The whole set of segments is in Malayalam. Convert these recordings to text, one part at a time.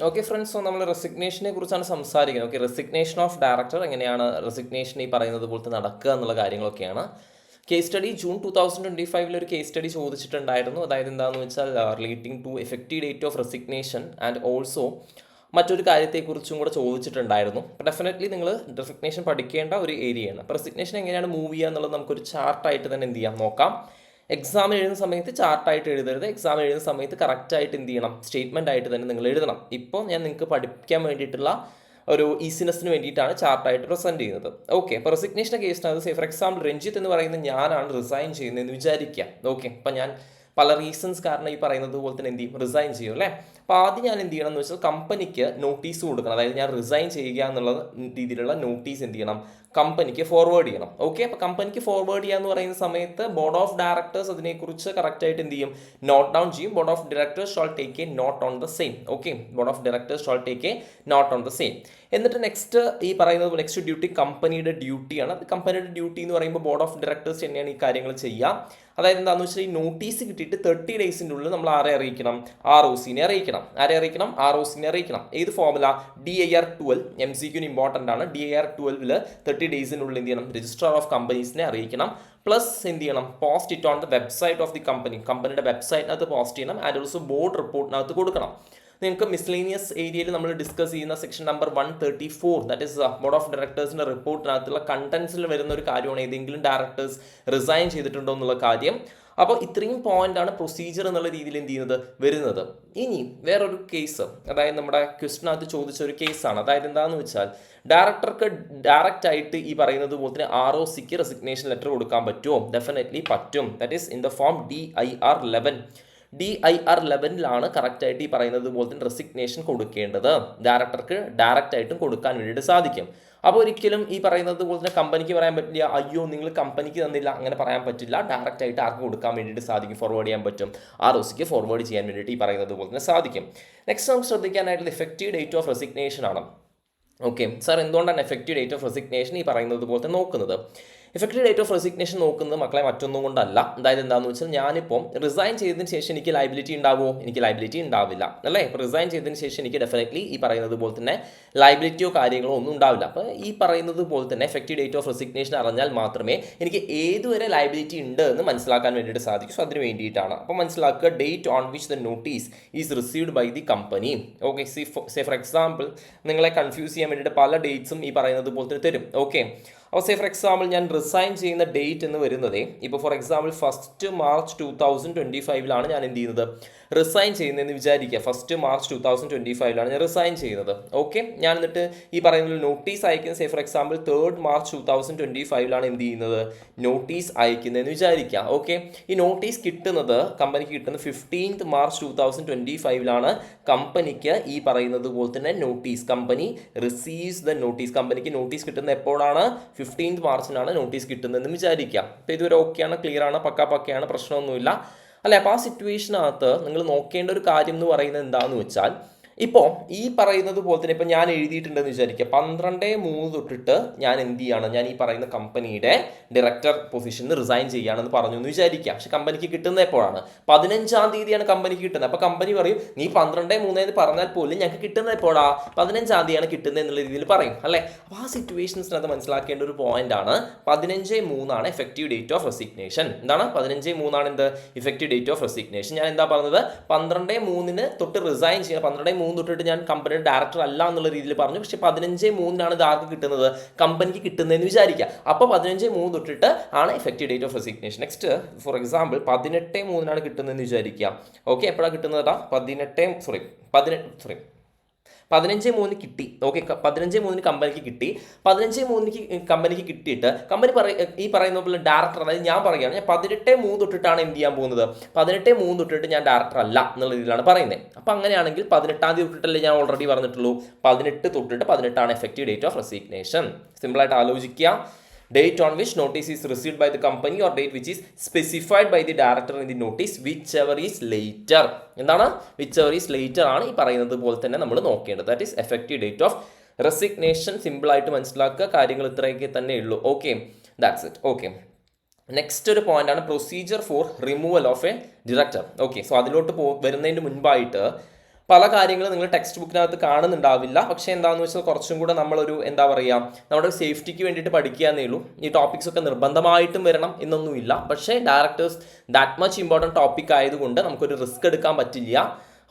ഓക്കെ ഫ്രണ്ട്സ്, സോ നമ്മൾ റെസിഗ്നേഷനെ കുറിച്ചാണ് സംസാരിക്കുന്നത്. ഓക്കെ, റെസിഗ്നേഷൻ ഓഫ് ഡയറക്ടർ എങ്ങനെയാണ് റെസിഗ്നേഷൻ ഈ പറയുന്നത് പോലത്തെ നടക്കുക എന്നുള്ള കാര്യങ്ങളൊക്കെയാണ്. കേസ് സ്റ്റഡി ജൂൺ 2025 ഒരു കേസ് സ്റ്റഡി ചോദിച്ചിട്ടുണ്ടായിരുന്നു. അതായത് എന്താണെന്ന് വെച്ചാൽ relating to effective date of resignation and also മറ്റൊരു കാര്യത്തെക്കുറിച്ചും കൂടെ ചോദിച്ചിട്ടുണ്ടായിരുന്നു. അപ്പോൾ ഡെഫിനറ്റ്ലി നിങ്ങൾ റെസിഗ്നേഷൻ പഠിക്കേണ്ട ഒരു ഏരിയയാണ്. അപ്പോൾ റെസിഗ്നേഷൻ എങ്ങനെയാണ് മൂവ് ചെയ്യുക എന്നുള്ളത് നമുക്കൊരു ചാർട്ടായിട്ട് തന്നെ എന്ത് ചെയ്യാം നോക്കാം. എക്സാം എഴുതുന്ന സമയത്ത് ചാർട്ടായിട്ട് എഴുതരുത്. എക്സാം എഴുതുന്ന സമയത്ത് കറക്റ്റായിട്ട് എന്ത് ചെയ്യണം, സ്റ്റേറ്റ്മെൻ്റ് ആയിട്ട് തന്നെ നിങ്ങൾ എഴുതണം. ഇപ്പോൾ ഞാൻ നിങ്ങൾക്ക് പഠിപ്പിക്കാൻ വേണ്ടിയിട്ടുള്ള ഒരു ഈസിനെസ്സിന് വേണ്ടിയിട്ടാണ് ചാർട്ടായിട്ട് പ്രസൻറ്റ് ചെയ്യുന്നത്. ഓക്കെ, അപ്പോൾ റെസിഗ്നേഷൻ കേസിനകത്ത് സേ ഫോർ എക്സാമ്പിൾ രഞ്ജിത്ത് എന്ന് പറയുന്ന ഞാനാണ് റിസൈൻ ചെയ്യുന്നതെന്ന് വിചാരിക്കുക. ഓക്കെ, അപ്പം ഞാൻ പല റീസൺസ് കാരണം ഈ പറയുന്നത് പോലെ തന്നെ എന്ത് ചെയ്യും, റിസൈൻ ചെയ്യും അല്ലേ. അപ്പോൾ ആദ്യം ഞാൻ എന്ത് ചെയ്യണം എന്ന് വെച്ചാൽ കമ്പനിക്ക് നോട്ടീസ് കൊടുക്കണം. അതായത് ഞാൻ റിസൈൻ ചെയ്യുക എന്നുള്ള രീതിയിലുള്ള നോട്ടീസ് എന്ത് ചെയ്യണം, കമ്പനിക്ക് ഫോർവേഡ് ചെയ്യണം. ഓക്കെ, അപ്പോൾ കമ്പനിക്ക് ഫോർവേഡ് ചെയ്യുക എന്ന് പറയുന്ന സമയത്ത് ബോർഡ് ഓഫ് ഡയറക്ടേഴ്സ് അതിനെക്കുറിച്ച് കറക്റ്റായിട്ട് എന്ത് ചെയ്യും, നോട്ട് ഡൗൺ ചെയ്യും. Board of directors shall take a note on the same. Okay, board of directors shall take a note on the same. എന്നിട്ട് നെക്സ്റ്റ് ഈ പറയുന്നത് നെക്സ്റ്റ് ഡ്യൂട്ടി കമ്പനിയുടെ ഡ്യൂട്ടിയാണ്. അത് കമ്പനിയുടെ ഡ്യൂട്ടി എന്ന് പറയുമ്പോൾ ബോർഡ് ഓഫ് ഡയറക്ടേഴ്സ് തന്നെയാണ് ഈ കാര്യങ്ങൾ ചെയ്യുക. അതായത് എന്താണെന്ന് വെച്ചാൽ ഈ നോട്ടീസ് കിട്ടിയിട്ട് 30 ഡേയ്സിൻ്റെ ഉള്ളിൽ നമ്മൾ ആരെ അറിയിക്കണം, ROCനെ അറിയിക്കണം. ആരെ അറിയിക്കണം, ROCനെ അറിയിക്കണം. ഏത് ഫോമുല, DIR-12. MCQ ഇമ്പോർട്ടൻ്റ് ആണ്. DIR-12 30 ഡേയ്സിനുള്ളിൽ എന്ത് ചെയ്യണം, രജിസ്ട്രാർ ഓഫ് കമ്പനീസിനെ അറിയിക്കണം. പ്ലസ് എന്ത് ചെയ്യണം, post it on the website of the company. കമ്പനിയുടെ വെബ്സൈറ്റിനകത്ത് പോസ്റ്റ് ചെയ്യണം. ആൻഡ് ഓൾസോ ബോർഡ് റിപ്പോർട്ടിനകത്ത് കൊടുക്കണം. നിങ്ങൾക്ക് മിസ്ലേനിയസ് ഏരിയയിൽ നമ്മൾ ഡിസ്കസ് ചെയ്യുന്ന section number 134, that is board of ഡയറക്ടേഴ്സിൻ്റെ റിപ്പോർട്ടിനകത്തുള്ള കണ്ടൻസിൽ വരുന്ന ഒരു കാര്യമാണ് ഏതെങ്കിലും ഡയറക്ടേഴ്സ് റിസൈൻ ചെയ്തിട്ടുണ്ടോ എന്നുള്ള കാര്യം. അപ്പോൾ ഇത്രയും പോയിന്റാണ് പ്രൊസീജിയർ എന്നുള്ള രീതിയിൽ എന്ത് ചെയ്യുന്നത് വരുന്നത്. ഇനി വേറൊരു കേസ്, അതായത് നമ്മുടെ ക്വസ്റ്റിനകത്ത് ചോദിച്ച ഒരു കേസാണ്. അതായത് എന്താണെന്ന് വെച്ചാൽ ഡയറക്ടർക്ക് ഡയറക്റ്റ് ആയിട്ട് ഈ പറയുന്നത് പോലെ തന്നെ ROCക്ക് റെസിഗ്നേഷൻ ലെറ്റർ കൊടുക്കാൻ പറ്റുമോ? ഡെഫിനറ്റ്ലി പറ്റും. That is in the form DIR-11. DIR-11 കറക്റ്റായിട്ട് ഈ പറയുന്നത് പോലെ തന്നെ റെസിഗ്നേഷൻ കൊടുക്കേണ്ടത്. ഡയറക്ടർക്ക് ഡയറക്റ്റ് ആയിട്ടും കൊടുക്കാൻ വേണ്ടിയിട്ട് സാധിക്കും. അപ്പോൾ ഒരിക്കലും ഈ പറയുന്നത് പോലെ തന്നെ കമ്പനിക്ക് പറയാൻ പറ്റില്ല, അയ്യോ നിങ്ങൾ കമ്പനിക്ക് തന്നില്ല, അങ്ങനെ പറയാൻ പറ്റില്ല. ഡയറക്റ്റ് ആയിട്ട് ആർക്ക് കൊടുക്കാൻ വേണ്ടിയിട്ട് സാധിക്കും, ഫോർവേഡ് ചെയ്യാൻ പറ്റും. ROCക്ക് ഫോർവേഡ് ചെയ്യാൻ വേണ്ടിയിട്ട് ഈ പറയുന്നത് പോലെ തന്നെ സാധിക്കും. നെക്സ്റ്റ് നമുക്ക് ശ്രദ്ധിക്കാനായിട്ടുള്ള എഫക്റ്റീവ് ഡേറ്റ് ഓഫ് റെസിഗ്നേഷൻ ആണ്. ഓക്കെ സാർ, എന്തുകൊണ്ടാണ് എഫക്റ്റീവ് ഡേറ്റ് ഓഫ് റെസിഗ്നേഷൻ ഈ പറയുന്നത് പോലെ തന്നെ നോക്കുന്നത്? എഫക്റ്റീവ് ഡേറ്റ് ഓഫ് റെസിഗ്നേഷൻ നോക്കുന്നത് മക്കളെ മറ്റൊന്നും കൊണ്ടല്ല. അതായത് എന്താണെന്ന് വെച്ചാൽ ഞാനിപ്പം റിസൈൻ ചെയ്തതിന് ശേഷം എനിക്ക് ലയബിലിറ്റി ഉണ്ടാവുമോ? എനിക്ക് ലയബിലിറ്റി ഉണ്ടാവില്ല അല്ലേ. ഇപ്പോൾ റിസൈൻ ചെയ്തതിന് ശേഷം എനിക്ക് ഡെഫിനറ്റ്ലി ഈ പറയുന്നത് പോലെ തന്നെ ലയബിലിറ്റിയോ കാര്യങ്ങളോ ഒന്നും ഉണ്ടാവില്ല. അപ്പോൾ ഈ പറയുന്നത് പോലെ തന്നെ എഫക്റ്റീവ് ഡേറ്റ് ഓഫ് റെസിഗ്നേഷൻ അറിഞ്ഞാൽ മാത്രമേ എനിക്ക് ഏതുവരെ ലയബിലിറ്റി ഉണ്ട് എന്ന് മനസ്സിലാക്കാൻ വേണ്ടിയിട്ട് സാധിക്കും. സോ അതിന് വേണ്ടിയിട്ടാണ്. അപ്പോൾ മനസ്സിലാക്കുക, date on which the notice is received by the company. Okay, say for example നിങ്ങളെ കൺഫ്യൂസ് ചെയ്യാൻ വേണ്ടിയിട്ട് പല ഡേറ്റ്സും ഈ പറയുന്നത് പോലെ തന്നെ തരും. ഓക്കെ, അപ്പോൾ സേ ഫോർ എക്സാമ്പിൾ ഞാൻ റിസൈൻ ചെയ്യുന്ന ഡേറ്റ് എന്ന് വരുന്നത് ഇപ്പോൾ ഫോർ എക്സാമ്പിൾ 1 മാർച്ച് 2025 ഞാൻ എന്ത് ചെയ്യുന്നത്, റിസൈൻ ചെയ്യുന്നതെന്ന് വിചാരിക്കുക. 1 മാർച്ച് 2025 ഞാൻ റിസൈൻ ചെയ്യുന്നത്. ഓക്കെ, ഞാൻ എന്നിട്ട് ഈ പറയുന്ന നോട്ടീസ് അയക്കുന്നത് സേ ഫോർ എക്സാമ്പിൾ 3 മാർച്ച് 2025 എന്ത് ചെയ്യുന്നത്, നോട്ടീസ് അയക്കുന്നതെന്ന് വിചാരിക്കുക. ഓക്കെ, ഈ നോട്ടീസ് കിട്ടുന്നത് കമ്പനിക്ക് കിട്ടുന്നത് 15 മാർച്ച് 2025 കമ്പനിക്ക് ഈ പറയുന്നത് പോലെ തന്നെ notice, company receives the notice. കമ്പനിക്ക് നോട്ടീസ് കിട്ടുന്നത് എപ്പോഴാണ്, 15 മാർച്ചിനാണ് നോട്ടീസ് കിട്ടുന്നതെന്ന് വിചാരിക്കാം. അപ്പോൾ ഇതുവരെ ഓക്കെയാണ്, ക്ലിയർ ആണ്, പക്കയാണ്, പ്രശ്നമൊന്നുമില്ല അല്ലേ. അപ്പോൾ ആ സിറ്റുവേഷനകത്ത് നിങ്ങൾ നോക്കേണ്ട ഒരു കാര്യം എന്ന് പറയുന്നത് എന്താണെന്ന് വെച്ചാൽ, ഇപ്പോൾ ഈ പറയുന്നത് പോലെ തന്നെ ഇപ്പോൾ ഞാൻ എഴുതിയിട്ടുണ്ടെന്ന് വിചാരിക്കുക 12/3 തൊട്ടിട്ട് ഞാൻ എന്ത് ചെയ്യാണ്, ഞാൻ ഈ പറയുന്ന കമ്പനിയുടെ ഡയറക്ടർ പൊസിഷനിൽ റിസൈൻ ചെയ്യുകയാണെന്ന് പറഞ്ഞു എന്ന് വിചാരിക്കുക. പക്ഷെ കമ്പനിക്ക് കിട്ടുന്നത് എപ്പോഴാണ്, 15-ാം തീയതിയാണ് കമ്പനിക്ക് കിട്ടുന്നത്. അപ്പോൾ കമ്പനി പറയും നീ 12/3 എന്ന് പറഞ്ഞാൽ പോലും ഞങ്ങൾക്ക് കിട്ടുന്നത് എപ്പോഴാ, 15-ാം തീയതിയാണ് കിട്ടുന്നത് എന്നുള്ള രീതിയിൽ പറയും അല്ലേ. അപ്പോൾ ആ സിറ്റുവേഷൻസിനകത്ത് മനസ്സിലാക്കേണ്ട ഒരു പോയിന്റ് ആണ് 15/3 എഫക്റ്റീവ് ഡേറ്റ് ഓഫ് റെസിഗ്നേഷൻ. എന്താണ് 15/3 എന്ത്, ഇഫക്റ്റീവ് ഡേറ്റ് ഓഫ് റെസിഗ്നേഷൻ. ഞാൻ എന്താ പറഞ്ഞത്, 12/3 തൊട്ട് റിസൈൻ ചെയ്യുക, 12/3 തൊട്ടിട്ട് ഞാൻ കമ്പനിയുടെ ഡയറക്ടർ അല്ല എന്നുള്ള രീതിയിൽ പറഞ്ഞു. പക്ഷെ 15/3 ഇത് ആർക്ക് കിട്ടുന്നത്, കമ്പനിക്ക് കിട്ടുന്നതെന്ന് വിചാരിക്കുക. അപ്പോൾ 15/3 തൊട്ടിട്ട് ആണ് effective date of resignation. Next for example 18/3 കിട്ടുന്നതെന്ന് വിചാരിക്കുക. ഓക്കെ, എപ്പോഴാണ് കിട്ടുന്നത്, 15/3 കിട്ടി. ഓക്കെ, 15/3 കമ്പനിക്ക് കിട്ടി. 15/3 കമ്പനിക്ക് കിട്ടിയിട്ട് കമ്പനി ഈ പറയുന്ന പോലെ ഡയറക്ടർ, അതായത് ഞാൻ പറയുകയാണ് ഞാൻ 18/3 തൊട്ടിട്ടാണ് എന്ത് ചെയ്യാൻ പോകുന്നത്, 18/3 തൊട്ടിട്ട് ഞാൻ ഡയറക്ടർ അല്ല എന്നുള്ള രീതിയിലാണ് പറയുന്നത്. അപ്പോൾ അങ്ങനെയാണെങ്കിൽ 18-ാം തീയതി തൊട്ടിട്ടല്ലേ ഞാൻ ഓൾറെഡി പറഞ്ഞിട്ടുള്ളൂ, 18 തൊട്ടിട്ട് 18 എഫക്റ്റീവ് ഡേറ്റ് ഓഫ് റെസിഗ്നേഷൻ. സിമ്പിളായിട്ട് ആലോചിക്കുക. Date on which notice is received by the company or date which is specified by the director in the notice, whichever is later. എന്താണ്, whichever is later ആണ് ഈ പറയുന്നത് പോലെ തന്നെ നമ്മൾ നോക്കേണ്ടത്. That is effective date of resignation. സിമ്പിളായിട്ട് മനസ്സിലാക്കുക, കാര്യങ്ങൾ ഇത്രയൊക്കെ തന്നെ ഉള്ളൂ. Okay, that's it. Okay, next ഒരു പോയിന്റ് ആണ് procedure for removal of a director. Okay, so അതിലോട്ട് വരുന്നതിന് മുൻപായിട്ട് പല കാര്യങ്ങളും നിങ്ങൾ ടെക്സ്റ്റ് ബുക്കിനകത്ത് കാണുന്നുണ്ടാവില്ല. പക്ഷേ എന്താണെന്ന് വെച്ചാൽ കുറച്ചും കൂടെ നമ്മളൊരു എന്താ പറയുക, നമ്മുടെ സേഫ്റ്റിക്ക് വേണ്ടിയിട്ട് പഠിക്കുക എന്നേ ഉള്ളൂ. ഈ ടോപ്പിക്സ് ഒക്കെ നിർബന്ധമായിട്ടും വരണം എന്നൊന്നുമില്ല. പക്ഷേ directors that much important topic ആയതുകൊണ്ട് നമുക്കൊരു റിസ്ക് എടുക്കാൻ പറ്റില്ല.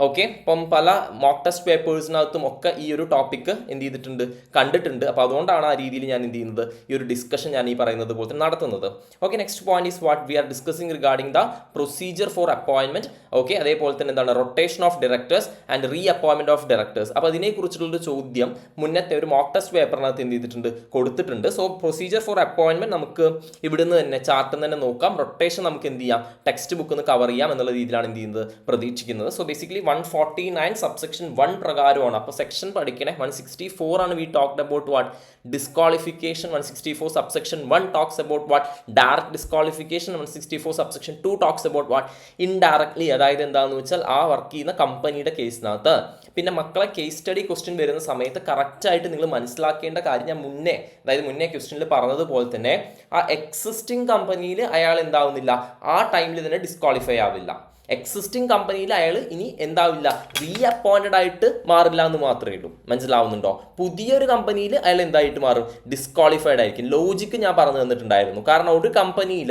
ഓക്കെ, അപ്പം പല മോക്ക് ടെസ്റ്റ് പേപ്പേഴ്സിനകത്തും ഒക്കെ ഈ ഒരു ടോപ്പിക്ക് എന്ത് ചെയ്തിട്ടുണ്ട്, കണ്ടിട്ടുണ്ട്. അപ്പോൾ അതുകൊണ്ടാണ് ആ രീതിയിൽ ഞാൻ എന്ത് ചെയ്യുന്നത്, ഈ ഒരു ഡിസ്കഷൻ ഞാൻ ഈ പറയുന്നത് പോലെ തന്നെ നടത്തുന്നത്. Okay, next point is what we are discussing regarding the procedure for അപ്പോയിൻമെന്റ്. ഓക്കെ, അതേപോലെ തന്നെ എന്താണ് rotation of directors and reappointment of directors. അപ്പോൾ അതിനെക്കുറിച്ചുള്ളൊരു ചോദ്യം മുന്നത്തെ ഒരു മോക്ക് ടെസ്റ്റ് പേപ്പറിനകത്ത് എന്ത് ചെയ്തിട്ടുണ്ട്, കൊടുത്തിട്ടുണ്ട്. സോ പ്രൊസീജിയർ ഫോർ അപ്പോയിൻമെന്റ് നമുക്ക് ഇവിടുന്ന് തന്നെ ചാർട്ടിൽ നിന്ന് തന്നെ നോക്കാം. റൊട്ടേഷൻ നമുക്ക് എന്ത് ചെയ്യാം, ടെക്സ്റ്റ് ബുക്ക് ഒന്ന് കവർ ചെയ്യാം എന്നുള്ള രീതിയിലാണ് എന്ത് ചെയ്യുന്നത്, പ്രതീക്ഷിക്കുന്നത്. സോ ബേസിക്കലി 149 സബ്സെക്ഷൻ 1 പ്രകാരമാണ്. അപ്പോൾ സെക്ഷൻ പഠിക്കണേ. 164 ആണ് we talked about what, disqualification. 164 subsection 1 talks about what, direct disqualification. 164 subsection 2 talks about what, indirectly. അതായത് എന്താണെന്ന് വെച്ചാൽ ആ വർക്ക് ചെയ്യുന്ന കമ്പനിയുടെ കേസിനകത്ത്. പിന്നെ മക്കളെ കേസ് സ്റ്റഡി ക്വസ്റ്റ്യൻ വരുന്ന സമയത്ത് കറക്റ്റായിട്ട് നിങ്ങൾ മനസ്സിലാക്കേണ്ട കാര്യം ഞാൻ മുന്നേ ക്വസ്റ്റ്യനിൽ പറഞ്ഞതുപോലെ തന്നെ ആ എക്സിസ്റ്റിംഗ് കമ്പനിയിൽ അയാൾ എന്താവുന്നില്ല, ആ ടൈമിൽ തന്നെ ഡിസ്ക്വാളിഫൈ ആവില്ല. എക്സിസ്റ്റിംഗ് കമ്പനിയിൽ അയാൾ ഇനി എന്താവില്ല, റീ അപ്പോയിൻറ്റഡ് ആയിട്ട് മാറില്ല എന്ന് മാത്രമേ ഉള്ളൂ. മനസ്സിലാവുന്നുണ്ടോ? പുതിയൊരു കമ്പനിയിൽ അയാൾ എന്തായിട്ട് മാറും, ഡിസ്ക്വാളിഫൈഡ് ആയിരിക്കും. ലോജിക്ക് ഞാൻ പറഞ്ഞു തന്നിട്ടുണ്ടായിരുന്നു. കാരണം ഒരു കമ്പനിയിൽ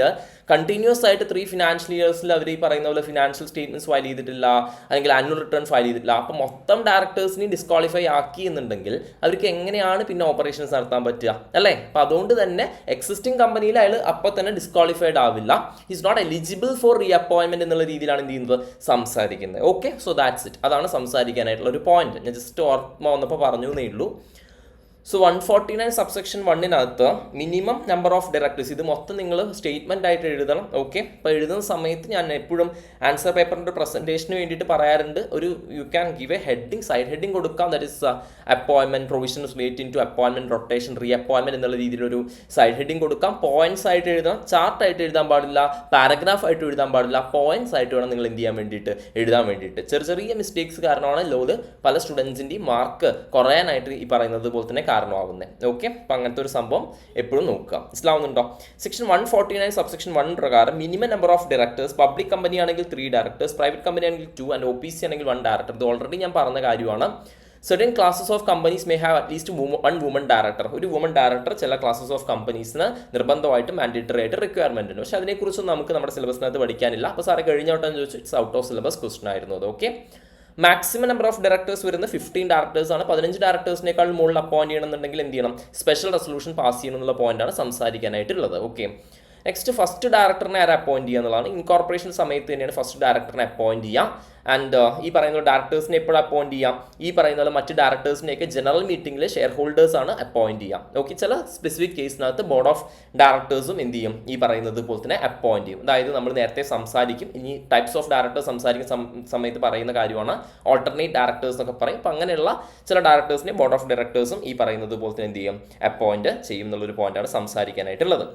കണ്ടിന്യൂസ് ആയിട്ട് 3 ഫിനാൻഷ്യൽ ഇയേഴ്സിൽ അവർ ഈ പറയുന്ന പോലെ ഫിനാൻഷ്യൽ സ്റ്റേറ്റ്മെന്റ്സ് ഫയൽ ചെയ്തിട്ടില്ല, അല്ലെങ്കിൽ ആനുവൽ റിട്ടേൺ ഫയൽ ചെയ്തിട്ടില്ല. അപ്പോൾ മൊത്തം ഡയറക്ടേഴ്സിനെ ഡിസ്ക്വാളിഫൈ ആക്കി എന്നുണ്ടെങ്കിൽ അവർക്ക് എങ്ങനെയാണ് പിന്നെ ഓപ്പറേഷൻസ് നടത്താൻ പറ്റുക, അല്ലേ? അപ്പോൾ അതുകൊണ്ട് തന്നെ എക്സിസ്റ്റിംഗ് കമ്പനിയിൽ അയാൾ അപ്പോൾ തന്നെ ഡിസ്ക്വാളിഫൈഡ് ആവില്ല. Is not eligible for reappointment എന്നുള്ള രീതിയിലാണ് എന്ത് ചെയ്യുന്നത്, സംസാരിക്കുന്നത്. Okay, so that's it. അതാണ് സംസാരിക്കാനായിട്ടുള്ള ഒരു പോയിന്റ്. ഞാൻ ജസ്റ്റ് ഓർമ്മ വന്നപ്പോൾ പറഞ്ഞു എന്നേ ഉള്ളൂ. സോ 149 സബ്സെക്ഷൻ 1-നകത്ത് മിനിമം നമ്പർ ഓഫ് ഡയറക്ടേഴ്സ്, ഇത് മൊത്തം നിങ്ങൾ സ്റ്റേറ്റ്മെന്റ് ആയിട്ട് എഴുതണം. ഓക്കെ, അപ്പോൾ എഴുതുന്ന സമയത്ത് ഞാൻ എപ്പോഴും ആൻസർ പേപ്പറിൻ്റെ പ്രസന്റേഷന് വേണ്ടിയിട്ട് പറയാറുണ്ട്, ഒരു you can give A heading, side heading കൊടുക്കാം. That is അപ്പോയിൻമെന്റ് provisions relating to അപ്പോയിൻമെന്റ്, rotation, re അപ്പോയിൻമെന്റ് എന്നുള്ള രീതിയിലൊരു സൈഡ് ഹെഡിങ് കൊടുക്കാം. പോയിന്റ്സ് ആയിട്ട് എഴുതണം. ചാർട്ടായിട്ട് എഴുതാൻ പാടില്ല, പാരഗ്രാഫ് ആയിട്ട് എഴുതാൻ പാടില്ല. പോയിന്റ്സ് ആയിട്ട് വേണം നിങ്ങൾ എന്ത് ചെയ്യാൻ വേണ്ടിയിട്ട്, എഴുതാൻ വേണ്ടിയിട്ട്. ചെറിയ മിസ്റ്റേക്സ് കാരണമാണ് ലോത് പല സ്റ്റുഡൻസിൻ്റെയും മാർക്ക് കുറയാനായിട്ട് ഈ പറയുന്നത് പോലെ തന്നെ കാരണമാകുന്നത്. ഓക്കെ, അപ്പം അങ്ങനത്തെ ഒരു സംഭവം എപ്പോഴും നോക്കുക. മനസ്സിലാവുന്നുണ്ടോ? സെക്ഷൻ 149 സബ്സെക്ഷൻ 1 പ്രകാരം minimum number of directors, public company ആണെങ്കിൽ 3 ഡയറക്ടേഴ്സ്, പ്രൈവറ്റ് കമ്പനി ആണെങ്കിൽ 2 ആൻഡ് OPC ആണെങ്കിൽ 1 ഡയറക്ടർ. ഇത് ഓൾറെഡി ഞാൻ പറഞ്ഞ കാര്യമാണ്. certain classes of companies may have at least one woman director. ഒരു വുമൺ ഡയറക്ടർ ചില ക്ലാസ്സസ് ഓഫ് കമ്പനീസിന് നിർബന്ധമായിട്ട് മാൻഡേറ്ററി ആയിട്ട് റിക്വയർമെന്റ് ഉണ്ട്. പക്ഷെ അതിനെക്കുറിച്ചൊന്നും നമുക്ക് നമ്മുടെ സിലബസിനകത്ത് പഠിക്കാനില്ല. അപ്പോൾ സാറെ കഴിഞ്ഞോട്ടെന്ന് ചോദിച്ചു, it's out of syllabus question ആയിരുന്നു അത്. Okay, maximum number of directors വരുന്ന 15 ഡയറക്ടേഴ്സ് ആണ്. 15 ഡയറക്ടേഴ്സിനേക്കാൾ മുകളിൽ അപ്പോയിന്റ് ചെയ്യണമെന്നുണ്ടെങ്കിൽ എന്ത് ചെയ്യണം, സ്പെഷ്യൽ റെസൊല്യൂഷൻ പാസ് ചെയ്യണം എന്നുള്ള പോയിന്റാണ് സംസാരിക്കാനായിട്ടുള്ളത്. ഓക്കെ, നെക്സ്റ്റ് ഫസ്റ്റ് ഡയറക്ടറിനെ ആരെ അപ്പോയിന്റ് ചെയ്യുക എന്നുള്ളതാണ്. ഇൻകോർപ്പറേഷൻ സമയത്ത് തന്നെയാണ് ഫസ്റ്റ് ഡയറക്ടറിനെ അപ്പോയിന്റ് ചെയ്യുക. ആൻഡ് ഈ പറയുന്ന ഡയറക്ടേഴ്സിനെ എപ്പോഴും അപ്പോയിന്റ് ചെയ്യാം, ഈ പറയുന്ന പോലെ മറ്റ് ഡയറക്ടേഴ്സിനെയൊക്കെ ജനറൽ മീറ്റിംഗിൽ ഷെയർ ഹോൾഡേഴ്സ് ആണ് അപ്പോയിന്റ് ചെയ്യാം. ഓക്കെ, ചില സ്പെസിഫിക് കേസിനകത്ത് ബോർഡ് ഓഫ് ഡയറക്ടേഴ്സും എന്ത് ചെയ്യും, ഈ പറയുന്നത് പോലെ തന്നെ അപ്പോയിന്റ് ചെയ്യും. അതായത് നമ്മൾ നേരത്തെ സംസാരിക്കും, ഇനി ടൈപ്സ് ഓഫ് ഡയറക്ടേഴ്സ് സംസാരിക്കുന്ന സമയത്ത് പറയുന്ന കാര്യമാണ് ഓൾട്ടർനേറ്റ് ഡയറക്ടേഴ്സ് എന്നൊക്കെ പറയും. അപ്പോൾ അങ്ങനെയുള്ള ചില ഡയറക്ടേഴ്സിനെ ബോർഡ് ഓഫ് ഡയറക്ടേഴ്സും ഈ പറയുന്നത് പോലെ തന്നെ എന്ത് ചെയ്യും, അപ്പോയിന്റ് ചെയ്യും എന്നുള്ളൊരു പോയിന്റാണ് സംസാരിക്കാനായിട്ടുള്ളത്.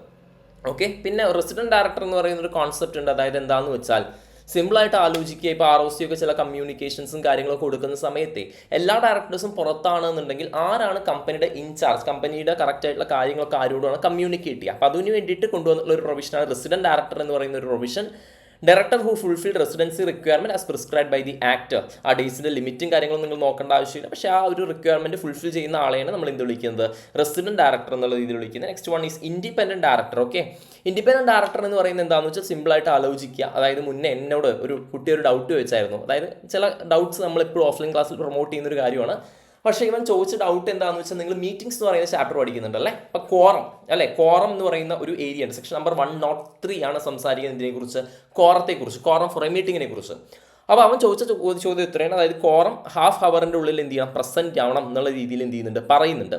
ഓക്കെ, പിന്നെ റെസിഡന്റ് ഡയറക്ടർ എന്ന് പറയുന്ന ഒരു കോൺസെപ്റ്റ് ഉണ്ട്. അതായത് എന്താണെന്ന് വെച്ചാൽ സിമ്പിളായിട്ട് ആലോചിക്കുക. ഇപ്പോൾ ROC ഒക്കെ ചില കമ്മ്യൂണിക്കേഷൻസും കാര്യങ്ങളൊക്കെ കൊടുക്കുന്ന സമയത്ത് എല്ലാ ഡയറക്ടേഴ്സും പുറത്താണെന്നുണ്ടെങ്കിൽ ആരാണ് കമ്പനിയുടെ ഇൻചാർജ്, കമ്പനിയുടെ കറക്റ്റ് ആയിട്ടുള്ള കാര്യങ്ങളൊക്കെ ആരോടാണ് കമ്മ്യൂണിക്കേറ്റ് ചെയ്യുക. അപ്പോൾ അതിന് വേണ്ടിയിട്ട് കൊണ്ടുവന്നിട്ടുള്ള ഒരു പ്രൊവിഷനാണ് റെസിഡന്റ് ഡയറക്ടർ എന്ന് പറയുന്ന ഒരു provision. Director who fulfil residency requirement as prescribe by the act. ആ ഡേയ്സിൻ്റെ ലിമിറ്റും കാര്യങ്ങളും നിങ്ങൾ നോക്കേണ്ട ആവശ്യമില്ല. പക്ഷേ ആ ഒരു റിക്വയർമെന്റ് ഫുൾഫിൽ ചെയ്യുന്ന ആളെയാണ് നമ്മൾ എന്ത് വിളിക്കുന്നത്, റെസിഡന്റ് ഡയറക്ടർ എന്നുള്ള രീതിയിൽ വിളിക്കുന്നത്. Next one is independent director. Okay, independent director എന്ന് പറയുന്നത് എന്താണെന്ന് വെച്ചാൽ സിമ്പിളായിട്ട് ആലോചിക്കുക. അതായത് മുന്നേ എന്നോട് ഒരു കുട്ടി ഒരു ഡൗട്ട് വെച്ചായിരുന്നു. അതായത് ചില ഡൗട്ട്സ് നമ്മളെപ്പോഴും ഓഫ്ലൈൻ ക്ലാസ്സിൽ പ്രൊമോട്ട് ചെയ്യുന്ന ഒരു കാര്യമാണ്. പക്ഷേ ഇവൻ ചോദിച്ച ഡൗട്ട് എന്താണെന്ന് വെച്ചാൽ, നിങ്ങൾ മീറ്റിംഗ്സ് എന്ന് പറയുന്ന ചാപ്റ്റർ പഠിക്കുന്നുണ്ടല്ലേ, അപ്പോൾ ക്വാറം അല്ലേ, ക്വാറം എന്ന് പറയുന്ന ഒരു ഏരിയ ഉണ്ട്. സെക്ഷൻ നമ്പർ 103 ആണ് സംസാരിക്കുന്നത് ഇതിനെക്കുറിച്ച്, ക്വാറത്തെക്കുറിച്ച്, ക്വാറം ഫോർ എ മീറ്റിങ്ങിനെ കുറിച്ച്. അപ്പോൾ അവൻ ചോദിച്ച ചോദ്യം ഇത്രയാണ്, അതായത് ക്വാറം ഹാഫ് ഹവറിൻ്റെ ഉള്ളിൽ എന്ത് ചെയ്യണം, പ്രസൻറ്റ് ആവണം എന്നുള്ള രീതിയിൽ എന്ത് ചെയ്യുന്നുണ്ട്, പറയുന്നുണ്ട്.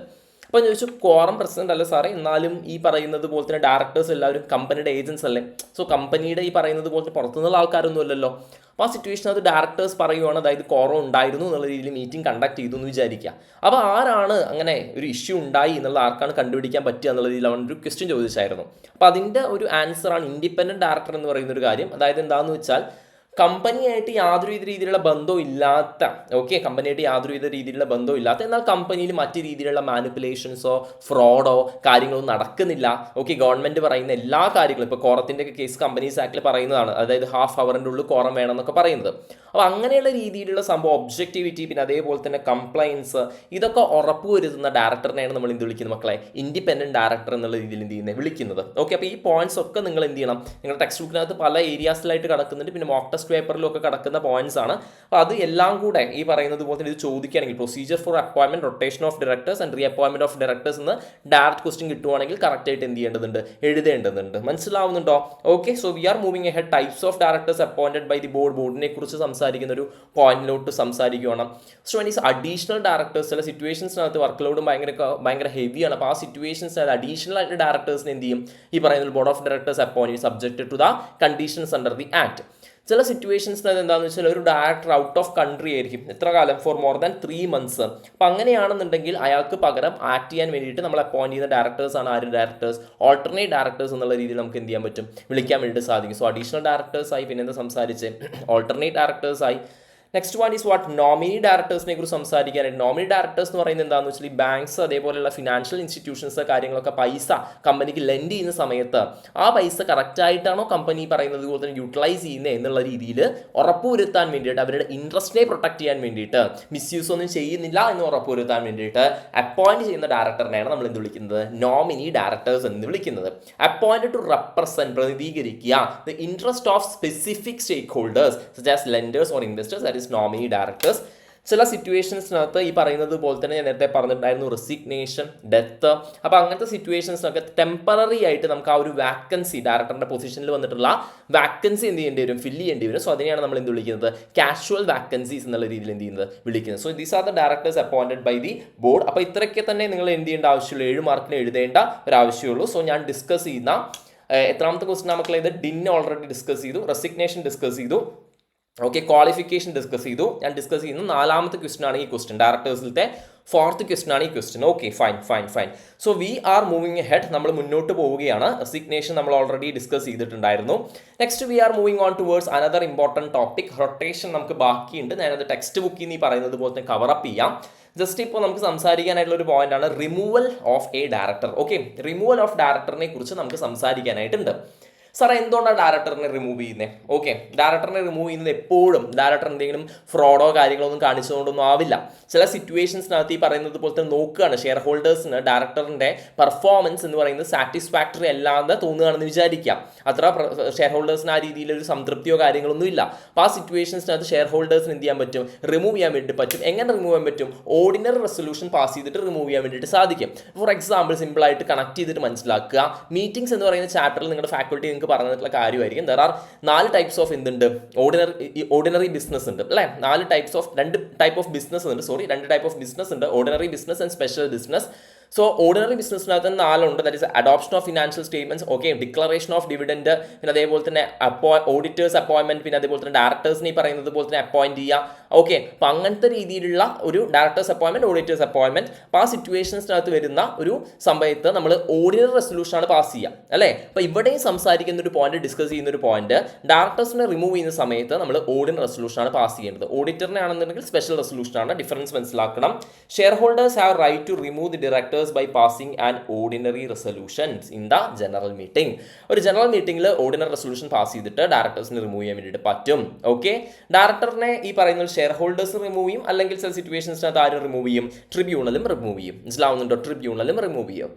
അപ്പോൾ ഞാൻ ചോദിച്ചു, ക്വാറം പ്രസിഡന്റ് അല്ല സാറേ, എന്നാലും ഈ പറയുന്നത് പോലെ തന്നെ ഡയറക്ടേഴ്സ് എല്ലാവരും കമ്പനിയുടെ ഏജൻസ് അല്ലേ, സോ കമ്പനിയുടെ ഈ പറയുന്നത് പോലത്തെ പുറത്തുനിന്നുള്ള ആൾക്കാരൊന്നും അല്ലല്ലോ. അപ്പോൾ ആ സിറ്റുവേഷൻ അത് ഡയറക്ടേഴ്സ് പറയുവാണ്, അതായത് ക്വാറം ഉണ്ടായിരുന്നു എന്നുള്ള രീതിയിൽ മീറ്റിംഗ് കണ്ടക്ട് ചെയ്തു എന്ന് വിചാരിക്കുക. അപ്പോൾ ആരാണ് അങ്ങനെ ഒരു ഇഷ്യൂ ഉണ്ടായി എന്നുള്ള ആർക്കാണ് കണ്ടുപിടിക്കാൻ പറ്റുക എന്നുള്ള രീതിയിൽ അവൻ ഒരു ക്വസ്റ്റ്യൻ ചോദിച്ചായിരുന്നു. അപ്പോൾ അതിൻ്റെ ഒരു ആൻസറാണ് ഇൻഡിപെൻഡൻറ്റ് ഡയറക്ടർ എന്ന് പറയുന്ന ഒരു കാര്യം. അതായത് എന്താണെന്ന് വെച്ചാൽ കമ്പനിയായിട്ട് യാതൊരുവിധ രീതിയിലുള്ള ബന്ധവും ഇല്ലാത്ത, ഓക്കെ, കമ്പനിയായിട്ട് യാതൊരുവിധ രീതിയിലുള്ള ബന്ധവും ഇല്ലാത്ത, എന്നാൽ കമ്പനിയിൽ മറ്റു രീതിയിലുള്ള മാനിപ്പുലേഷൻസോ ഫ്രോഡോ കാര്യങ്ങളോ നടക്കുന്നില്ല. ഓക്കെ, ഗവൺമെൻറ് പറയുന്ന എല്ലാ കാര്യങ്ങളും, ഇപ്പോൾ കോറത്തിൻ്റെ ഒക്കെ കേസ് കമ്പനീസ് ആക്ടിൽ പറയുന്നതാണ്, അതായത് ഹാഫ് അവറിൻ്റെ ഉള്ളിൽ കോറം വേണം എന്നൊക്കെ പറയുന്നത്. അപ്പോൾ അങ്ങനെയുള്ള രീതിയിലുള്ള സംഭവം, ഒബ്ജക്റ്റിവിറ്റി, പിന്നെ അതേപോലെ തന്നെ കംപ്ലയൻസ്, ഇതൊക്കെ ഉറപ്പുവരുത്തുന്ന ഡയറക്ടറിനെയാണ് നമ്മൾ എന്ത് വിളിക്കുന്നത് മക്കളെ? ഇൻഡിപെൻഡൻറ്റ് ഡയറക്ടർ എന്നുള്ള രീതിയിൽ എന്ത് ചെയ്യുന്നത്, വിളിക്കുന്നത്. ഓക്കെ, അപ്പോൾ ഈ പോയിന്റ്സ് ഒക്കെ നിങ്ങൾ എന്ത് ചെയ്യണം, നിങ്ങളുടെ ടെക്സ്റ്റ് ബുക്കിനകത്ത് പല ഏരിയാസിലായിട്ട് കിടക്കുന്നുണ്ട്, പിന്നെ മോക്ക് ടെസ്റ്റ് പേപ്പറിലും ഒക്കെ കിടക്കുന്ന പോയിന്റ്സ് ആണ്. അപ്പോൾ അത് എല്ലാം കൂടെ ഈ പറയുന്നത് പോലെ തന്നെ ഇത് ചോദിക്കുകയാണെങ്കിൽ പ്രൊസീജിയർ ഫോർ അപ്പോയിൻമെന്റ്, rotation of directors and reappointment of directors എന്ന് ഡയറക്റ്റ് ക്വസ്റ്റ്യൻ കിട്ടുവാണെങ്കിൽ കറക്റ്റായിട്ട് എന്ത് ചെയ്യേണ്ടതുണ്ട്, എഴുതേണ്ടതുണ്ട്. മനസ്സിലാവുന്നുണ്ടോ? Okay, so we are moving ahead. Types of directors appointed by the board. ബോർഡിനെ കുറിച്ച് സംസാരിക്കുന്ന ഒരു പോയിന്റിലോട്ട് സംസാരിക്കുകയാണ്. സോ ഈസ് അഡീഷണൽ ഡയറക്ടേഴ്സ്, ചില സിറ്റുവേഷൻസിനകത്ത് വർക്ക് ലോഡും ഭയങ്കര ഹെവിയാണ്. അപ്പോൾ ആ സിറ്റുവേഷൻസ് അഡീഷണൽ ആയിട്ട് ഡയറക്ടേഴ്സിന് എന്ത് ചെയ്യും, ഈ പറയുന്ന board of directors appoint subject to the conditions under the act. ചില സിറ്റുവേഷൻസിനകത്ത് എന്താണെന്ന് വെച്ചാൽ ഒരു ഡയറക്ടർ ഔട്ട് ഓഫ് കൺട്രി ആയിരിക്കും, എത്ര കാലം, ഫോർ മോർ ദാൻ 3 months. അപ്പോൾ അങ്ങനെയാണെന്നുണ്ടെങ്കിൽ അയാൾക്ക് പകരം ആക്ട് ചെയ്യാൻ വേണ്ടിയിട്ട് നമ്മൾ അപ്പോയിന്റ് ചെയ്യുന്ന ഡയറക്ടേഴ്സ് ആണ് ആര്, ഡയറക്ടേഴ്സ്, ഓൾട്ടർനേറ്റ് ഡയറക്ടേഴ്സ് എന്നുള്ള രീതിയിൽ നമുക്ക് എന്ത് ചെയ്യാൻ പറ്റും, വിളിക്കാൻ വേണ്ടിയിട്ട് സാധിക്കും. സോ അഡീഷണൽ ഡയറക്ടേഴ്സ് ആയി, പിന്നെ എന്താ സംസാരിച്ച്, ഓൾട്ടർനേറ്റ് ഡയറക്ടേഴ്സ് ആയി. Next one is what, nominee ഡയറക്ടേഴ്സിനെ കുറിച്ച് സംസാരിക്കാനായിട്ട്. നോമിനി ഡയറക്ടേഴ്സ് എന്ന് പറയുന്നത് എന്താണെന്ന് വെച്ചാൽ ഈ ബാങ്ക്സ് അതേപോലെയുള്ള ഫിനാൻഷ്യൽ ഇൻസ്റ്റിറ്റ്യൂഷൻസ് കാര്യങ്ങളൊക്കെ പൈസ കമ്പനിക്ക് ലെൻഡ് ചെയ്യുന്ന സമയത്ത് ആ പൈസ കറക്റ്റായിട്ടാണോ കമ്പനി പറയുന്നത് പോലെ തന്നെ യൂട്ടിലൈസ് ചെയ്യുന്നത് എന്നുള്ള രീതിയിൽ ഉറപ്പുവരുത്താൻ വേണ്ടിയിട്ട്, അവരുടെ ഇൻട്രസ്റ്റിനെ പ്രൊട്ടക്ട് ചെയ്യാൻ വേണ്ടിയിട്ട്, മിസ്യൂസ് ഒന്നും ചെയ്യുന്നില്ല എന്ന് ഉറപ്പുവരുത്താൻ വേണ്ടിയിട്ട് അപ്പോയിന്റ് ചെയ്യുന്ന ഡയറക്ടറിനെയാണ് നമ്മൾ എന്ത് വിളിക്കുന്നത്, നോമിനി ഡയറക്ടേഴ്സ് എന്ന് വിളിക്കുന്നത്. അപ്പോയിന്റഡ് ടു റെപ്രസെന്റ്, പ്രതിനിധീകരിക്കുക the interest of specific stakeholders such as lenders or investors, that is nominee directors. ചില സിറ്റുവേഷൻസിനകത്ത് ഈ പറയുന്നത് പോലെ തന്നെ ഞാൻ നേരത്തെ പറഞ്ഞിട്ടുണ്ടായിരുന്നു, റെസിഗ്നേഷൻ, ഡെത്ത്. അപ്പോൾ അങ്ങനത്തെ സിറ്റുവേഷൻസിനൊക്കെ ടെമ്പററി ആയിട്ട് നമുക്ക് ആ ഒരു വാക്കൻസി, ഡയറക്ടറിൻ്റെ പൊസിഷനിൽ വന്നിട്ടുള്ള വാക്കൻസി എന്ത് ചെയ്യേണ്ടി വരും, ഫില്ല് ചെയ്യേണ്ടി വരും. സോ അതിനെയാണ് നമ്മൾ എന്ത് വിളിക്കുന്നത്, കാഷ്വൽ വാക്കൻസീസ് എന്നുള്ള രീതിയിൽ എന്ത് ചെയ്യുന്നത്, വിളിക്കുന്നത്. So these are the directors appointed by the board. അപ്പോൾ ഇത്രയൊക്കെ തന്നെ നിങ്ങൾ എന്ത് ചെയ്യേണ്ട ആവശ്യമുള്ളൂ, 7 മാർക്കിന് എഴുതേണ്ട ഒരു ആവശ്യമുള്ളൂ. സോ ഞാൻ ഡിസ്കസ് ചെയ്യുന്ന എത്രാമത്തെ ക്വസ്റ്റൻ നമുക്ക് ഇത്, ഡിൻ ഓൾറെഡി ഡിസ്കസ് ചെയ്തു, റെസിഗ്നേഷൻ ഡിസ്കസ് ചെയ്തു, ഓക്കെ, ക്വാളിഫിക്കേഷൻ ഡിസ്കസ് ചെയ്തു. ഞാൻ ഡിസ്കസ് ചെയ്യുന്ന 4ാമത്തെ ക്വസ്റ്റൻ ആണ് ഈ ക്വസ്റ്റൻ, ഡയറക്ടേഴ്സിലത്തെ 4th ക്വസ്റ്റൻ ആണ് ഈ question. Okay, fine. So we are moving head, നമ്മൾ മുന്നോട്ട് പോവുകയാണ്. റെസിഗ്നേഷൻ നമ്മൾ ഓൾറെഡി ഡിസ്കസ് ചെയ്തിട്ടുണ്ടായിരുന്നു. Next we are moving on towards another important topic, rotation നമുക്ക് ബാക്കിയുണ്ട്. ഞാനത് ടെക്സ്റ്റ് ബുക്കിൽ നിന്ന് പറയുന്നത് പോലെ തന്നെ കവറപ്പ് ചെയ്യാം. ജസ്റ്റ് ഇപ്പോൾ നമുക്ക് സംസാരിക്കാനായിട്ടുള്ള ഒരു പോയിന്റ് ആണ് removal of a director. Okay, removal of ഡയറക്ടറിനെ കുറിച്ച് നമുക്ക് സംസാരിക്കാനായിട്ടുണ്ട്. സാറേ എന്തുകൊണ്ടാണ് ഡയറക്ടറിനെ റിമൂവ് ചെയ്യുന്നത്? ഓക്കെ, ഡയറക്ടറിനെ റിമൂവ് ചെയ്യുന്നത് എപ്പോഴും ഡയറക്ടർ എന്തെങ്കിലും ഫ്രോഡോ കാര്യങ്ങളോ ഒന്നും കാണിച്ചുകൊണ്ടൊന്നും ആവില്ല. ചില സിറ്റുവേഷൻസിനകത്ത് ഈ പറയുന്നത് പോലെ തന്നെ നോക്കുകയാണ്, ഷെയർ ഹോൾഡേഴ്സിന് ഡയറക്ടറിൻ്റെ പെർഫോമൻസ് എന്ന് പറയുന്നത് സാറ്റിസ്ഫാക്ടറി അല്ലാതെ തോന്നുകയാണെന്ന് വിചാരിക്കാം. അത്ര ഷെയർ ഹോൾഡേഴ്സിന് ആ രീതിയിലൊരു സംതൃപ്തിയോ കാര്യങ്ങളൊന്നും ഇല്ല. അപ്പോൾ ആ സിറ്റുവേഷൻസിനകത്ത് ഷെയർ ഹോൾഡേഴ്സിന് എന്ത് ചെയ്യാൻ പറ്റും, റിമൂവ് ചെയ്യാൻ വേണ്ടി പറ്റും. എങ്ങനെ റിമൂവ് ചെയ്യാൻ പറ്റും? ഓർഡിനറി റെസൊല്യൂഷൻ പാസ് ചെയ്തിട്ട് റിമൂവ് ചെയ്യാൻ വേണ്ടിയിട്ട് സാധിക്കും. ഫോർ എക്സാമ്പിൾ സിമ്പിളായിട്ട് കണക്ട് ചെയ്തിട്ട് മനസ്സിലാക്കുക. മീറ്റിംഗ്സ് എന്ന് പറയുന്ന ചാപ്റ്ററിൽ നിങ്ങളുടെ ഫാക്കൽറ്റി പറഞ്ഞിട്ടുള്ള കാര്യമായിരിക്കും. ദർ ആർ 4 ടൈപ്സ് ഓഫ് എന്തുണ്ട്, ഓർഡിനറി ബിസിനസ് ഉണ്ട് അല്ലേ, 2 ടൈപ്പ് ഓഫ് ബിസിനസ് ഉണ്ട്. രണ്ട് ടൈപ്പ് ഓഫ് ബിസിനസ് ഉണ്ട്, ordinary business and special business. So ordinary ബിസിനസ്സിനകത്ത് 4 ഉണ്ട്. That is adoption of financial statements, okay, declaration of dividend, പിന്നെ അതേപോലെ തന്നെ ഓഡിറ്റേഴ്സ് അപ്പോയിൻമെന്റ്, പിന്നെ അതേപോലെ തന്നെ ഡയറക്ടേഴ്സിനെ പറയുന്നത് പോലെ തന്നെ അപ്പോയിന്റ് ചെയ്യുക. ഓക്കെ, അപ്പോൾ അങ്ങനത്തെ രീതിയിലുള്ള ഒരു ഡയറക്ടേഴ്സ് അപ്പോയിൻമെന്റ്, ഓഡിറ്റേഴ്സ് അപ്പോയിൻമെന്റ്. അപ്പോൾ ആ സിറ്റുവേഷൻസിനകത്ത് വരുന്ന ഒരു സമയത്ത് നമ്മൾ ഓർഡിനറി റെസൊല്യൂഷൻ ആണ് പാസ് ചെയ്യുക അല്ലേ. അപ്പോൾ ഇവിടെയും സംസാരിക്കുന്ന ഒരു പോയിന്റ്, ഡിസ്കസ് ചെയ്യുന്ന ഒരു പോയിന്റ്, ഡയറക്ടേഴ്സിനെ റിമൂവ് ചെയ്യുന്ന സമയത്ത് നമ്മൾ ഓർഡിനറി റെസൊല്യൂഷൻ ആണ് പാസ് ചെയ്യേണ്ടത്. ഓഡിറ്ററിനെ ആണെന്നുണ്ടെങ്കിൽ സ്പെഷ്യൽ റെസൊല്യൂഷൻ ആണ്. ഡിഫറൻസ് മനസ്സിലാക്കണം. Shareholders have right to remove the directors by passing an ordinary resolutions in the general meeting. ഒരു ജനറൽ മീറ്റിംഗിൽ ഓർഡിനറി റെസൊല്യൂഷൻ പാസ് ചെയ്തിട്ട് ഡയറക്ടേഴ്സിനെ റിമൂവ് ചെയ്യാൻ വേണ്ടിയിട്ട് പറ്റും. ഓക്കെ, ഡയറക്ടറിനെ ഈ പറയുന്ന ഷെയർ ഹോൾഡേഴ്സ് റിമൂവ് ചെയ്യും, അല്ലെങ്കിൽ ചില സിറ്റുവേഷൻസിനകത്ത് ആരും റിമൂവ് ചെയ്യും, ട്രിബ്യൂണലും റിമൂവ് ചെയ്യും. മനസ്സിലാവുന്നുണ്ടോ? ട്രിബ്യൂണലും റിമൂവ് ചെയ്യും.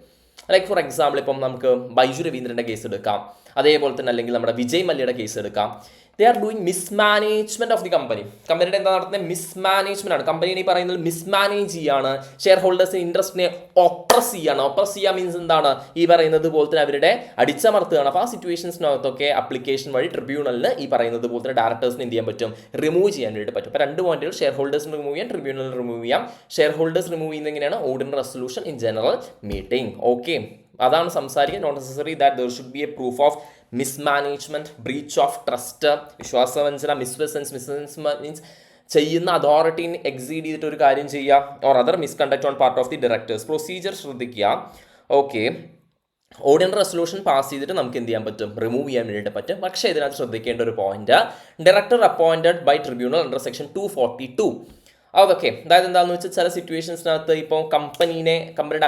ലൈക്ക് ഫോർ എക്സാമ്പിൾ ഇപ്പം നമുക്ക് ബൈജു രവീന്ദ്രൻ്റെ കേസ് എടുക്കാം, അതേപോലെ തന്നെ അല്ലെങ്കിൽ നമ്മുടെ വിജയ് മല്യയുടെ കേസ് എടുക്കാം. They are doing mismanagement of the company. കമ്പനിയുടെ എന്താ നടത്തുന്നത്? മിസ്മാനേജ്മെന്റ് ആണ്. കമ്പനിയെ പറയുന്നത് മിസ്മാനേജ് ചെയ്യാണ്, ഷെയർ ഹോൾഡേഴ്സിന് ഇൻട്രസ്റ്റിനെ ഒപ്രസ് ചെയ്യാണ്. ഒപ്രസ് ചെയ്യുക മീൻസ് എന്താണ്? ഈ പറയുന്നത് പോലെ തന്നെ അവരുടെ അടിച്ചമർത്തുകയാണ്. അപ്പോൾ ആ സിറ്റുവേഷൻസിനകത്തൊക്കെ അപ്ലിക്കേഷൻ വഴി ട്രിബ്യൂണലിന് ഈ പറയുന്നത് പോലെ തന്നെ ഡയറക്ടേഴ്സിന് എന്ത് ചെയ്യാൻ പറ്റും? റിമൂവ് ചെയ്യാൻ വേണ്ടി പറ്റും. അപ്പോൾ 2 പോയിന്റുകൾ, ഷെയർ ഹോൾഡേഴ്സിന് റിമൂവ് ചെയ്യാം, ട്രിബ്യൂണലിന് റിമൂവ് ചെയ്യാം. ഷെയർ ഹോൾഡേഴ്സ് റിമൂവ് ചെയ്യുന്നത് എങ്ങനെയാണ്? Ordinary resolution in general meeting. Okay, അതാണ് സംസാരിക്കുക. Not necessary that there should be a proof of mismanagement, breach of trust, വിശ്വാസവഞ്ചന, മിസ്വെസൻസ് മീൻസ് ചെയ്യുന്ന അതോറിറ്റിനെ എക്സീഡ് ചെയ്തിട്ട് ഒരു കാര്യം ചെയ്യുക, or other misconduct on part of the directors. Procedure ശ്രദ്ധിക്കുക. ഓക്കെ, ഓർഡിനറി റെസൊല്യൂഷൻ പാസ് ചെയ്തിട്ട് നമുക്ക് എന്ത് ചെയ്യാൻ പറ്റും, റിമൂവ് ചെയ്യാൻ വേണ്ടിയിട്ട് പറ്റും. പക്ഷേ ഇതിനകത്ത് ശ്രദ്ധിക്കേണ്ട ഒരു point, director appointed by tribunal under section 242. അതൊക്കെ അതായത് എന്താണെന്ന് വെച്ചാൽ ചില സിറ്റുവേഷൻസിനകത്ത് ഇപ്പോൾ കമ്പനിയുടെ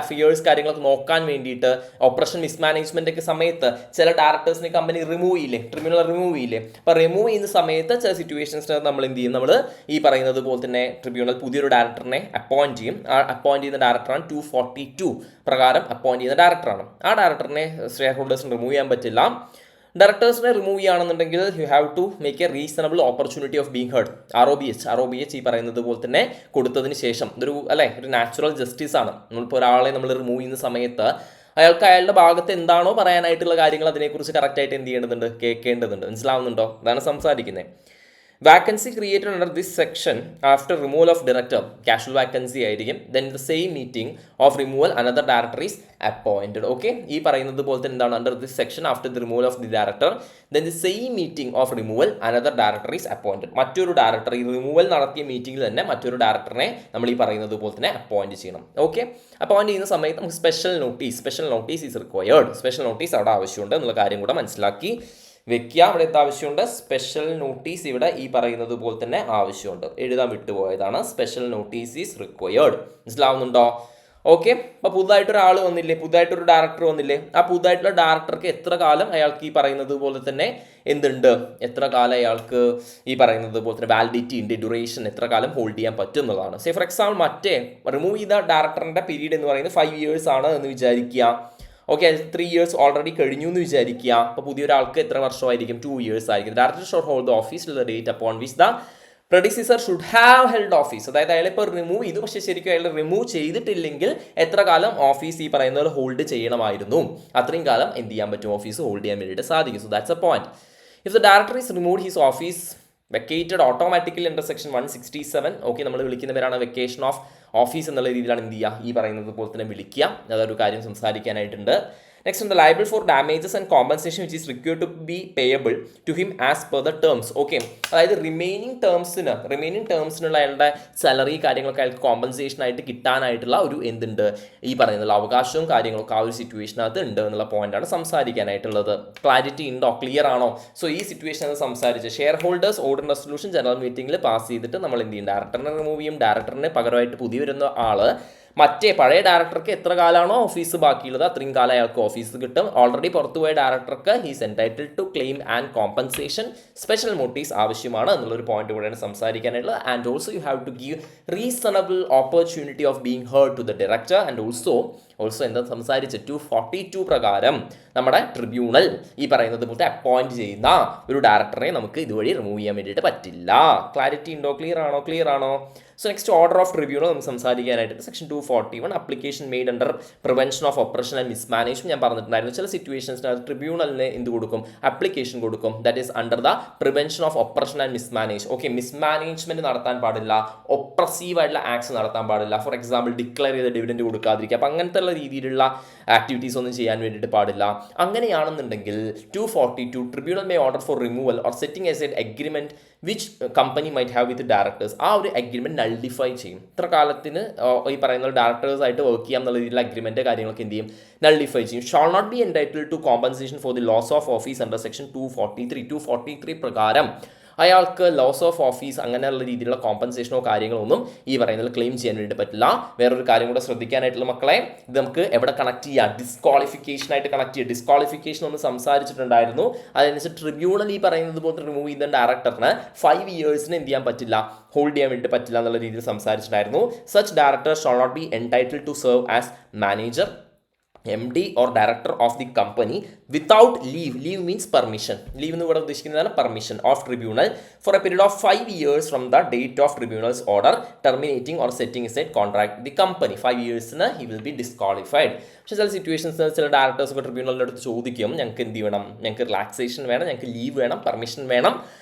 അഫയേഴ്സ് കാര്യങ്ങളൊക്കെ നോക്കാൻ വേണ്ടിയിട്ട് ഓപ്പറേഷൻ മിസ്മാനേജ്മെന്റ് ഒക്കെ സമയത്ത് ചില ഡയറക്ടേഴ്സിനെ കമ്പനി റിമൂവ് ചെയ്യില്ലേ, ട്രിബ്യൂണൽ റിമൂവ് ചെയ്യില്ലേ. അപ്പോൾ റിമൂവ് ചെയ്യുന്ന സമയത്ത് ചില സിറ്റുവേഷൻസിനകത്ത് നമ്മൾ എന്ത് ചെയ്യും, നമ്മൾ ഈ പറയുന്നത് പോലെ തന്നെ ട്രിബ്യൂണൽ പുതിയൊരു ഡയറക്ടറിനെ അപ്പോയിന്റ് ചെയ്യും. ആ അപ്പോയിന്റ് ചെയ്യുന്ന ഡയറക്ടറാണ് 242 പ്രകാരം അപ്പോയിന്റ് ചെയ്യുന്ന ഡയറക്ടറാണ്. ആ ഡയറക്ടറിനെ ഷെയർ ഹോൾഡേഴ്സിന് റിമൂവ് ചെയ്യാൻ പറ്റില്ല. ഡയറക്ടേഴ്സിനെ റിമൂവ് ചെയ്യുകയാണെന്നുണ്ടെങ്കിൽ you have to make a reasonable opportunity of being heard. ROBH ഈ പറയുന്നത് പോലെ തന്നെ കൊടുത്തതിന് ശേഷം ഒരു നാച്ചുറൽ ജസ്റ്റിസ് ആണ്. നമ്മളിപ്പോൾ ഒരാളെ നമ്മൾ റിമൂവ് ചെയ്യുന്ന സമയത്ത് അയാൾക്ക് അയാളുടെ ഭാഗത്ത് എന്താണോ പറയാനായിട്ടുള്ള കാര്യങ്ങൾ അതിനെക്കുറിച്ച് കറക്റ്റായിട്ട് എന്ത് ചെയ്യേണ്ടതുണ്ട്, കേൾക്കേണ്ടതുണ്ട്. മനസ്സിലാവുന്നുണ്ടോ? അതാണ് സംസാരിക്കുന്നത്. Vacancy created under this section after removal of director, casual vacancy ആയിരിക്കും. Then the same meeting of removal another director is appointed. Okay, ഈ പറയുന്നത് പോലെ തന്നെ എന്താണ്, under this section after the removal of the director then the same meeting of removal another director is appointed. മറ്റൊരു ഡയറക്ടർ, ഈ റിമൂവൽ നടത്തിയ മീറ്റിംഗിൽ തന്നെ മറ്റൊരു ഡയറക്ടറിനെ നമ്മൾ ഈ പറയുന്നത് പോലെ തന്നെ അപ്പോയിന്റ് ചെയ്യണം. ഓക്കെ, അപ്പോയിന്റ് ചെയ്യുന്ന സമയത്ത് നമുക്ക് special notice is required. Special notice അവിടെ ആവശ്യമുണ്ട് എന്നുള്ള കാര്യം കൂടെ മനസ്സിലാക്കി വെക്കുക. അവിടെ എത്താൻ ആവശ്യമുണ്ട്, സ്പെഷ്യൽ നോട്ടീസ് ഇവിടെ ഈ പറയുന്നത് പോലെ തന്നെ ആവശ്യമുണ്ട്. എഴുതാൻ വിട്ടുപോയതാണ്. Special notice is required. മനസ്സിലാവുന്നുണ്ടോ? ഓക്കെ, അപ്പോൾ പുതുതായിട്ടൊരാൾ വന്നില്ലേ, പുതുതായിട്ടൊരു ഡയറക്ടർ വന്നില്ലേ, ആ പുതുതായിട്ടുള്ള ഡയറക്ടർക്ക് എത്ര കാലം അയാൾക്ക് ഈ പറയുന്നത് പോലെ തന്നെ എന്തുണ്ട്, എത്ര കാലം അയാൾക്ക് ഈ പറയുന്നത് പോലെ തന്നെ വാലിഡിറ്റി ഉണ്ട്, ഡ്യൂറേഷൻ എത്ര കാലം ഹോൾഡ് ചെയ്യാൻ പറ്റും എന്നുള്ളതാണ്. സേ ഫോർ എക്സാമ്പിൾ മറ്റേ റിമൂവ് ചെയ്ത ഡയറക്ടറിൻ്റെ പീരീഡ് എന്ന് പറയുന്നത് 5 years ആണ് എന്ന് വിചാരിക്കുക. ഓക്കെ, 3 years ഓൾറെഡി കഴിഞ്ഞു എന്ന് വിചാരിക്കുക. അപ്പോൾ പുതിയൊരാൾക്ക് എത്ര വർഷമായിരിക്കും, 2 years ആയിരിക്കും. Director should hold the office till the date upon which the predecessor should have held office. അതായത് അയാൾ ഇപ്പോൾ റിമൂവ് ചെയ്തു, പക്ഷേ ശരിക്കും അയാൾ റിമൂവ് ചെയ്തിട്ടില്ലെങ്കിൽ എത്ര കാലം ഓഫീസ് ഈ പറയുന്നത് ഹോൾഡ് ചെയ്യണമായിരുന്നു, അത്രയും കാലം എന്ത് ചെയ്യാൻ പറ്റും, ഓഫീസ് ഹോൾഡ് ചെയ്യാൻ വേണ്ടിയിട്ട് സാധിക്കും. So that's A point. If the director is removed his office vacated automatically under section 167. Okay, നമ്മൾ വിളിക്കുന്ന പേരാണ് വെക്കേഷൻ ഓഫ് ഓഫീസ് എന്നുള്ള രീതിയിലാണ് എന്ത് ചെയ്യുക, ഈ പറയുന്നത് പോലെ തന്നെ വിളിക്കുക. അതൊരു കാര്യം സംസാരിക്കാനായിട്ടുണ്ട്. Next, on the liable for damages and compensation which is required to be payable to him as per the terms. Okay, അതായത് റിമൈനിങ് ടേംസിനുള്ള അയാളുടെ സാലറി കാര്യങ്ങളൊക്കെ അയാൾക്ക് കോമ്പൻസേഷൻ ആയിട്ട് കിട്ടാനായിട്ടുള്ള ഒരു എന്തുണ്ട്, ഈ പറയുന്നുള്ള അവകാശവും കാര്യങ്ങളൊക്കെ ആ ഒരു സിറ്റുവേഷനകത്ത് ഉണ്ട് എന്നുള്ള പോയിന്റാണ് സംസാരിക്കാനായിട്ടുള്ളത്. ക്ലാരിറ്റി ഉണ്ടോ, ക്ലിയർ ആണോ? സോ ഈ സിറ്റുവേഷൻ സംസാരിച്ച് share holders order resolution general മീറ്റിംഗിൽ പാസ് ചെയ്തിട്ട് നമ്മൾ എന്ത് ചെയ്യും, ഡയറക്ടറിനെ റിമൂവ് ചെയ്യും. ഡയറക്ടറിന് പകരമായിട്ട് പുതിയ വരുന്ന ആള് മറ്റേ പഴയ ഡയറക്ടർക്ക് എത്ര കാലമാണോ ഓഫീസ് ബാക്കിയുള്ളത് അത്രയും കാലം അയാൾക്ക് ഓഫീസ് കിട്ടും. ഓൾറെഡി പുറത്തുപോയ ഡയറക്ടർക്ക് he's entitled to claim and compensation. Special notice ആവശ്യമാണ് എന്നുള്ളൊരു പോയിന്റ് കൂടെയാണ് സംസാരിക്കാനായിട്ടുള്ളത്. And also you have to give reasonable opportunity of being heard to the director. And also എന്താ സംസാരിച്ച് 242 പ്രകാരം നമ്മുടെ ട്രിബ്യൂണൽ ഈ പറയുന്നത് പോലത്തെ അപ്പോയിന്റ് ചെയ്യുന്ന ഒരു ഡയറക്ടറെ നമുക്ക് ഇതുവഴി റിമൂവ് ചെയ്യാൻ വേണ്ടിയിട്ട് പറ്റില്ല. ക്ലാരിറ്റി ഉണ്ടോ, ക്ലിയർ ആണോ? So next order of tribunal നമുക്ക് സംസാരിക്കാനായിട്ട് section 241 application made under prevention of operation and mismanagement. ഞാൻ പറഞ്ഞിട്ടുണ്ടായിരുന്നു ചില സിറ്റുവേഷൻസിനകത്ത് ട്രിബ്യൂണലിന് എന്ത് കൊടുക്കും, അപ്ലിക്കേഷൻ കൊടുക്കും. That is under the prevention of operation and mismanage. Okay, mismanagement നടത്താൻ പാടില്ല, ഒപ്രസീവ് ആയിട്ടുള്ള ആക്ട്സ് നടത്താൻ പാടില്ല. ഫോർ എക്സാമ്പിൾ ഡിക്ലെയർ ചെയ്ത ഡിവിഡൻഡ് കൊടുക്കാതിരിക്കുക, അപ്പം അങ്ങനത്തെ രീതിയിലുള്ള ആക്ടിവിറ്റീസ് ഒന്നും ചെയ്യാൻ വേണ്ടിയിട്ട് പാടില്ല. അങ്ങനെയാണെന്നുണ്ടെങ്കിൽ 242 tribunal may order for removal or setting aside agreement which company might have with directors. ആ ഒരു അഗ്രിമെന്റ് നള്ളിഫൈ ചെയ്യും. ഇത്ര കാലത്തിന് ഈ പറയുന്ന ഡയറക്ടേഴ്സ് ആയിട്ട് വർക്ക് ചെയ്യാം എന്നുള്ള രീതിയിലുള്ള അഗ്രിമെന്റ് കാര്യങ്ങളൊക്കെ എന്ത് ചെയ്യും, നള്ളിഫൈ ചെയ്യും. Shall not be entitled to compensation for the loss of office under section 243 പ്രകാരം അയാൾക്ക് ലോസ് ഓഫ് ഓഫീസ് അങ്ങനെയുള്ള രീതിയിലുള്ള കോമ്പൻസേഷനോ കാര്യങ്ങളോ ഒന്നും ഈ പറയുന്നത് ക്ലെയിം ചെയ്യാൻ വേണ്ടി പറ്റില്ല. വേറൊരു കാര്യം കൂടെ ശ്രദ്ധിക്കാനായിട്ടുള്ള മക്കളെ, ഇത് നമുക്ക് എവിടെ കണക്ട് ചെയ്യാം, ഡിസ്ക്വാളിഫിക്കേഷനായിട്ട് കണക്ട് ചെയ്യുക. ഡിസ്ക്വാളിഫിക്കേഷൻ ഒന്ന് സംസാരിച്ചിട്ടുണ്ടായിരുന്നു. അതനുസരിച്ച് ട്രിബ്യൂണൽ ഈ പറയുന്നത് പോലെ റിമൂവ് ചെയ്ത ഡയറക്ടറിന് 5 years എന്ത് ചെയ്യാൻ പറ്റില്ല, ഹോൾഡ് ചെയ്യാൻ വേണ്ടി പറ്റില്ല എന്നുള്ള രീതിയിൽ സംസാരിച്ചിട്ടുണ്ടായിരുന്നു. Such director shall not be entitled to serve as manager, MD or director of the company without leave means permission. Leave എന്ന് ഇവിടെ ഉദ്ദേശിക്കുന്നതാണ് permission of tribunal for a period of 5 years from the date of tribunal's order terminating or setting aside contract with the company. 5 years he will be disqualified. പക്ഷേ ചില സിറ്റുവേഷൻസ് ചില ഡയറക്ടേഴ്സ് ഒക്കെ ട്രിബ്യൂണലിൻ്റെ അടുത്ത് ചോദിക്കും, ഞങ്ങൾക്ക് എന്ത് വേണം, ഞങ്ങൾക്ക് റിലാക്സേഷൻ വേണം, ഞങ്ങൾക്ക് ലീവ് വേണം, പെർമിഷൻ വേണം.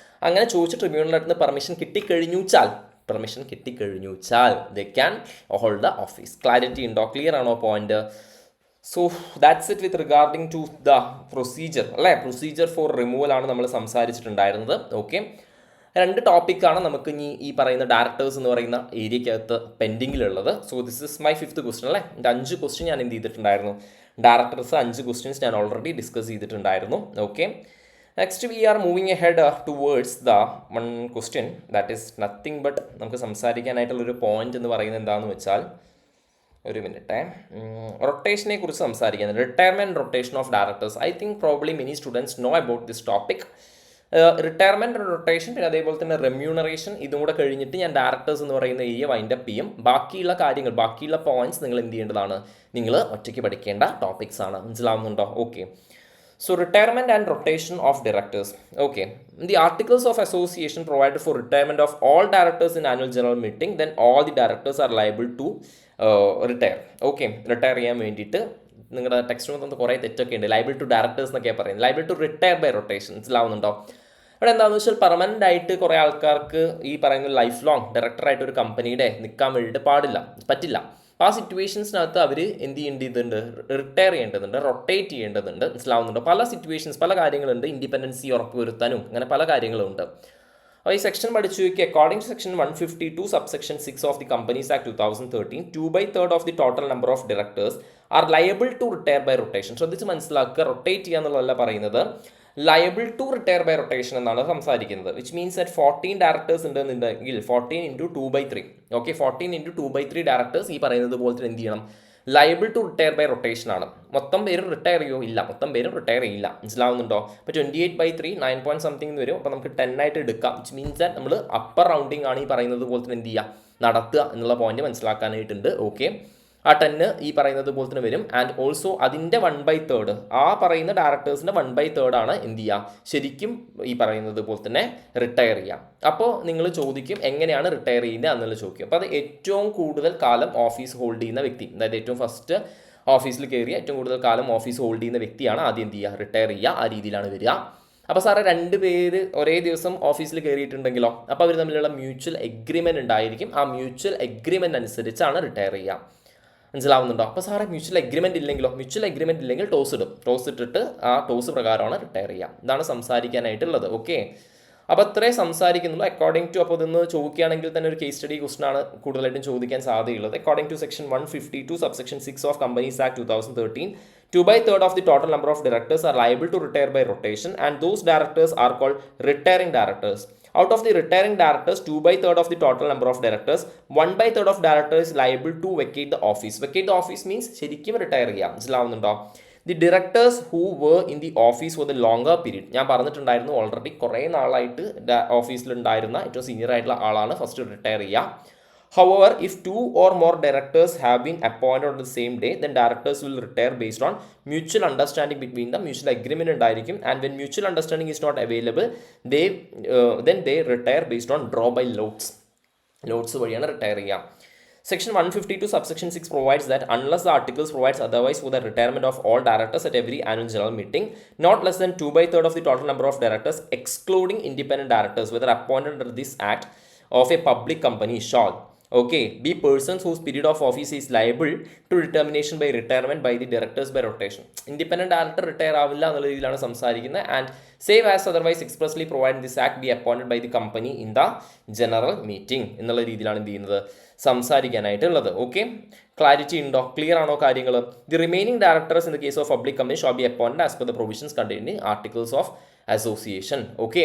അങ്ങനെ ചോദിച്ച് ട്രിബ്യൂണലിൻ്റെ അടുത്ത് പെർമിഷൻ കിട്ടിക്കഴിഞ്ഞുവെച്ചാൽ they can hold the office. Clarity ഉണ്ടോ, ക്ലിയർ ആണോ point? So that's it with regarding to the procedure അല്ലേ. പ്രൊസീജിയർ ഫോർ റിമൂവൽ ആണ് നമ്മൾ സംസാരിച്ചിട്ടുണ്ടായിരുന്നത്. ഓക്കെ, 2 ടോപ്പിക്കാണ് നമുക്ക് ഇനി ഈ പറയുന്ന ഡയറക്ടേഴ്സ് എന്ന് പറയുന്ന ഏരിയക്കകത്ത് പെൻഡിങ്ങിലുള്ളത്. So this is my 5th question അല്ലേ. എൻ്റെ 5 ക്വസ്റ്റ്യൻ ഞാൻ എന്ത് ചെയ്തിട്ടുണ്ടായിരുന്നു, ഡയറക്ടേഴ്സ് 5 ക്വസ്റ്റ്യൻസ് ഞാൻ ഓൾറെഡി ഡിസ്കസ് ചെയ്തിട്ടുണ്ടായിരുന്നു. Okay, next we are moving ahead towards the one question that is nothing but നമുക്ക് സംസാരിക്കാനായിട്ടുള്ളൊരു പോയിന്റ് എന്ന് പറയുന്നത് എന്താണെന്ന് വെച്ചാൽ, ഒരു മിനിറ്റ്, റൊട്ടേഷനെ കുറിച്ച് സംസാരിക്കുന്നത്, retirement rotation of directors. I think probably many students know about this topic. Retirement rotation, പിന്നെ അതേപോലെ തന്നെ റെമ്യൂണറേഷൻ, ഇതും കൂടെ കഴിഞ്ഞിട്ട് ഞാൻ ഡയറക്ടേഴ്സ് എന്ന് പറയുന്ന ഏരിയ വൈൻഡപ്പ് ചെയ്യും. ബാക്കിയുള്ള കാര്യങ്ങൾ, ബാക്കിയുള്ള പോയിന്റ്സ് നിങ്ങൾ എന്ത് ചെയ്യേണ്ടതാണ്, നിങ്ങൾ ഒറ്റയ്ക്ക് പഠിക്കേണ്ട ടോപ്പിക്സ് ആണ്. മനസ്സിലാവുന്നുണ്ടോ? Okay, so retirement and rotation of directors. Okay, the articles of association provided for retirement of all directors in annual general meeting, then all the directors are liable to retire. Okay, retire ചെയ്യാൻ വേണ്ടിയിട്ട് നിങ്ങളുടെ ടെക്സ്റ്റ് മൊത്തം കുറേ തെറ്റൊക്കെ ഉണ്ട്. ലൈബിൾ ടു ഡയറക്ടേഴ്സ് എന്നൊക്കെ പറയുന്നത്, liable to retire by rotation. മനസ്സിലാവുന്നുണ്ടോ? അവിടെ എന്താണെന്ന് വെച്ചാൽ പെർമനൻ്റ് ആയിട്ട് കുറേ ആൾക്കാർക്ക് ഈ പറയുന്ന ലൈഫ് ലോങ് ഡയറക്ടറായിട്ട് ഒരു കമ്പനിയുടെ നിൽക്കാൻ വേണ്ടിയിട്ട് പറ്റില്ല. അപ്പോൾ ആ സിറ്റുവേഷൻസിനകത്ത് അവർ എന്ത് ചെയ്യേണ്ടതുണ്ട്, റിട്ടയർ ചെയ്യേണ്ടതുണ്ട്, റൊട്ടേറ്റ് ചെയ്യേണ്ടതുണ്ട്. മനസ്സിലാവുന്നുണ്ടോ? പല സിറ്റുവേഷൻസ്, പല കാര്യങ്ങളുണ്ട്. ഇൻഡിപെൻഡൻസി ഉറപ്പുവരുത്താനും അങ്ങനെ പല കാര്യങ്ങളുണ്ട്. അപ്പോൾ ഈ സെക്ഷൻ പഠിച്ചു വയ്ക്കുക. According to section 152 subsection 6 of the companies act 2013, 2/3 of the total number of directors are liable to retire by rotation. ശ്രദ്ധിച്ച് മനസ്സിലാക്കുക, റൊട്ടേറ്റ് ചെയ്യുക എന്നുള്ളതല്ല പറയുന്നത്, liable to retire by rotation എന്നാണ് സംസാരിക്കുന്നത്. വിച്ച് മീൻസ് ദാറ്റ് 14 ഡയറക്ടേഴ്സ് ഉണ്ടെന്നുണ്ടെങ്കിൽ 14 × 2/3. ഓക്കെ, 14 × 2/3 ഡയറക്ടേഴ്സ് ഈ പറയുന്നത് പോലെ തന്നെ എന്ത് ചെയ്യണം, liable to retire by rotation ആണ്. മൊത്തം പേരും റിട്ടയർ ചെയ്യോ? ഇല്ല, മൊത്തം പേരും റിട്ടയർ ചെയ്യില്ല. മനസ്സിലാവുന്നുണ്ടോ? അപ്പോൾ 28/3 9 പോയിന്റ് സംതിങ് വരും. അപ്പോൾ നമുക്ക് 10 ആയിട്ട് എടുക്കാം. വിച്ച് മീൻസ് ദാറ്റ് നമ്മൾ അപ്പർ റൗണ്ടിങ് ആണ് ഈ പറയുന്നത് പോലെ തന്നെ എന്ത് ചെയ്യുക, നടത്തുക എന്നുള്ള പോയിന്റ് മനസ്സിലാക്കാനായിട്ടുണ്ട്. ഓക്കെ, ആ 10 ഈ പറയുന്നത് പോലെ തന്നെ വരും. ആൻഡ് ഓൾസോ അതിൻ്റെ 1/3, ആ പറയുന്ന ഡയറക്ടേഴ്സിൻ്റെ 1/3 ആണ് എന്ത് ചെയ്യുക, ശരിക്കും ഈ പറയുന്നത് പോലെ തന്നെ റിട്ടയർ ചെയ്യാം. അപ്പോൾ നിങ്ങൾ ചോദിക്കും എങ്ങനെയാണ് റിട്ടയർ ചെയ്യുന്നത് എന്നുള്ളത് ചോദിക്കും. അപ്പോൾ അത് ഏറ്റവും കൂടുതൽ കാലം ഓഫീസ് ഹോൾഡ് ചെയ്യുന്ന വ്യക്തി, അതായത് ഏറ്റവും ഫസ്റ്റ് ഓഫീസിൽ കയറിയ ഏറ്റവും കൂടുതൽ കാലം ഓഫീസ് ഹോൾഡ് ചെയ്യുന്ന വ്യക്തിയാണ് ആദ്യം എന്ത് ചെയ്യുക, റിട്ടയർ ചെയ്യുക. ആ രീതിയിലാണ് വരിക. അപ്പോൾ സാറേ 2 പേര് ഒരേ ദിവസം ഓഫീസിൽ കയറിയിട്ടുണ്ടെങ്കിലോ, അപ്പോൾ അവർ തമ്മിലുള്ള മ്യൂച്വൽ എഗ്രിമെൻറ്റ് ഉണ്ടായിരിക്കും. ആ മ്യൂച്വൽ എഗ്രിമെൻറ്റ് അനുസരിച്ചാണ് റിട്ടയർ ചെയ്യുക. മനസ്സിലാവുന്നുണ്ടോ? അപ്പോൾ സാറേ മ്യൂച്വൽ എഗ്രിമെൻറ്റ് ഇല്ലെങ്കിലോ? മ്യൂച്വൽ എഗ്രിമെൻറ്റ് ഇല്ലെങ്കിൽ ടോസ് ഇടും. ടോസ് ഇട്ടിട്ട് ആ ടോസ് പ്രകാരമാണ് റിട്ടയർ ചെയ്യുക. ഇതാണ് സംസാരിക്കാനായിട്ടുള്ളത്. ഓക്കെ, അപ്പോൾ അത്രേ സംസാരിക്കുന്നുള്ളൂ. അക്കോർഡിംഗ് ടു, അപ്പോൾ ഇതൊന്ന് ചോദിക്കുകയാണെങ്കിൽ തന്നെ ഒരു കേസ് സ്റ്റഡി ക്വസ്റ്റൻ ആണ് കൂടുതലായിട്ടും ചോദിക്കാൻ സാധ്യതയുള്ളത്. According to section 152 subsection 6 of companies act 2013, 2/3 of the total number of directors are liable to retire by rotation, and those directors are called retiring directors. Out of the retiring directors, 2/3 of the total number of directors, 1/3 of directors is liable to vacate the office. Vacate the office means ശരിക്കും റിട്ടയർ ചെയ്യാം. മനസ്സിലാവുന്നുണ്ടോ? The directors who were in the office for the longer period. ഞാൻ പറഞ്ഞിട്ടുണ്ടായിരുന്നു ഓൾറെഡി, കുറേ നാളായിട്ട് ഓഫീസിലുണ്ടായിരുന്ന ഏറ്റവും സീനിയർ ആയിട്ടുള്ള ആളാണ് ഫസ്റ്റ് റിട്ടയർ ചെയ്യുക. However, if 2 or more directors have been appointed on the same day, then directors will retire based on mutual understanding between them. Mutual agreement ഉണ്ടായിരിക്കും. And when mutual understanding is not available, then they retire based on draw by lots. Lots വഴിയാണ് റിട്ടയർ ചെയ്യുക. Section 152 subsection 6 provides that unless the articles provides otherwise for the retirement of all directors at every annual general meeting, not less than 2/3 of the total number of directors, excluding independent directors, whether appointed under this act of a public company shall, okay, be persons whose period of office is liable to determination by retirement by the directors by rotation. Independent director retire ആവില്ല എന്നുള്ള രീതിയിലാണ് സംസാരിക്കുന്നത്. And save as otherwise expressly provide this act be appointed by the company in the general meeting എന്നുള്ള രീതിയിലാണ് എന്ത് ചെയ്യുന്നത്, സംസാരിക്കാനായിട്ടുള്ളത്. ഓക്കെ, ക്ലാരിറ്റി ഉണ്ടോ? ക്ലിയർ ആണോ കാര്യങ്ങൾ? The remaining directors in the case of public company shall be appointed as per the provisions contained in articles of association. Okay,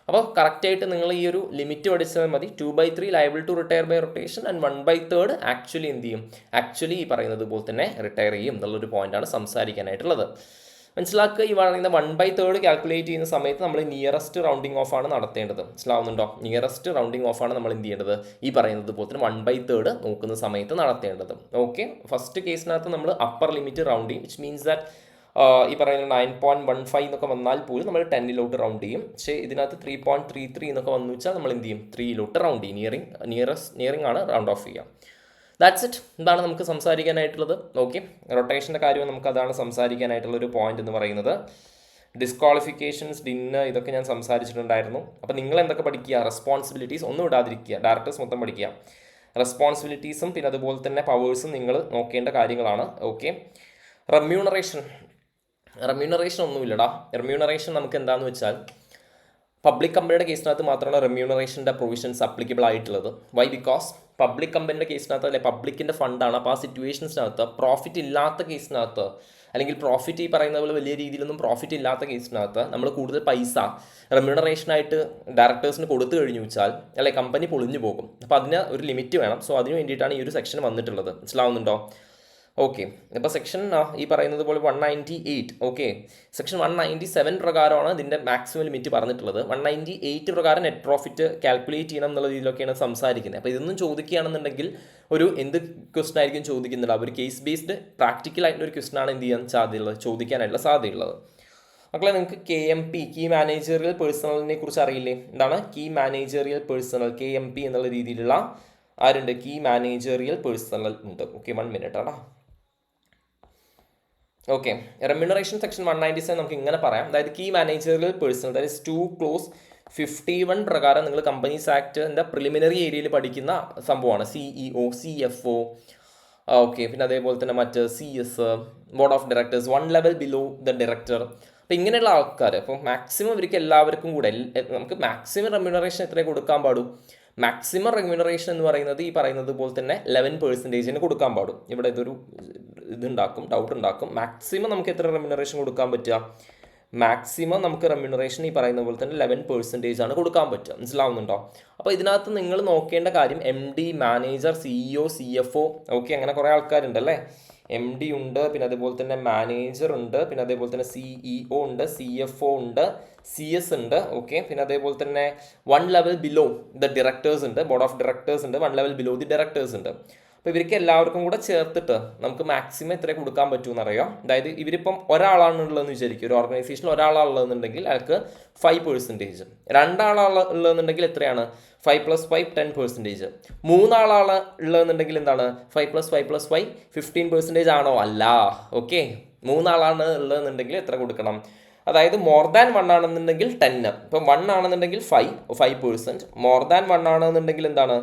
അപ്പോൾ കറക്റ്റായിട്ട് നിങ്ങൾ ഈ ഒരു ലിമിറ്റ് പഠിച്ചാൽ മതി. 2/3 liable to retire by rotation and 1/3 actually എന്ത് ചെയ്യും, ആക്ച്വലി ഈ പറയുന്നത് പോലെ തന്നെ റിട്ടയർ ചെയ്യും എന്നുള്ളൊരു പോയിന്റാണ് സംസാരിക്കാനായിട്ടുള്ളത്. മനസ്സിലാക്കുക. ഈ പറയുന്ന 1/3 കാൽക്കുലേറ്റ് ചെയ്യുന്ന സമയത്ത് നമ്മൾ നിയറസ്റ്റ് റൗണ്ടിങ് ഓഫ് ആണ് നടത്തേണ്ടത്. മനസ്സിലാവുന്നുണ്ടോ? നിയറസ്റ്റ് റൗണ്ടിങ് ഓഫ് ആണ് നമ്മൾ എന്ത് ചെയ്യേണ്ടത്, ഈ പറയുന്നത് പോലെ തന്നെ 1/3 നോക്കുന്ന സമയത്ത് നടത്തേണ്ടത്. ഓക്കെ, ഫസ്റ്റ് കേസിനകത്ത് നമ്മൾ upper limit rounding, which means that ഈ പറയുന്ന 9.15 എന്നൊക്കെ വന്നാൽ പോലും നമ്മൾ 10 റൗണ്ട് ചെയ്യും. പക്ഷേ ഇതിനകത്ത് 3.33 എന്നൊക്കെ വന്നു വെച്ചാൽ നമ്മൾ എന്ത് ചെയ്യും, 3 റൗണ്ട് ചെയ്യും. നിയറിങ് ആണ് റൗണ്ട് ഓഫ് ചെയ്യുക. That's it. ഇതാണ് നമുക്ക് സംസാരിക്കാനായിട്ടുള്ളത്. ഓക്കെ, റൊട്ടേഷൻ്റെ കാര്യം നമുക്ക് അതാണ് സംസാരിക്കാനായിട്ടുള്ളൊരു പോയിന്റ് എന്ന് പറയുന്നത്. ഡിസ്ക്വാളിഫിക്കേഷൻസ്, ഡിന്നർ, ഇതൊക്കെ ഞാൻ സംസാരിച്ചിട്ടുണ്ടായിരുന്നു. അപ്പോൾ നിങ്ങൾ എന്തൊക്കെ പഠിക്കുക, റെസ്പോൺസിബിലിറ്റീസ് ഒന്നും ഇടാതിരിക്കുക, ഡയറക്ടേഴ്സ് മൊത്തം പഠിക്കുക. റെസ്പോൺസിബിലിറ്റീസും പിന്നെ അതുപോലെ തന്നെ പവേഴ്സും നിങ്ങൾ നോക്കേണ്ട കാര്യങ്ങളാണ്. Okay, remuneration ഒന്നുമില്ലടാ. റെമ്യൂണറേഷൻ നമുക്ക് എന്താണെന്ന് വെച്ചാൽ പബ്ലിക് കമ്പനിയുടെ കേസിനകത്ത് മാത്രമാണ് റെമ്യൂണറേഷൻ്റെ പ്രൊവിഷൻസ് അപ്ലിക്കബിൾ ആയിട്ടുള്ളത്. വൈ? ബിക്കോസ് പബ്ലിക് കമ്പനിയുടെ കേസിനകത്ത് അല്ലെ പബ്ലിക്കിൻ്റെ ഫണ്ടാണ്. അപ്പോൾ ആ സിറ്റുവേഷൻസിനകത്ത് പ്രോഫിറ്റ് ഇല്ലാത്ത കേസിനകത്ത് അല്ലെങ്കിൽ പ്രോഫിറ്റ് ഈ പറയുന്ന പോലെ വലിയ രീതിയിലൊന്നും പ്രോഫിറ്റ് ഇല്ലാത്ത കേസിനകത്ത് നമ്മൾ കൂടുതൽ പൈസ റെമ്യൂണറേഷനായിട്ട് ഡയറക്ടേഴ്സിന് കൊടുത്തു കഴിഞ്ഞു വെച്ചാൽ അല്ലെ കമ്പനി പൊളിഞ്ഞു പോകും. അപ്പോൾ അതിന് ഒരു ലിമിറ്റ് വേണം. സോ അതിന് വേണ്ടിയിട്ടാണ് ഈ ഒരു സെക്ഷൻ വന്നിട്ടുള്ളത്. മനസ്സിലാവുന്നുണ്ടോ? ഓക്കെ, ഇപ്പോൾ സെക്ഷൻ ഈ പറയുന്നത് പോലെ 198, ഓക്കെ, സെക്ഷൻ 197 പ്രകാരമാണ് ഇതിൻ്റെ മാക്സിമം ലിമിറ്റ് പറഞ്ഞിട്ടുള്ളത്. 198 പ്രകാരം നെറ്റ് പ്രോഫിറ്റ് കാൽക്കുലേറ്റ് ചെയ്യണം എന്നുള്ള രീതിയിലൊക്കെയാണ് സംസാരിക്കുന്നത്. അപ്പോൾ ഇതൊന്നും ചോദിക്കുകയാണെന്നുണ്ടെങ്കിൽ ഒരു എന്ത് ക്വസ്റ്റൻ ആയിരിക്കും ചോദിക്കുന്നില്ല, ഒരു കേസ് ബേസ്ഡ് പ്രാക്ടിക്കൽ ആയിട്ടുള്ള ഒരു ക്വസ്റ്റൻ ആണ് എന്ത് ചെയ്യാൻ സാധ്യതയുള്ളത്, ചോദിക്കാനായിട്ടുള്ള സാധ്യതയുള്ളത്. മക്കളെ, നിങ്ങൾക്ക് KMP കീ മാനേജറിയൽ പേഴ്സണലിനെ കുറിച്ച് അറിയില്ലേ? എന്താണ് കീ മാനേജറിയൽ പേഴ്സണൽ? KMP എന്നുള്ള രീതിയിലുള്ള ആരുണ്ട്? കീ മാനേജറിയൽ പേഴ്സണൽ ഉണ്ട്. ഓക്കെ, 1 മിനിറ്റ് ആടാ. ഓക്കെ, റെമ്യൂണറേഷൻ സെക്ഷൻ 197 നമുക്ക് ഇങ്ങനെ പറയാം. അതായത് കീ മാനേജറിയൽ പേഴ്സണൽ, അതായത് 2 ക്ലോസ് 51 പ്രകാരം നിങ്ങൾ കമ്പനീസ് ആക്ടിൻ്റെ പ്രിലിമിനറി ഏരിയയിൽ പഠിക്കുന്ന സംഭവമാണ്. CEO, CFO, ഓക്കെ, പിന്നെ അതേപോലെ തന്നെ മറ്റ് CS, board of directors, 1 level below the director. അപ്പോൾ ഇങ്ങനെയുള്ള ആൾക്കാർ, അപ്പോൾ മാക്സിമം ഇവർക്ക് എല്ലാവർക്കും കൂടെ നമുക്ക് മാക്സിമം റെമ്യൂണറേഷൻ എത്രയും കൊടുക്കാൻ പാടും? മാക്സിമം റെമ്യൂണറേഷൻ എന്ന് പറയുന്നത് ഈ പറയുന്നത് പോലെ തന്നെ 11% കൊടുക്കാൻ പാടും. ഇവിടെ ഇതൊരു ഇതുണ്ടാക്കും, ഡൗട്ട് ഉണ്ടാക്കും. മാക്സിമം നമുക്ക് എത്ര റെമ്യൂണറേഷൻ കൊടുക്കാൻ പറ്റുക? മാക്സിമം നമുക്ക് റെമ്യൂണറേഷൻ ഈ പറയുന്ന പോലെ തന്നെ 11% ആണ് കൊടുക്കാൻ പറ്റുക. മനസ്സിലാവുന്നുണ്ടോ? അപ്പോൾ ഇതിനകത്ത് നിങ്ങൾ നോക്കേണ്ട കാര്യം MD, manager, CEO, CFO, okay, അങ്ങനെ കുറേ ആൾക്കാരുണ്ടല്ലേ. MD ഉണ്ട്, പിന്നെ അതേപോലെ തന്നെ മാനേജർ ഉണ്ട്, പിന്നെ അതേപോലെ തന്നെ CEO ഉണ്ട്, CFO ഉണ്ട്, CS ഉണ്ട്, ഓക്കെ, പിന്നെ അതേപോലെ തന്നെ 1 ലെവൽ ബിലോ ദ ഡയറക്ടേഴ്സ് ഉണ്ട്, ബോർഡ് ഓഫ് ഡയറക്ടേഴ്സ് ഉണ്ട്, 1 ലെവൽ ബിലോ ദി ഡയറക്ടേഴ്സ് ഉണ്ട്. അപ്പോൾ ഇവർക്ക് എല്ലാവർക്കും കൂടെ ചേർത്തിട്ട് നമുക്ക് മാക്സിമം എത്ര കൊടുക്കാൻ പറ്റുമെന്ന് അറിയാം. അതായത് ഇവരിപ്പം ഒരാളാണുള്ളതെന്ന് വിചാരിക്കും, ഒരു ഓർഗനൈസേഷനിൽ ഒരാളാണുള്ളതെന്നുണ്ടെങ്കിൽ അയാൾക്ക് 5%, രണ്ടാളുള്ളതെന്നുണ്ടെങ്കിൽ എത്രയാണ്? 5 + 5 10%, 3 ആളുള്ളതെന്നുണ്ടെങ്കിൽ എന്താണ്? 5 + 5 + 5 15% ആണോ? അല്ല. ഓക്കെ, 3 ആളാണ് ഉള്ളതെന്നുണ്ടെങ്കിൽ എത്ര കൊടുക്കണം? അതായത് മോർ ദാൻ 1 ആണെന്നുണ്ടെങ്കിൽ 10, ഇപ്പം 1 ആണെന്നുണ്ടെങ്കിൽ 5%, മോർ ദാൻ 1 ആണെന്നുണ്ടെങ്കിൽ എന്താണ്?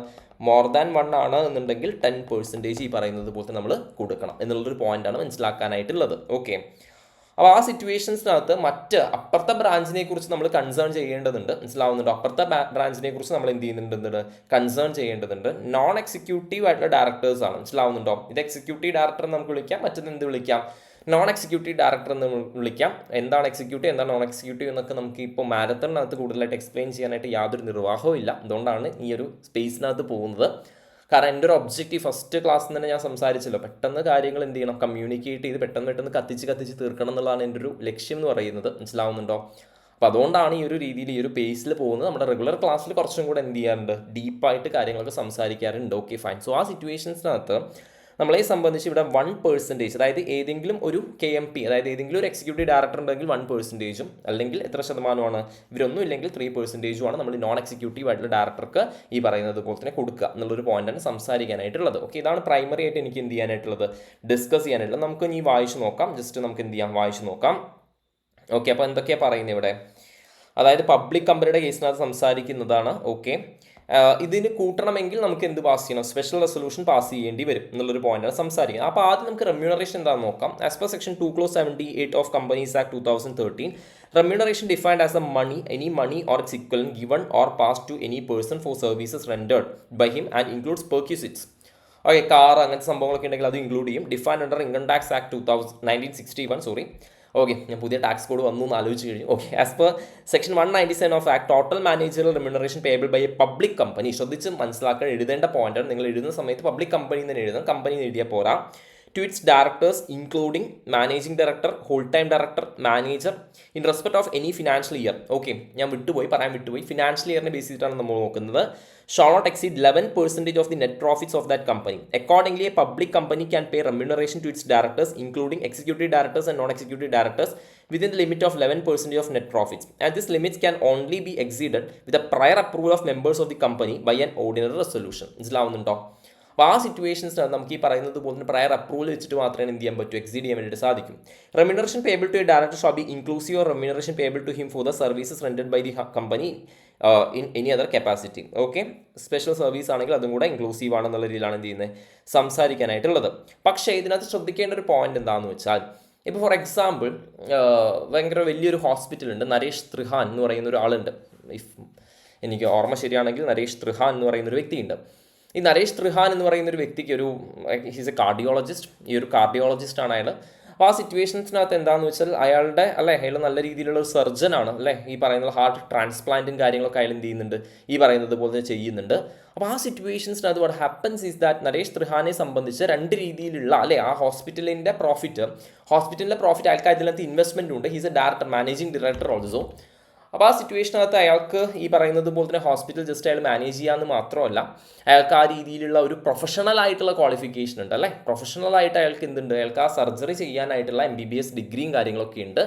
മോർ ദാൻ 1 ആണ് എന്നുണ്ടെങ്കിൽ 10% ഈ പറയുന്നത് പോലെ നമ്മൾ കൊടുക്കണം എന്നുള്ളൊരു പോയിന്റാണ് മനസ്സിലാക്കാനായിട്ടുള്ളത്. ഓക്കെ, അപ്പോൾ ആ സിറ്റുവേഷൻസിനകത്ത് മറ്റ് അപ്പുറത്തെ ബ്രാഞ്ചിനെ കുറിച്ച് നമ്മൾ കൺസേൺ ചെയ്യേണ്ടതുണ്ട്. മനസ്സിലാവുന്നുണ്ടോ? അപ്പുറത്തെ ബ്രാഞ്ചിനെ കുറിച്ച് നമ്മൾ എന്ത് ചെയ്യുന്നുണ്ട്? കൺസേൺ ചെയ്യേണ്ടതുണ്ട്. നോൺ എക്സിക്യൂട്ടീവ് ആയിട്ടുള്ള ഡയറക്ടേഴ്സ് ആണ്. മനസ്സിലാവുന്നുണ്ടോ? ഇത് എക്സിക്യൂട്ടീവ് ഡയറക്ടർ നമുക്ക് വിളിക്കാം, മറ്റൊന്ന് എന്ത് വിളിക്കാം? നോൺ എക്സിക്യൂട്ടീവ് ഡയറക്ടർ എന്ന് വിളിക്കാം. എന്താണ് എക്സിക്യൂട്ടീവ്, എന്താണ് നോൺ എക്സിക്യൂട്ടീവ് എന്നൊക്കെ നമുക്ക് ഇപ്പോൾ മാരത്തണിനകത്ത് കൂടുതലായിട്ട് എക്സ്പ്ലെയിൻ ചെയ്യാനായിട്ട് യാതൊരു നിർവാഹവും ഇല്ല. അതുകൊണ്ടാണ് ഈ ഒരു സ്പേസിനകത്ത് പോകുന്നത്. കാരണം എൻ്റെ ഒരു ഒബ്ജക്റ്റീവ് ഫസ്റ്റ് ക്ലാസ്സിൽ തന്നെ ഞാൻ സംസാരിച്ചല്ലോ, പെട്ടെന്ന് കാര്യങ്ങൾ എന്ത് ചെയ്യണം, കമ്മ്യൂണിക്കേറ്റ് ചെയ്ത് പെട്ടെന്ന് കത്തിച്ച് തീർക്കണം എന്നുള്ളതാണ് എൻ്റെ ഒരു ലക്ഷ്യം എന്ന് പറയുന്നത്. മനസ്സിലാവുന്നുണ്ടോ? അപ്പോൾ അതുകൊണ്ടാണ് ഈ ഒരു രീതിയിൽ ഈ ഒരു പേസിൽ പോകുന്നത്. നമ്മുടെ റെഗുലർ ക്ലാസ്സിൽ കുറച്ചും കൂടെ എന്ത് ചെയ്യാറുണ്ട്, ഡീപ്പായിട്ട് കാര്യങ്ങളൊക്കെ സംസാരിക്കാറുണ്ട്. Okay, fine. സോ ആ സിറ്റുവേഷൻസിനകത്ത് നമ്മളെ സംബന്ധിച്ച് ഇവിടെ 1%, അതായത് ഏതെങ്കിലും ഒരു KMP, അതായത് ഏതെങ്കിലും ഒരു എക്സിക്യൂട്ടീവ് ഡയറക്ടർ ഉണ്ടെങ്കിൽ 1%, അല്ലെങ്കിൽ എത്ര ശതമാനമാണ്? ഇവരൊന്നും ഇല്ലെങ്കിൽ 3% നമ്മൾ നോൺ എക്സിക്യൂട്ടീവ് ആയിട്ടുള്ള ഡയറക്ടർക്ക് ഈ പറയുന്നത് പോലെ തന്നെ കൊടുക്കുക എന്നുള്ളൊരു പോയിന്റാണ് സംസാരിക്കാനായിട്ടുള്ളത്. ഓക്കെ, ഇതാണ് പ്രൈമറി ആയിട്ട് എനിക്ക് എന്ത് ചെയ്യാനായിട്ടുള്ളത്, ഡിസ്കസ് ചെയ്യാനായിട്ടുള്ളത്. നമുക്ക് ഇനി വായിച്ചു നോക്കാം. ജസ്റ്റ് നമുക്ക് എന്ത് ചെയ്യാം, വായിച്ചു നോക്കാം. ഓക്കെ, അപ്പോൾ എന്തൊക്കെയാണ് പറയുന്നത് ഇവിടെ? അതായത് പബ്ലിക് കമ്പനിയുടെ കേസിനകത്ത് സംസാരിക്കുന്നതാണ്. ഓക്കെ, ഇതിന് കൂട്ടണമെങ്കിൽ നമുക്ക് എന്ത് പാസ് ചെയ്യണം? സ്പെഷ്യൽ റെസൊല്യൂഷൻ പാസ് ചെയ്യേണ്ടി വരും എന്നുള്ളൊരു പോയിന്റാണ് സംസാരിക്കുന്നത്. അപ്പോൾ ആദ്യം നമുക്ക് റെമ്യൂണറേഷൻ എന്താണെന്ന് നോക്കാം. As per section 2/78 of companies act 2013, remuneration defined as a money, any money or its equivalent given or pass to any person for services rendered by him and includes perquisites. Okay, car അങ്ങനത്തെ സംഭവങ്ങളൊക്കെ ഉണ്ടെങ്കിൽ അത് ഇൻക്ലൂഡ് ചെയ്യും. Defined under income tax act 1961. Okay, ഞാൻ പുതിയ ടാക്സ് കോഡ് വന്നു എന്ന് ആലോചിച്ച് കഴിഞ്ഞു. Okay, as per section 197 of act, total managerial remuneration payable by a public company. ശ്രദ്ധിച്ച് മനസ്സിലാക്കാൻ എഴുതേണ്ട പോയിന്റാണ്. നിങ്ങൾ എഴുതുന്ന സമയത്ത് പബ്ലിക് കമ്പനി തന്നെ എഴുതാം, കമ്പനി എഴുതിയാൽ പോരാ. To its directors including managing director, whole time director, manager in respect of any financial year. Okay, ഞാൻ പറയാൻ വിട്ടുപോയി. ഫിനാൻഷ്യൽ ഇയറിനെ ബേസ് ചെയ്തിട്ടാണ് നമ്മൾ നോക്കുന്നത്. shall not exceed 11% of the net profits of that company. Accordingly, a public company can pay remuneration to its directors, including executive directors and non-executive directors, within the limit of 11% of net profits. And this limit can only be exceeded with the prior approval of members of the company by an ordinary resolution. മനസ്സിലാവുന്നുണ്ടോ? അപ്പോൾ ആ സിറ്റുവേഷൻസിനകത്ത് നമുക്ക് ഈ പറയുന്നത് പോലെ തന്നെ പ്രയർ അപ്രൂവൽ വെച്ചിട്ട് മാത്രമേ എന്ത് ചെയ്യാൻ പറ്റൂ, എക്സീഡ് ചെയ്യാൻ വേണ്ടിയിട്ട് സാധിക്കും. Remuneration payable to a director shall be inclusive or remuneration payable to him for the services rendered by the company in any other capacity. Okay, special service ആണെങ്കിൽ അതും കൂടെ ഇൻക്ലൂസീവ് ആണെന്നുള്ള രീതിയിലാണ് എന്ത് ചെയ്യുന്നത്, സംസാരിക്കാനായിട്ടുള്ളത്. പക്ഷേ ഇതിനകത്ത് ശ്രദ്ധിക്കേണ്ട ഒരു പോയിന്റ് എന്താണെന്ന് വെച്ചാൽ, ഇപ്പോൾ ഫോർ എക്സാമ്പിൾ ഭയങ്കര വലിയൊരു ഹോസ്പിറ്റലുണ്ട്, നരേഷ് ത്രിഹാൻ എന്ന് പറയുന്ന ഒരാളുണ്ട്. എനിക്ക് ഓർമ്മ ശരിയാണെങ്കിൽ നരേഷ് ത്രിഹാൻ എന്ന് പറയുന്ന ഒരു വ്യക്തിയുണ്ട്. ഈ നരേഷ് ത്രിഹാൻ എന്ന് പറയുന്ന ഒരു വ്യക്തിക്ക് ഹീസ് എ കാർഡിയോളജിസ്റ്റ്, ഈ ഒരു കാർഡിയോളജിസ്റ്റ് ആണ് അയാൾ. അപ്പോൾ ആ സിറ്റുവേഷൻസിനകത്ത് എന്താണെന്ന് വെച്ചാൽ അയാൾ നല്ല രീതിയിലുള്ള ഒരു സർജനാണ് അല്ലേ, ഈ പറയുന്ന ഹാർട്ട് ട്രാൻസ്പ്ലാന്റും കാര്യങ്ങളൊക്കെ അയാൾ എന്ത് ചെയ്യുന്നുണ്ട്, ഈ പറയുന്നത് പോലെ ചെയ്യുന്നുണ്ട്. അപ്പോൾ ആ സിറ്റുവേഷൻസിനകത്ത് what happens is that Naresh ത്രിഹാനെ സംബന്ധിച്ച് രണ്ട് രീതിയിലുള്ള ആ ഹോസ്പിറ്റലിൻ്റെ പ്രോഫിറ്റ് അയാൾക്ക് അതിനകത്ത് ഇൻവെസ്റ്റ്മെൻറ്റും ഉണ്ട്. He's A director, managing director also. അപ്പോൾ ആ സിറ്റുവേഷനകത്ത് അയാൾക്ക് ഈ പറയുന്നത് പോലെ തന്നെ ഹോസ്പിറ്റൽ ജസ്റ്റ് അയാൾ മാനേജ് ചെയ്യാമെന്ന് മാത്രമല്ല, അയാൾക്ക് ആ രീതിയിലുള്ള ഒരു പ്രൊഫഷണൽ ആയിട്ടുള്ള ക്വാളിഫിക്കേഷൻ ഉണ്ട് അല്ലേ. പ്രൊഫഷണലായിട്ട് അയാൾക്ക് എന്തുണ്ട്, അയാൾക്ക് ആ സർജറി ചെയ്യാനായിട്ടുള്ള MBBS ഡിഗ്രിയും കാര്യങ്ങളൊക്കെ ഉണ്ട്.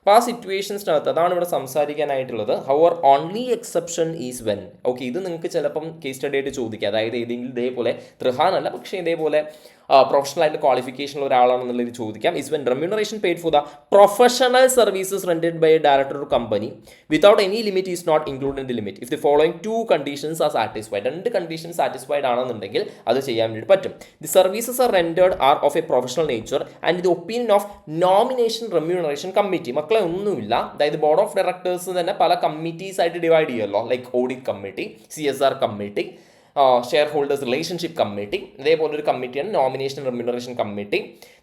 അപ്പോൾ ആ സിറ്റുവേഷൻസിനകത്ത് അതാണ് ഇവിടെ സംസാരിക്കാനായിട്ടുള്ളത്. However only exception is when. Okay, ഇത് നിങ്ങൾക്ക് ചിലപ്പം കേസ് സ്റ്റഡി ആയിട്ട് ചോദിക്കുക. അതായത് ഏതെങ്കിലും ഇതേപോലെ ത്രിഹാൻ അല്ല, പക്ഷേ ഇതേപോലെ പ്രൊഫഷണൽ ആയിട്ട് ക്വാളിഫിക്കേഷനുള്ള ഒരാളാണെന്നുള്ളത് ചോദിക്കാം. Is when remuneration paid for the professional services rendered by a director or company without any limit is not include in the limit if the following 2 conditions are satisfied. 2 condition satisfied ആണെന്നുണ്ടെങ്കിൽ അത് ചെയ്യാൻ വേണ്ടി പറ്റും. The services are rendered are of a professional nature and the opinion of nomination remuneration committee. മക്കളെ ഒന്നുമില്ല, അതായത് ബോർഡ് ഓഫ് ഡയറക്ടേഴ്സ് തന്നെ പല കമ്മിറ്റീസ് ആയിട്ട് ഡിവൈഡ് ചെയ്യുമല്ലോ, like audit committee, CSR committee, shareholders relationship committee, ഇതേപോലെ ഒരു കമ്മിറ്റിയാണ് nomination remuneration committee.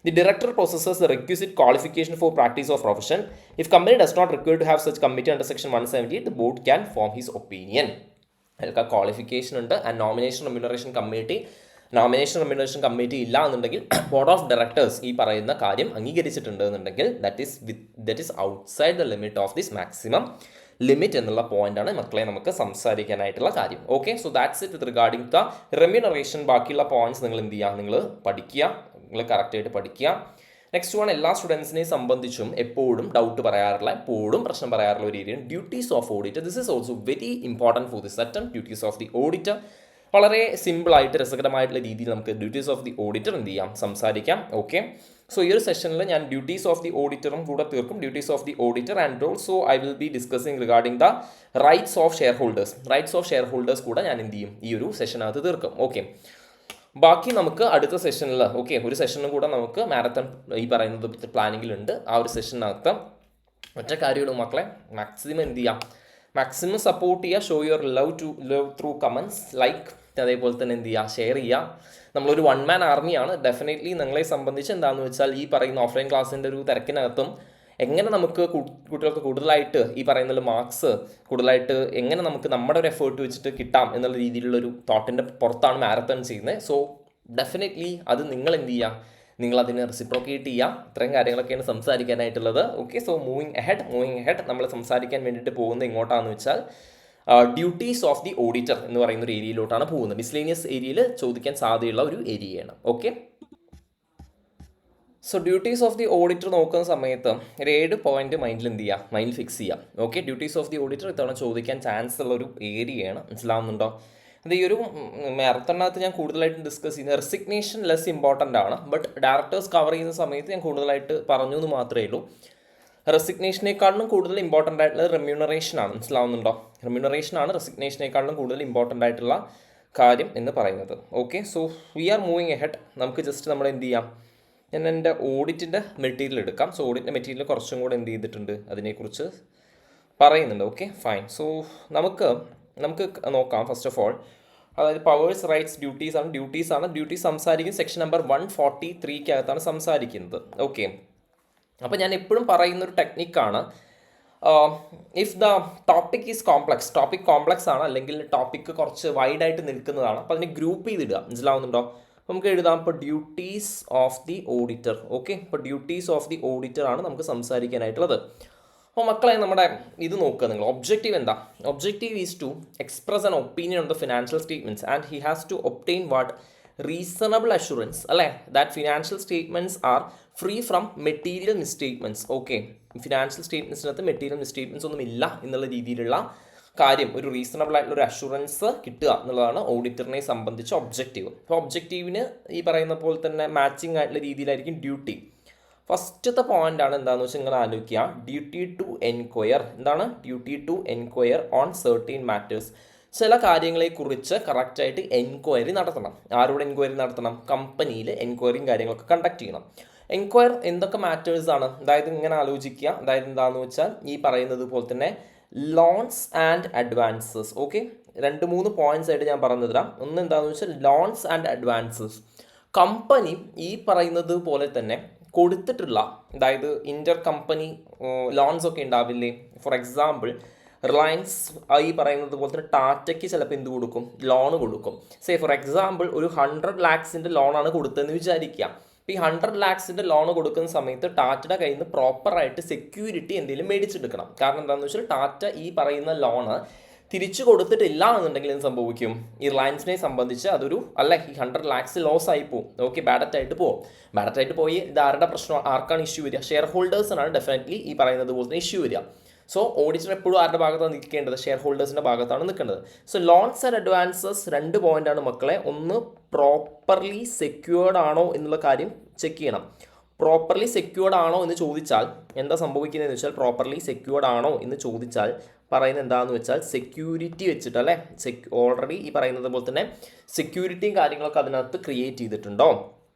The director processes the requisite qualification for practice of profession. If company does not require to have such committee under section 178, the board can form his opinion. അയാൾക്ക് ആ ക്വാളിഫിക്കേഷൻ ഉണ്ട്. ആൻഡ് നോമിനേഷൻ റെമ്യൂണറേഷൻ കമ്മിറ്റി ഇല്ല എന്നുണ്ടെങ്കിൽ ബോർഡ് ഓഫ് ഡയറക്ടേഴ്സ് ഈ പറയുന്ന കാര്യം അംഗീകരിച്ചിട്ടുണ്ട് എന്നുണ്ടെങ്കിൽ that is outside the limit of this maximum limit എന്നുള്ള പോയിന്റാണ് മക്കളെ നമുക്ക് സംസാരിക്കാനായിട്ടുള്ള കാര്യം. Okay, so that's it with regarding the remuneration. ബാക്കിയുള്ള പോയിന്റ്സ് നിങ്ങൾ എന്ത് ചെയ്യുക, നിങ്ങൾ പഠിക്കുക, നിങ്ങൾ കറക്റ്റായിട്ട് പഠിക്കുക. നെക്സ്റ്റ് വൺ, എല്ലാ സ്റ്റുഡൻസിനെയും സംബന്ധിച്ചും എപ്പോഴും ഡൗട്ട് പറയാറുള്ള, എപ്പോഴും പ്രശ്നം പറയാറുള്ള ഒരു area duties of auditor. This is also very important for this attempt. Duties of the auditor വളരെ സിമ്പിളായിട്ട് രസകരമായിട്ടുള്ള രീതിയിൽ നമുക്ക് ഡ്യൂട്ടീസ് ഓഫ് ദി ഓഡിറ്റർ എന്ത് ചെയ്യാം, സംസാരിക്കാം. ഓക്കെ, സോ ഈ ഒരു സെഷനിൽ ഞാൻ ഡ്യൂട്ടീസ് ഓഫ് ദി ഓഡിറ്ററും കൂടെ തീർക്കും. Duties of the auditor and also I will be discussing regarding the rights of share holders കൂടെ ഞാൻ എന്ത് ചെയ്യും, ഈ ഒരു സെഷനകത്ത് തീർക്കും. ഓക്കെ, ബാക്കി നമുക്ക് അടുത്ത സെഷനിൽ ഒരു സെഷനും കൂടെ നമുക്ക് മാരത്തൺ ഈ പറയുന്നത് പ്ലാനിങ്ങിലുണ്ട്. ആ ഒരു സെഷനകത്ത് ഒറ്റ കാര്യമുള്ളൂ മക്കളെ, മാക്സിമം എന്ത് ചെയ്യാം, മാക്സിമം സപ്പോർട്ട് ചെയ്യുക. Show your love through comments, like, അതേപോലെ തന്നെ എന്ത് ചെയ്യുക, ഷെയർ ചെയ്യുക. നമ്മളൊരു 1 man ആർമിയാണ്. ഡെഫിനറ്റ്ലി നിങ്ങളെ സംബന്ധിച്ച് എന്താണെന്ന് വെച്ചാൽ ഈ പറയുന്ന ഓഫ്ലൈൻ ക്ലാസ്സിൻ്റെ ഒരു തിരക്കിനകത്തും എങ്ങനെ നമുക്ക് കുട്ടികൾക്ക് കൂടുതലായിട്ട് ഈ പറയുന്ന മാർക്സ് കൂടുതലായിട്ട് എങ്ങനെ നമുക്ക് നമ്മുടെ ഒരു എഫേർട്ട് വെച്ചിട്ട് കിട്ടാം എന്നുള്ള രീതിയിലുള്ളൊരു തോട്ടിൻ്റെ പുറത്താണ് മാരത്തൺ ചെയ്യുന്നത്. സോ ഡെഫിനറ്റ്ലി അത് നിങ്ങൾ എന്ത് ചെയ്യുക, നിങ്ങളതിനെ റെസിപ്രോക്കേറ്റ് ചെയ്യുക. ഇത്രയും കാര്യങ്ങളൊക്കെയാണ് സംസാരിക്കാനായിട്ടുള്ളത്. ഓക്കെ, സോ മൂവിങ് അഹെഡ് നമ്മൾ സംസാരിക്കാൻ വേണ്ടിയിട്ട് പോകുന്നത് എങ്ങോട്ടാണെന്ന് വെച്ചാൽ ഡ്യൂട്ടീസ് ഓഫ് ദി ഓഡിറ്റർ എന്ന് പറയുന്ന ഒരു ഏരിയയിലോട്ടാണ് പോകുന്നത്. മിസ്ലേനിയസ് ഏരിയയിൽ ചോദിക്കാൻ സാധ്യതയുള്ള ഒരു ഏരിയയാണ്. Okay, so duties of the auditor നോക്കുന്ന സമയത്ത് ഒരു 7 പോയിന്റ് മൈൻഡിൽ എന്ത് ചെയ്യുക, മൈൻഡിൽ ഫിക്സ് ചെയ്യുക. Okay, duties of the auditor ഇത്തവണ ചോദിക്കാൻ ചാൻസ് ഉള്ള ഒരു ഏരിയയാണ്. മനസ്സിലാവുന്നുണ്ടോ? അത് ഈ ഒരു മാരത്തണിനകത്ത് ഞാൻ കൂടുതലായിട്ട് ഡിസ്കസ് ചെയ്യുന്നത് റെസിഗ്നേഷൻ ലെസ് ഇമ്പോർട്ടൻ്റ് ആണ്. ബട്ട് ഡയറക്ടേഴ്സ് കവർ ചെയ്യുന്ന സമയത്ത് ഞാൻ കൂടുതലായിട്ട് പറഞ്ഞു എന്ന് മാത്രമേ ഉള്ളൂ. റെസിഗ്നേഷനേക്കാളും കൂടുതൽ ഇമ്പോർട്ടൻ്റ് ആയിട്ടുള്ളത് റെമ്യൂണറേഷനാണ്. മനസ്സിലാവുന്നുണ്ടോ? റെമ്യൂണറേഷനാണ് റെസിഗ്നേഷനേക്കാളും കൂടുതൽ ഇമ്പോർട്ടൻ്റ് ആയിട്ടുള്ള കാര്യം എന്ന് പറയുന്നത്. Okay, so we are moving ahead. നമുക്ക് ജസ്റ്റ് നമ്മൾ എന്ത് ചെയ്യാം, ഞാൻ എൻ്റെ ഓഡിറ്റിൻ്റെ മെറ്റീരിയൽ എടുക്കാം. സോ ഓഡിറ്റിൻ്റെ മെറ്റീരിയൽ കുറച്ചും കൂടെ എന്ത് ചെയ്തിട്ടുണ്ട്, അതിനെക്കുറിച്ച് പറയുന്നുണ്ട്. Okay, fine. സോ നമുക്ക് നോക്കാം. ഫസ്റ്റ് ഓഫ് ഓൾ, അതായത് പവേഴ്സ്, റൈറ്റ്സ്, ഡ്യൂട്ടീസ് സംസാരിക്കുന്നത് സെക്ഷൻ നമ്പർ 143 സംസാരിക്കുന്നത്. ഓക്കെ, അപ്പോൾ ഞാൻ എപ്പോഴും പറയുന്നൊരു ടെക്നിക്കാണ്, if the topic is topic complex ആണ്, അല്ലെങ്കിൽ ടോപ്പിക്ക് കുറച്ച് വൈഡായിട്ട് നിൽക്കുന്നതാണ്, അപ്പോൾ അതിനെ ഗ്രൂപ്പ് ചെയ്തിടുക. മനസ്സിലാവുന്നുണ്ടോ? നമുക്ക് എഴുതാം, ഇപ്പോൾ duties of the auditor. Okay, ഇപ്പോൾ ഡ്യൂട്ടീസ് ഓഫ് ദി ഓഡിറ്റർ ആണ് നമുക്ക് സംസാരിക്കാനായിട്ടുള്ളത്. അപ്പോൾ മക്കളെ, നമ്മുടെ ഇത് നോക്കുക നിങ്ങൾ. ഒബ്ജക്റ്റീവ് എന്താ? Objective is to express an opinion on the financial statements and he has to obtain what reasonable assurance, അല്ലേ, that financial statements are free from material misstatements. Okay, financial സ്റ്റേറ്റ്മെൻറ്റ്സിനകത്ത് മെറ്റീരിയൽ മിസ്റ്റേറ്റ്മെൻറ്റ്സ് ഒന്നും ഇല്ല എന്നുള്ള രീതിയിലുള്ള കാര്യം, ഒരു റീസണബിൾ ആയിട്ടുള്ള ഒരു അഷുറൻസ് കിട്ടുക എന്നുള്ളതാണ് ഓഡിറ്ററിനെ സംബന്ധിച്ച് ഒബ്ജക്റ്റീവ്. അപ്പോൾ ഒബ്ജക്റ്റീവിന് ഈ പറയുന്ന പോലെ തന്നെ മാച്ചിങ് ആയിട്ടുള്ള രീതിയിലായിരിക്കും ഡ്യൂട്ടി. ഫസ്റ്റത്തെ പോയിന്റ് ആണ് എന്താണെന്ന് വെച്ചാൽ നിങ്ങൾ ആലോചിക്കുക, ഡ്യൂട്ടി ടു എൻക്വയർ. എന്താണ് duty to enquire on certain matters? ചില കാര്യങ്ങളെക്കുറിച്ച് കറക്റ്റായിട്ട് എൻക്വയറി നടത്തണം. ആരോട് എൻക്വയറി നടത്തണം? കമ്പനിയിൽ എൻക്വയറിയും കാര്യങ്ങളൊക്കെ കണ്ടക്ട് ചെയ്യണം. എൻക്വയർ എന്തൊക്കെ മാറ്റേഴ്സ് ആണ്? അതായത് ഇങ്ങനെ ആലോചിക്കുക, അതായത് എന്താണെന്ന് വെച്ചാൽ ഈ പറയുന്നത് പോലെ തന്നെ loans and advances. Okay, 2-3 points ആയിട്ട് ഞാൻ പറഞ്ഞു തരാം. ഒന്ന് എന്താണെന്ന് വെച്ചാൽ ലോൺസ് ആൻഡ് അഡ്വാൻസസ്. കമ്പനി ഈ പറയുന്നത് പോലെ തന്നെ കൊടുത്തിട്ടുള്ള, അതായത് ഇന്റർ കമ്പനി ലോൺസ് ഒക്കെ ഉണ്ടാവില്ലേ. ഫോർ എക്സാമ്പിൾ റിലയൻസ് ഈ പറയുന്നത് പോലെ തന്നെ ടാറ്റയ്ക്ക് ചിലപ്പോൾ എന്ത് കൊടുക്കും, ലോൺ കൊടുക്കും. സേ ഫോർ എക്സാമ്പിൾ ഒരു 100 lakhs ലോണാണ് കൊടുത്തതെന്ന് വിചാരിക്കുക. ഇപ്പോൾ ഈ 100 lakhs ലോൺ കൊടുക്കുന്ന സമയത്ത് ടാറ്റയുടെ കയ്യിൽ നിന്ന് പ്രോപ്പറായിട്ട് സെക്യൂരിറ്റി എന്തെങ്കിലും മേടിച്ചെടുക്കണം. കാരണം എന്താണെന്ന് വെച്ചാൽ ടാറ്റ ഈ പറയുന്ന ലോണ് തിരിച്ചു കൊടുത്തിട്ടില്ല എന്നുണ്ടെങ്കിൽ എന്ത് സംഭവിക്കും, ഈ റിലയൻസിനെ സംബന്ധിച്ച് അതൊരു ഈ 100 lakhs ലോസ് ആയി പോകും. ഓക്കെ, ബാഡറ്റായിട്ട് പോകും. ബാഡറ്റായിട്ട് പോയി ഇത് ആരുടെ പ്രശ്നം, ആർക്കാണ് ഇഷ്യൂ വരിക, ഷെയർ ഹോൾഡേഴ്സിനാണ് ഡെഫിനറ്റ്ലി ഈ പറയുന്നത് പോലെ തന്നെ ഇഷ്യൂ വരിക. സോ ഓഡിറ്റർ എപ്പോഴും ആരുടെ ഭാഗത്താണ് നിൽക്കേണ്ടത്, ഷെയർ ഹോൾഡേഴ്സിൻ്റെ ഭാഗത്താണ് നിൽക്കേണ്ടത്. സോ ലോൺസ് ആൻഡ് അഡ്വാൻസസ് 2 പോയിന്റാണ് മക്കളെ. ഒന്ന് പ്രോപ്പർലി സെക്യൂർഡ് ആണോ എന്നുള്ള കാര്യം ചെക്ക് ചെയ്യണം. പ്രോപ്പർലി സെക്യൂർഡ് ആണോ എന്ന് ചോദിച്ചാൽ എന്താ സംഭവിക്കുന്നതെന്ന് വെച്ചാൽ, പ്രോപ്പർലി സെക്യൂർഡ് ആണോ എന്ന് ചോദിച്ചാൽ പറയുന്നത് എന്താണെന്ന് വെച്ചാൽ സെക്യൂരിറ്റി വെച്ചിട്ട് അല്ലേ, ഓൾറെഡി ഈ പറയുന്നത് പോലെ തന്നെ സെക്യൂരിറ്റിയും കാര്യങ്ങളൊക്കെ അതിനകത്ത് ക്രിയേറ്റ് ചെയ്തിട്ടുണ്ടോ.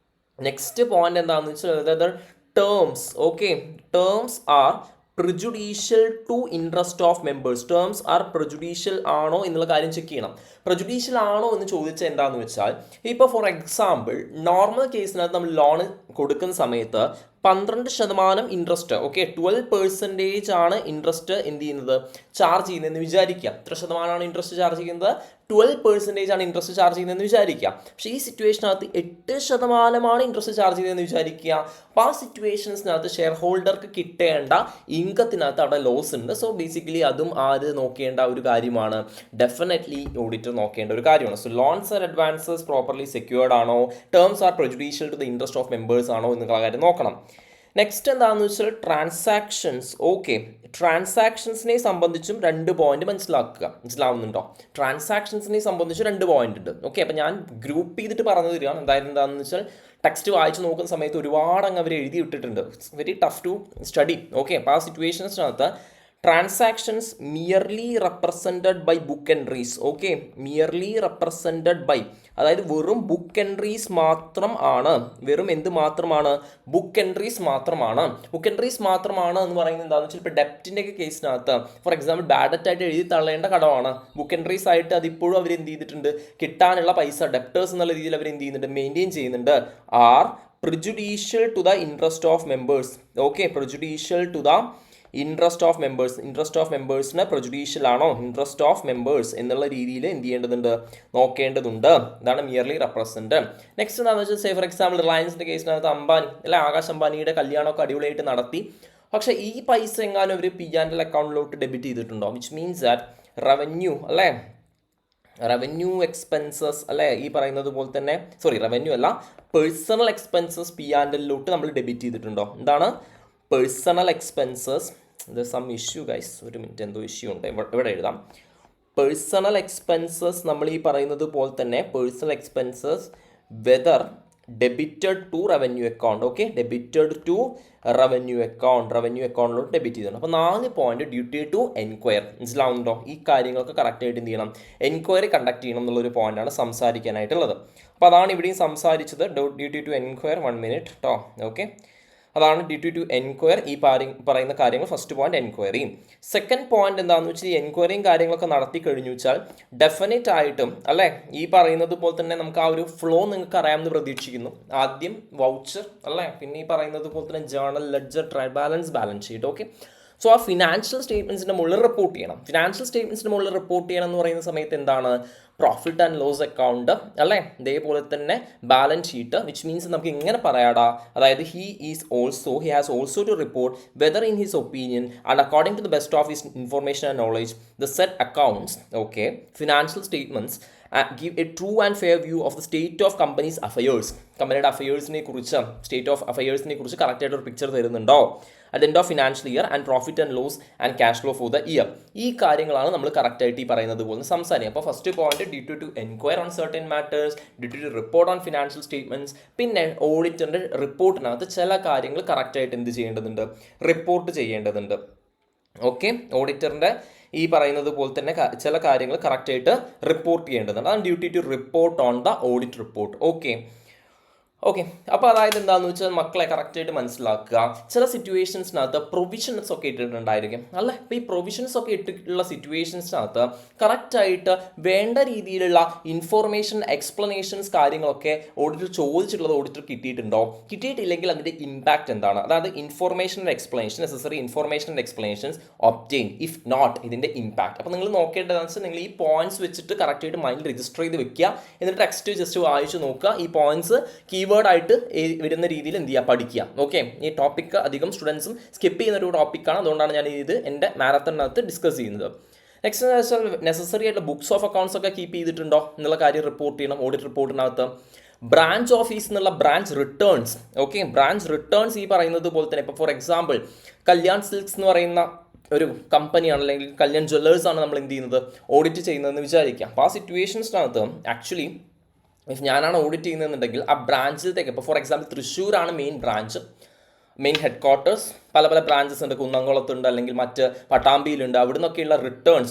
നെക്സ്റ്റ് പോയിന്റ് എന്താണെന്ന് വെച്ചാൽ terms. Okay, terms are prejudicial to interest of members. Terms are prejudicial ആണോ എന്നുള്ള കാര്യം ചെക്ക് ചെയ്യണം. പ്രിജുഡീഷ്യൽ ആണോ എന്ന് ചോദിച്ചാൽ എന്താണെന്ന് വെച്ചാൽ, ഇപ്പോൾ ഫോർ എക്സാമ്പിൾ നോർമൽ കേസിനകത്ത് നമ്മൾ ലോൺ കൊടുക്കുന്ന സമയത്ത് 12% ഇൻട്രസ്റ്റ്, ഓക്കെ 12% ആണ് ഇൻട്രസ്റ്റ് എന്ത് ചെയ്യുന്നത്, ചാർജ് ചെയ്യുന്നതെന്ന് വിചാരിക്കുക. എത്ര ശതമാനമാണ് ഇൻട്രസ്റ്റ് ചാർജ് ചെയ്യുന്നത്, 12% ആണ് ഇൻട്രസ്റ്റ് ചാർജ് ചെയ്യുന്നതെന്ന് വിചാരിക്കുക. പക്ഷേ ഈ സിറ്റുവേഷനകത്ത് 8% ഇൻട്രസ്റ്റ് ചാർജ് ചെയ്യുന്നതെന്ന് വിചാരിക്കുക. അപ്പോൾ ആ സിറ്റുവേഷൻസിനകത്ത് ഷെയർ ഹോൾഡർക്ക് കിട്ടേണ്ട ഇൻകത്തിനകത്ത് അവിടെ ലോസ് ഉണ്ട്. സോ ബേസിക്കലി അതും ആര് നോക്കേണ്ട ഒരു കാര്യമാണ്, ഡെഫിനറ്റ്ലി ഓഡിറ്റർ നോക്കേണ്ട ഒരു കാര്യമാണ്. So loans and advances properly secured ആണോ, terms are prejudicial to the interest of members ആണോ എന്നുള്ള കാര്യം നോക്കണം. നെക്സ്റ്റ് എന്താണെന്ന് വെച്ചാൽ ട്രാൻസാക്ഷൻസ്. ഓക്കെ, ട്രാൻസാക്ഷൻസിനെ സംബന്ധിച്ചും 2 പോയിന്റ് മനസ്സിലാവുന്നുണ്ടോ. ട്രാൻസാക്ഷൻസിനെ സംബന്ധിച്ച് 2 പോയിന്റ് ഉണ്ട്. ഓക്കെ, അപ്പം ഞാൻ ഗ്രൂപ്പ് ചെയ്തിട്ട് പറഞ്ഞു തരികയാണ്. എന്താണെന്ന് വെച്ചാൽ ടെക്സ്റ്റ് വായിച്ച് നോക്കുന്ന സമയത്ത് ഒരുപാട് അങ്ങ് അവർ എഴുതി വിട്ടിട്ടുണ്ട്. It's very tough to study. Okay, അപ്പോൾ ആ സിറ്റുവേഷൻസിനകത്ത് transactions merely represented by book entries. Okay, merely represented by, അതായത് വെറും ബുക്ക് എൻട്രീസ് മാത്രം ആണ്. വെറും എന്ത് മാത്രമാണ്, ബുക്ക് എൻട്രീസ് മാത്രമാണ്. ബുക്ക് എൻട്രീസ് മാത്രമാണ് എന്ന് പറയുന്നത് എന്താണെന്ന് വെച്ചാൽ, ഇപ്പോൾ ഡെപ്റ്റിൻ്റെ ഒക്കെ കേസിനകത്ത് ഫോർ എക്സാമ്പിൾ ബാഡ് ഡെറ്റ് ആയിട്ട് എഴുതി തള്ളേണ്ട കടമാണ്. ബുക്ക് എൻട്രീസ് ആയിട്ട് അതിപ്പോഴും അവർ എന്ത് ചെയ്തിട്ടുണ്ട്, കിട്ടാനുള്ള പൈസ ഡെപ്റ്റേഴ്സ് എന്നുള്ള രീതിയിൽ അവർ എന്ത് ചെയ്യുന്നുണ്ട്, മെയിൻറ്റെയിൻ ചെയ്യുന്നുണ്ട്. Are prejudicial to the interest of members. Okay, prejudicial to the interest of members. Interest of മെമ്പേഴ്സിന് പ്രൊജുഡീഷ്യൽ ആണോ, ഇൻട്രസ്റ്റ് ഓഫ് മെമ്പേഴ്സ് എന്നുള്ള രീതിയിൽ എന്ത് ചെയ്യേണ്ടതുണ്ട്, നോക്കേണ്ടതുണ്ട്. ഇതാണ് മിയർലി റെപ്രസെൻറ്റ്. നെക്സ്റ്റ് എന്താണെന്ന് വെച്ചാൽ, സേ ഫോർ എക്സാമ്പിൾ റിലയൻസിൻ്റെ കേസിനകത്ത് അംബാനി അല്ലെ, ആകാശ് അംബാനിയുടെ കല്യാണമൊക്കെ അടിപൊളിയായിട്ട് നടത്തി. പക്ഷേ ഈ പൈസ എങ്ങാനും അവർ P&L അക്കൗണ്ടിലോട്ട് ഡെബിറ്റ് ചെയ്തിട്ടുണ്ടോ, വിച്ച് മീൻസ് ദാറ്റ് റവന്യൂ അല്ലേ, റവന്യൂ എക്സ്പെൻസസ് അല്ലേ, ഈ പറയുന്നത് പോലെ തന്നെ റവന്യൂ അല്ല, പേഴ്സണൽ എക്സ്പെൻസസ് P&Lലോട്ട് നമ്മൾ ഡെബിറ്റ് ചെയ്തിട്ടുണ്ടോ. എന്താണ് personal expenses, some issue guys, ഒരു മിനിറ്റ്, എന്തോ ഇഷ്യൂ ഉണ്ട്, ഇവിടെ എഴുതാം. പേഴ്സണൽ എക്സ്പെൻസസ് നമ്മൾ ഈ പറയുന്നത് പോലെ തന്നെ personal expenses whether debited to revenue account. Okay, debited to revenue അക്കൗണ്ടിലോട്ട് ഡെബിറ്റ് ചെയ്തിട്ടുണ്ട്. അപ്പോൾ 4 പോയിന്റ് ഡ്യൂട്ടി ടു എൻക്വയർ. മനസ്സിലാവുന്നുണ്ടോ, ഈ കാര്യങ്ങളൊക്കെ കറക്റ്റായിട്ട് എന്ത് ചെയ്യണം, എൻക്വയറി കണ്ടക്ട് ചെയ്യണം എന്നുള്ളൊരു പോയിന്റാണ് സംസാരിക്കാനായിട്ടുള്ളത്. അപ്പോൾ അതാണ് ഇവിടെയും സംസാരിച്ചത്, ഡ്യൂട്ടി ടു എൻക്വയർ. 1 മിനിറ്റ് കേട്ടോ. ഓക്കെ, അതാണ് ഡ്യൂട്ടി ടു എൻക്വയർ. ഈ പറയുന്ന കാര്യങ്ങൾ ഫസ്റ്റ് പോയിന്റ് എൻക്വയറിയും. സെക്കൻഡ് പോയിന്റ് എന്താണെന്ന് വെച്ചാൽ, എൻക്വയറിയും കാര്യങ്ങളൊക്കെ നടത്തി കഴിഞ്ഞു വെച്ചാൽ ഡെഫിനറ്റ് ആയിട്ടും അല്ലേ, ഈ പറയുന്നത് പോലെ തന്നെ നമുക്ക് ആ ഒരു ഫ്ലോ നിങ്ങൾക്ക് അറിയാമെന്ന് പ്രതീക്ഷിക്കുന്നു. ആദ്യം വൗച്ചർ അല്ലേ, പിന്നെ ഈ പറയുന്നത് പോലെ തന്നെ journal, ledger, trial balance, balance sheet. Okay, so ആ ഫിനാൻഷ്യൽ സ്റ്റേറ്റ്മെൻറ്റ്സിൻ്റെ മുകളിൽ റിപ്പോർട്ട് ചെയ്യണം. ഫിനാൻഷ്യൽ സ്റ്റേറ്റ്മെൻറ്റ്സിൻ്റെ മുകളിൽ റിപ്പോർട്ട് ചെയ്യണം എന്ന് പറയുന്ന സമയത്ത് എന്താണ്, പ്രോഫിറ്റ് ആൻഡ് ലോസ് അക്കൗണ്ട് അല്ലേ, ഇതേപോലെ തന്നെ ബാലൻസ് ഷീറ്റ്. വിച്ച് മീൻസ് നമുക്ക് ഇങ്ങനെ പറയാടാ, അതായത് he has also to report whether in his opinion and according to the best of his information and knowledge the set accounts. Okay, financial statements give a true and fair view of the state of company's affairs. കമ്പനിയുടെ അഫയേഴ്സിനെ കുറിച്ച്, സ്റ്റേറ്റ് ഓഫ് അഫയേഴ്സിനെ കുറിച്ച് കറക്റ്റായിട്ട് ഒരു പിക്ചർ തരുന്നുണ്ടോ at end of financial year and profit and loss and cash flow for the year. ഈ കാര്യങ്ങളാണ് നമ്മൾ കറക്റ്റായിട്ട് ഈ പറയുന്നത് പോലെ സംസാരിക്കുക. അപ്പോൾ first point duty to enquire on certain matters, duty to report on financial statements. പിന്നെ ഓഡിറ്ററിൻ്റെ റിപ്പോർട്ടിനകത്ത് ചില കാര്യങ്ങൾ കറക്റ്റായിട്ട് എന്ത് ചെയ്യേണ്ടതുണ്ട്, റിപ്പോർട്ട് ചെയ്യേണ്ടതുണ്ട്. ഓക്കെ, ഓഡിറ്ററിൻ്റെ ഈ പറയുന്നത് പോലെ തന്നെ ചില കാര്യങ്ങൾ കറക്റ്റായിട്ട് റിപ്പോർട്ട് ചെയ്യേണ്ടതുണ്ട്. അതാണ് duty to report on the audit report. Okay, okay, അപ്പോൾ അതായത് എന്താണെന്ന് വെച്ചാൽ മക്കളെ കറക്റ്റായിട്ട് മനസ്സിലാക്കുക. ചില സിറ്റുവേഷൻസിനകത്ത് പ്രൊവിഷൻസ് ഒക്കെ ഇട്ടിട്ടുണ്ടായിരിക്കും അല്ലേ. ഇപ്പോൾ ഈ പ്രൊവിഷൻസ് ഒക്കെ ഇട്ടിട്ടുള്ള സിറ്റുവേഷൻസിനകത്ത് കറക്റ്റായിട്ട് വേണ്ട രീതിയിലുള്ള ഇൻഫോർമേഷൻ എക്സ്പ്ലനേഷൻസ് കാര്യങ്ങളൊക്കെ ഓഡിറ്റർ ചോദിച്ചിട്ടുള്ളത് ഓഡിറ്റർ കിട്ടിയിട്ടുണ്ടോ, കിട്ടിയിട്ടില്ലെങ്കിൽ അതിൻ്റെ ഇമ്പാക്റ്റ് എന്താണ്, അതായത് information explanation necessary information explanations obtain, if not ഇതിൻ്റെ ഇമ്പാക്റ്റ്. അപ്പോൾ നിങ്ങൾ നോക്കേണ്ടതെന്ന് വെച്ചാൽ നിങ്ങൾ ഈ പോയിന്റ്സ് വെച്ചിട്ട് കറക്റ്റായിട്ട് മൈൻഡിൽ രജിസ്റ്റർ ചെയ്ത് വെക്കുക. എന്നിട്ട് ടെക്സ്റ്റ് ജസ്റ്റ് വായിച്ച് നോക്കുക. ഈ പോയിന്റ്സ് കീവേഡായിട്ട് വരുന്ന രീതിയിൽ എന്ത് ചെയ്യുക, പഠിക്കുക. ഓക്കെ, ഈ ടോപ്പിക്ക് അധികം സ്റ്റുഡൻസും സ്കിപ്പ് ചെയ്യുന്ന ഒരു ടോപ്പിക്കാണ്. അതുകൊണ്ടാണ് ഞാൻ ഇത് എൻ്റെ മാരത്തണിനകത്ത് ഡിസ്കസ് ചെയ്യുന്നത്. നെക്സ്റ്റ് എന്ന് വെച്ചാൽ നെസസറി ആയിട്ട് ബുക്സ് ഓഫ് അക്കൗണ്ട്സ് ഒക്കെ കീപ്പ് ചെയ്തിട്ടുണ്ടോ എന്നുള്ള കാര്യം റിപ്പോർട്ട് ചെയ്യണം ഓഡിറ്റ് റിപ്പോർട്ടിനകത്ത്. ബ്രാഞ്ച് ഓഫീസ് എന്നുള്ള branch returns, okay, branch returns ഈ പറയുന്നത് പോലെ തന്നെ ഇപ്പോൾ ഫോർ എക്സാമ്പിൾ കല്യാൺ സിൽക്സ് എന്ന് പറയുന്ന ഒരു കമ്പനിയാണ് അല്ലെങ്കിൽ കല്യാൺ ജ്വല്ലേഴ്സ് ആണ് നമ്മൾ എന്ത് ചെയ്യുന്നത് ഓഡിറ്റ് ചെയ്യുന്നതെന്ന് വിചാരിക്കാം. അപ്പോൾ ആ സിറ്റുവേഷൻസിനകത്ത് ആക്ച്വലി ഇഫ് ഞാനാണ് ഓഡിറ്റ് ചെയ്യുന്നതെന്നുണ്ടെങ്കിൽ ആ ബ്രാഞ്ചിലത്തേക്ക് ഇപ്പോൾ ഫോർ എക്സാമ്പിൾ തൃശ്ശൂരാണ് മെയിൻ ഹെഡ് ക്വാർട്ടേഴ്സ്, പല ബ്രാഞ്ചസ് ഉണ്ട്, കുന്നംകുളത്തുണ്ട് അല്ലെങ്കിൽ മറ്റ് പട്ടാമ്പിയിലുണ്ട്. അവിടെ നിന്നൊക്കെയുള്ള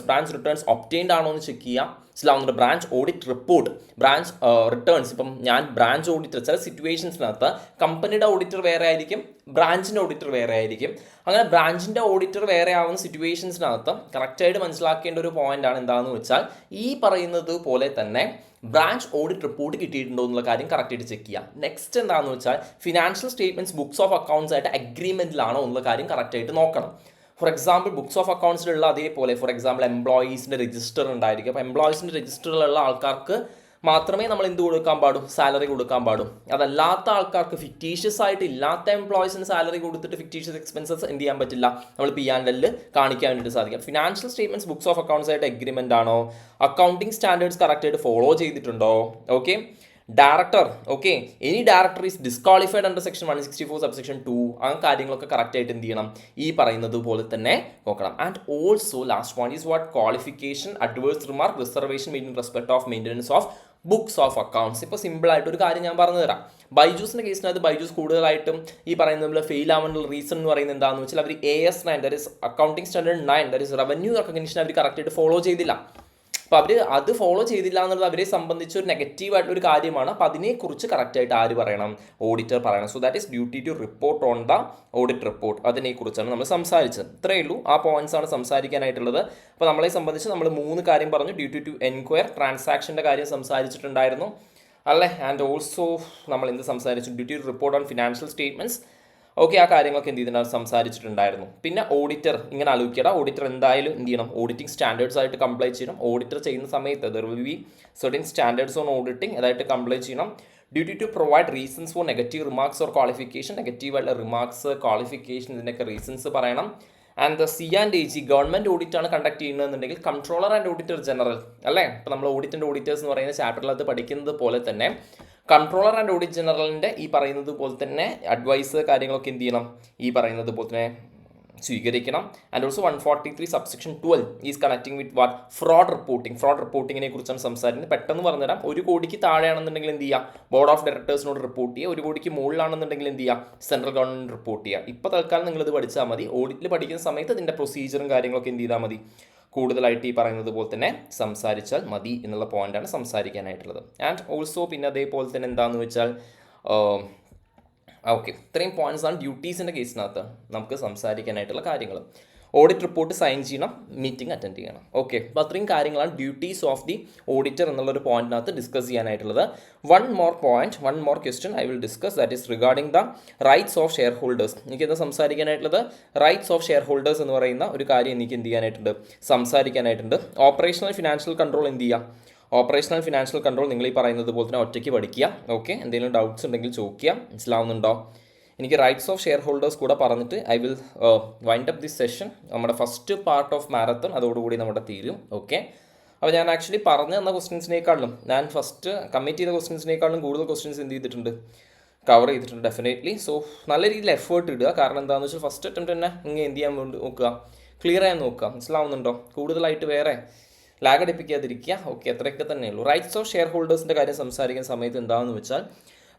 ബ്രാഞ്ച് റിട്ടേൺസ് ഒബ്റ്റെയിൻഡ് ആണോ എന്ന് ചെക്ക് ചെയ്യാം. മനസ്സിലാവുന്നുണ്ട്. Branch audit report, branch returns. ഇപ്പം ഞാൻ ബ്രാഞ്ച് ഓഡിറ്റർ, ചില സിറ്റുവേഷൻസിനകത്ത് കമ്പനിയുടെ ഓഡിറ്റർ വേറെ ആയിരിക്കും, ബ്രാഞ്ചിൻ്റെ ഓഡിറ്റർ വേറെ ആയിരിക്കും. അങ്ങനെ ബ്രാഞ്ചിൻ്റെ ഓഡിറ്റർ വേറെ ആവുന്ന സിറ്റുവേഷൻസിനകത്ത് കറക്റ്റായിട്ട് മനസ്സിലാക്കേണ്ട ഒരു പോയിന്റാണ് എന്താണെന്ന് വെച്ചാൽ ഈ പറയുന്നത് പോലെ തന്നെ ബ്രാഞ്ച് ഓഡിറ്റ് റിപ്പോർട്ട് കിട്ടിയിട്ടുണ്ടോ എന്നുള്ള കാര്യം കറക്റ്റായിട്ട് ചെക്ക് ചെയ്യാം. നെക്സ്റ്റ് എന്താണെന്ന് വെച്ചാൽ financial statements books of accounts ആയിട്ട് അഗ്രിമെൻറ്റിലാണോ എന്നുള്ള കാര്യം കറക്റ്റായിട്ട് നോക്കണം. ഫോർ എക്സാമ്പിൾ ബുക്സ് ഓഫ് അക്കൗണ്ട്സിലുള്ള അതേപോലെ ഫോർ എക്സാമ്പിൾ എംപ്ലോയീസിൻ്റെ രജിസ്റ്റർ ഉണ്ടായിരിക്കും. അപ്പോൾ എംപ്ലോയീസിൻ്റെ രജിസ്റ്ററിലുള്ള ആൾക്കാർക്ക് മാത്രമേ നമ്മൾ എന്ത് കൊടുക്കാൻ പാടും, സാലറി കൊടുക്കാൻ പാടും. അതല്ലാത്ത ആൾക്കാർക്ക് ഫിക്റ്റീഷ്യസ് ആയിട്ട് ഇല്ലാത്ത എംപ്ലോയീസിന് സാലറി കൊടുത്തിട്ട് ഫിക്റ്റീഷ്യസ് എക്സ്പെൻസസ് എന്ത് ചെയ്യാൻ പറ്റില്ല, നമ്മൾ P&L കാണിക്കാൻ വേണ്ടിയിട്ട് സാധിക്കും. Financial statements books of accounts ആയിട്ട് അഗ്രിമെൻ്റ് ആണോ, അക്കൗണ്ടിങ് സ്റ്റാൻഡേർഡ്സ് കറക്റ്റായിട്ട് ഫോളോ ചെയ്തിട്ടുണ്ടോ, okay. Director, okay, any director is disqualified under section 164 subsection 2, ആ കാര്യങ്ങളൊക്കെ കറക്റ്റായിട്ട് എന്ത് ചെയ്യണം, ഈ പറയുന്നത് പോലെ തന്നെ നോക്കണം. And also last point is what qualification, adverse remark, reservation made in respect of maintenance of books of accounts. ഇപ്പോൾ സിമ്പിളായിട്ട് ഒരു കാര്യം ഞാൻ പറഞ്ഞു തരാം. ബൈജൂസിൻ്റെ കേസിനകത്ത് ബൈജൂസ് കൂടുതലായിട്ടും ഈ പറയുന്ന ഫെയിൽ ആവാനുള്ള റീസൺ എന്ന് പറയുന്നത് എന്താണെന്ന് വെച്ചാൽ അവർ AS9 that is accounting standard 9 that is revenue recognition അവർ കറക്റ്റായിട്ട് ഫോളോ ചെയ്തില്ല. അപ്പോൾ അവർ അത് ഫോളോ ചെയ്തില്ല എന്നുള്ളത് അവരെ സംബന്ധിച്ച് ഒരു നെഗറ്റീവായിട്ടുള്ള ഒരു കാര്യമാണ്. അപ്പോൾ അതിനെക്കുറിച്ച് കറക്റ്റായിട്ട് ആര് പറയണം, ഓഡിറ്റർ പറയണം. So that is duty to report on the audit report. അതിനെക്കുറിച്ചാണ് നമ്മൾ സംസാരിച്ചത്. ഇത്രയേ ഉള്ളൂ, ആ പോയിന്റ്സ് ആണ് സംസാരിക്കാനായിട്ടുള്ളത്. അപ്പോൾ നമ്മളെ സംബന്ധിച്ച് നമ്മൾ 3 കാര്യം പറഞ്ഞു. ഡ്യൂട്ടി ടു എൻക്വയർ, ട്രാൻസാക്ഷൻ്റെ കാര്യം സംസാരിച്ചിട്ടുണ്ടായിരുന്നു അല്ലേ. ആൻഡ് ഓൾസോ നമ്മൾ എന്ത് സംസാരിച്ചു, duty to report on financial statements, okay, ആ കാര്യങ്ങളൊക്കെ എന്ത് ചെയ്തിട്ടുണ്ടാകും, സംസാരിച്ചിട്ടുണ്ടായിരുന്നു. പിന്നെ ഓഡിറ്റർ ഇങ്ങനെ ആലോചിക്കണം, ഓഡിറ്റർ എന്തായാലും എന്ത് ചെയ്യണം, ഓഡിറ്റിംഗ് സ്റ്റാൻഡേർഡ്സ് ആയിട്ട് കംപ്ലൈ ചെയ്യണം. ഓഡിറ്റർ ചെയ്യുന്ന സമയത്ത് there will be certain standards on auditing, അതായിട്ട് കംപ്ലൈ ചെയ്യണം. Duty to provide reasons for negative remarks or qualification, നെഗറ്റീവായിട്ടുള്ള റിമാർക്സ്, ക്വാളിഫിക്കേഷൻ, ഇതിൻ്റെയൊക്കെ റീസൺസ് പറയണം. ആൻഡ് ദ C&AG ഗവൺമെൻറ് ഓഡിറ്റാണ് കണ്ടക്ട് ചെയ്യുന്നതെന്നുണ്ടെങ്കിൽ കൺട്രോളർ ആൻഡ് ഓഡിറ്റർ ജനറൽ അല്ലേ. ഇപ്പോൾ നമ്മൾ ഓഡിറ്റേഴ്സ് എന്ന് പറയുന്ന ചാപ്റ്ററിലത് പഠിക്കുന്നത് പോലെ തന്നെ കൺട്രോളർ ആൻഡ് ഓഡിറ്റ് ജനറലിൻ്റെ ഈ പറയുന്നത് പോലെ തന്നെ അഡ്വൈസ് കാര്യങ്ങളൊക്കെ എന്ത് ചെയ്യണം, ഈ പറയുന്നത് പോലെ തന്നെ സ്വീകരിക്കണം. And also 143 subsection 12 is connecting with what, fraud റിപ്പോർട്ടിങ്ങിനെ കുറിച്ചാണ് സംസാരിക്കുന്നത്. പെട്ടെന്ന് പറഞ്ഞുതരാം. 1 കോടിക്ക് താഴെയാണെന്നുണ്ടെങ്കിൽ എന്ത് ചെയ്യുക, ബോർഡ് ഓഫ് ഡയറക്ടേഴ്സിനോട് റിപ്പോർട്ട് ചെയ്യുക. 1 കോടിക്ക് മുകളിലാണെന്നുണ്ടെങ്കിൽ എന്ത് ചെയ്യുക, സെൻട്രൽ ഗവൺമെൻറ് റിപ്പോർട്ട് ചെയ്യുക. ഇപ്പോൾ തൽക്കാലം നിങ്ങളിത് പഠിച്ചാൽ മതി. ഓഡിറ്റിൽ പഠിക്കുന്ന സമയത്ത് ഇതിൻ്റെ പ്രൊസീജിയറും കാര്യങ്ങളൊക്കെ എന്ത് ചെയ്താൽ മതി, കൂടുതലായിട്ട് ഈ പറയുന്നത് പോലെ തന്നെ സംസാരിച്ചാൽ മതി എന്നുള്ള പോയിന്റാണ് സംസാരിക്കാനായിട്ടുള്ളത്. ആൻഡ് ഓൾസോ പിന്നെ അതേപോലെ തന്നെ എന്താണെന്ന് വെച്ചാൽ ഓക്കെ, ഇത്രയും പോയിന്റ്സ് ആണ് ഡ്യൂട്ടീസിൻ്റെ കേസിനകത്ത് നമുക്ക് സംസാരിക്കാനായിട്ടുള്ള കാര്യങ്ങൾ. ഓഡിറ്റ് റിപ്പോർട്ട് സൈൻ ചെയ്യണം, മീറ്റിംഗ് അറ്റൻഡ് ചെയ്യണം. ഓക്കെ, അപ്പോൾ അത്രയും കാര്യങ്ങളാണ് ഡ്യൂട്ടീസ് ഓഫ് ദി ഓഡിറ്റർ എന്നുള്ളൊരു പോയിന്റിനകത്ത് ഡിസ്കസ് ചെയ്യാനായിട്ടുള്ളത്. One more question I will discuss, that is regarding the rights of shareholders. എനിക്ക് എന്താ സംസാരിക്കാനായിട്ടുള്ളത്, റൈറ്റ്സ് ഓഫ് ഷെയർ ഹോൾഡേഴ്സ് എന്ന് പറയുന്ന ഒരു കാര്യം എനിക്ക് എന്ത് ചെയ്യാനായിട്ടുണ്ട്, സംസാരിക്കാനായിട്ടുണ്ട്. ഓപ്പറേഷണൽ ഫിനാൻഷ്യൽ കൺട്രോൾ എന്ത് ചെയ്യുക, ഓപ്പറേഷണൽ ഫിനാൻഷ്യൽ കൺട്രോൾ നിങ്ങൾ ഈ പറയുന്നത് പോലെ തന്നെ ഒറ്റയ്ക്ക് പഠിക്കുക. ഓക്കെ, എന്തെങ്കിലും ഡൗട്ട്സ് ഉണ്ടെങ്കിൽ ചോദിക്കുക. മനസ്സിലാവുന്നുണ്ടോ? എനിക്ക് റൈറ്റ്സ് ഓഫ് ഷെയർ ഹോൾഡേഴ്സ് കൂടെ പറഞ്ഞിട്ട് I will wind up this session. നമ്മുടെ ഫസ്റ്റ് പാർട്ട് ഓഫ് മാരത്തൺ അതോടുകൂടി നമ്മുടെ തീരും. ഓക്കെ, അപ്പോൾ ഞാൻ ആക്ച്വലി പറഞ്ഞു തന്ന ക്വസ്റ്റ്യൻസിനേക്കാളും, ഞാൻ ഫസ്റ്റ് കമ്മിറ്റ് ചെയ്ത ക്വസ്റ്റ്യൻസിനേക്കാളും കൂടുതൽ ക്വസ്റ്റ്യൻസ് എന്ത് ചെയ്തിട്ടുണ്ട്, കവർ ചെയ്തിട്ടുണ്ട് ഡെഫിനറ്റ്ലി. സോ നല്ല രീതിയിൽ എഫേർട്ട് ഇടുക. കാരണം എന്താണെന്ന് വെച്ചാൽ ഫസ്റ്റ് അറ്റംപ്റ്റ് തന്നെ ഇങ്ങനെ എന്ത് ചെയ്യാൻ വേണ്ടി നോക്കുക, ക്ലിയർ ചെയ്യാൻ നോക്കുക. മനസ്സിലാവുന്നുണ്ടോ? കൂടുതലായിട്ട് വേറെ ലാഗ് അടിപ്പിക്കാതിരിക്കുക. ഓക്കെ, അത്രയൊക്കെ തന്നെയുള്ളൂ. റൈറ്റ്സ് ഓഫ് ഷെയർ ഹോൾഡേഴ്സിൻ്റെ കാര്യം സംസാരിക്കുന്ന സമയത്ത് എന്താണെന്ന് വെച്ചാൽ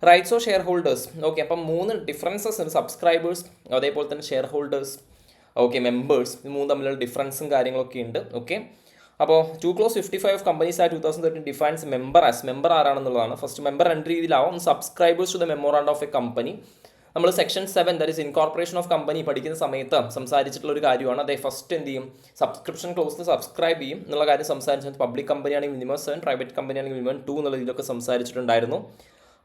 rights of share holders, okay, അപ്പം 3 ഡിഫറൻസസ് ഉണ്ട്. സബ്സ്ക്രൈബേഴ്സ്, അതേപോലെ തന്നെ ഷെയർ ഹോൾഡേഴ്സ്, ഓക്കെ, മെമ്പേഴ്സ്, ഇത് 3 തമ്മിലുള്ള ഡിഫറൻസും കാര്യങ്ങളൊക്കെ ഉണ്ട്. ഓക്കെ, അപ്പോൾ 2 clause 55 of companies act 2013 defines member as member ആരാണെന്നുള്ളതാണ്. ഫസ്റ്റ് മെമ്പർ രണ്ട് രീതിയിലാവും. Subscribers to the memorandum of a company. നമ്മൾ section 7 that is incorporation of company പഠിക്കുന്ന സമയത്ത് സംസാരിച്ചിട്ടുള്ള ഒരു കാര്യമാണ്. അതേ ഫസ്റ്റ് എന്ത് ചെയ്യും, സബ്സ്ക്രിപ്ഷൻ ക്ലോസിൽ സബ്സ്ക്രൈബ് ചെയ്യും എന്നുള്ള കാര്യം സംസാരിച്ചത്. പബ്ലിക് കമ്പനി ആണെങ്കിൽ മിനിമം 7, പ്രൈവറ്റ് കമ്പനി ആണെങ്കിൽ മിനിമം 2 എന്നുള്ള രീതിയിലൊക്കെ സംസാരിച്ചിട്ടുണ്ടായിരുന്നു.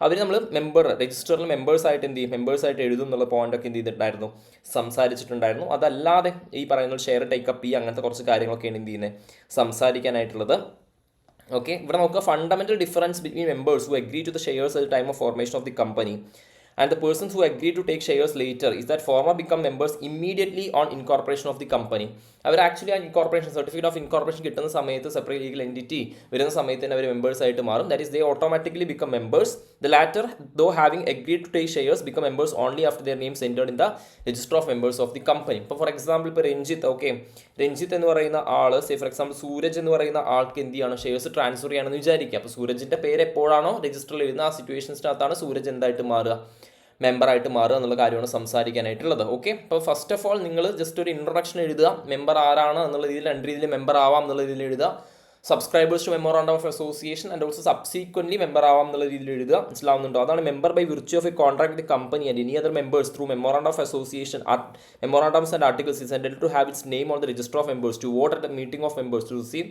അവർ നമ്മൾ മെമ്പർ രജിസ്റ്ററിൽ മെമ്പേഴ്സായിട്ട് എന്ത് ചെയ്യും, മെമ്പേഴ്സായിട്ട് എഴുതും എന്നുള്ള പോയിന്റൊക്കെ എന്ത് ചെയ്തിട്ടുണ്ടായിരുന്നു, സംസാരിച്ചിട്ടുണ്ടായിരുന്നു. അതല്ലാതെ ഈ പറയുന്ന ഷെയർ ടേക്കപ്പ് ചെയ്യുക അങ്ങനത്തെ കുറച്ച് കാര്യങ്ങളൊക്കെയാണ് എന്ത് ചെയ്യുന്നത്, സംസാരിക്കാനായിട്ടുള്ളത്. ഓക്കെ, ഇവിടെ നോക്കുക, fundamental difference between members who agree to the shares at the time of formation of the company and the persons who agree to take shares later is that former become members immediately on incorporation of the company. അവർ ആക്ച്വലി ആ ഇൻകോർപ്പറേഷൻ സർട്ടിഫിക്കറ്റ് ഓഫ് ഇൻകോർപ്പറേഷൻ കിട്ടുന്ന സമയത്ത് സെപ്പറേറ്റ് ലീഗൽ എൻറ്റിറ്റി വരുന്ന സമയത്ത് തന്നെ അവർ മെമ്പേഴ്സ് ആയിട്ട് മാറും. That is they automatically become members. The latter though having agreed to take shares become members only after their names entered in the register of members of the company. ഇപ്പോൾ ഫോർ എക്സാമ്പിൾ ഇപ്പോൾ രഞ്ജിത്ത്, ഓക്കെ, രഞ്ജിത്ത് എന്ന് പറയുന്ന ആൾ, സേ ഫോർ എക്സാമ്പിൾ സൂരജ് എന്ന് പറയുന്ന ആൾക്ക് എന്ത് ചെയ്യണം, ഷെയർസ് ട്രാൻസ്ഫർ ചെയ്യണമെന്ന് വിചാരിക്കുക. അപ്പോൾ സൂരജിൻ്റെ പേര് എപ്പോഴാണോ രജിസ്റ്ററിൽ എഴുതുന്ന ആ സിറ്റുവേഷൻസിനകത്താണ് സൂരജ് എന്തായിട്ട് മാറുക, മെമ്പറായിട്ട് മാറുക എന്നുള്ള കാര്യമാണ് സംസാരിക്കാനായിട്ടുള്ളത്. ഓക്കെ, അപ്പോൾ ഫസ്റ്റ് ഓഫ് ഓൾ നിങ്ങൾ ജസ്റ്റ് ഒരു ഇൻട്രൊഡക്ഷൻ എഴുതുക, മെമ്പർ ആരാണ് എന്നുള്ള രീതിയിൽ, രണ്ട് രീതിയിൽ മെമ്പർ ആവാം എന്നുള്ള രീതിയിൽ എഴുതുക. Subscribers to memorandum of association and also subsequently member ആവാം എന്നുള്ള രീതിയിൽ എഴുതുക. മനസ്സിലാവുന്നുണ്ടോ? അതാണ് member by virtue of a contract the company and any other members through memorandum of association memorandums and articles is entitled to have its name on the register of members to vote at the meeting of members to receive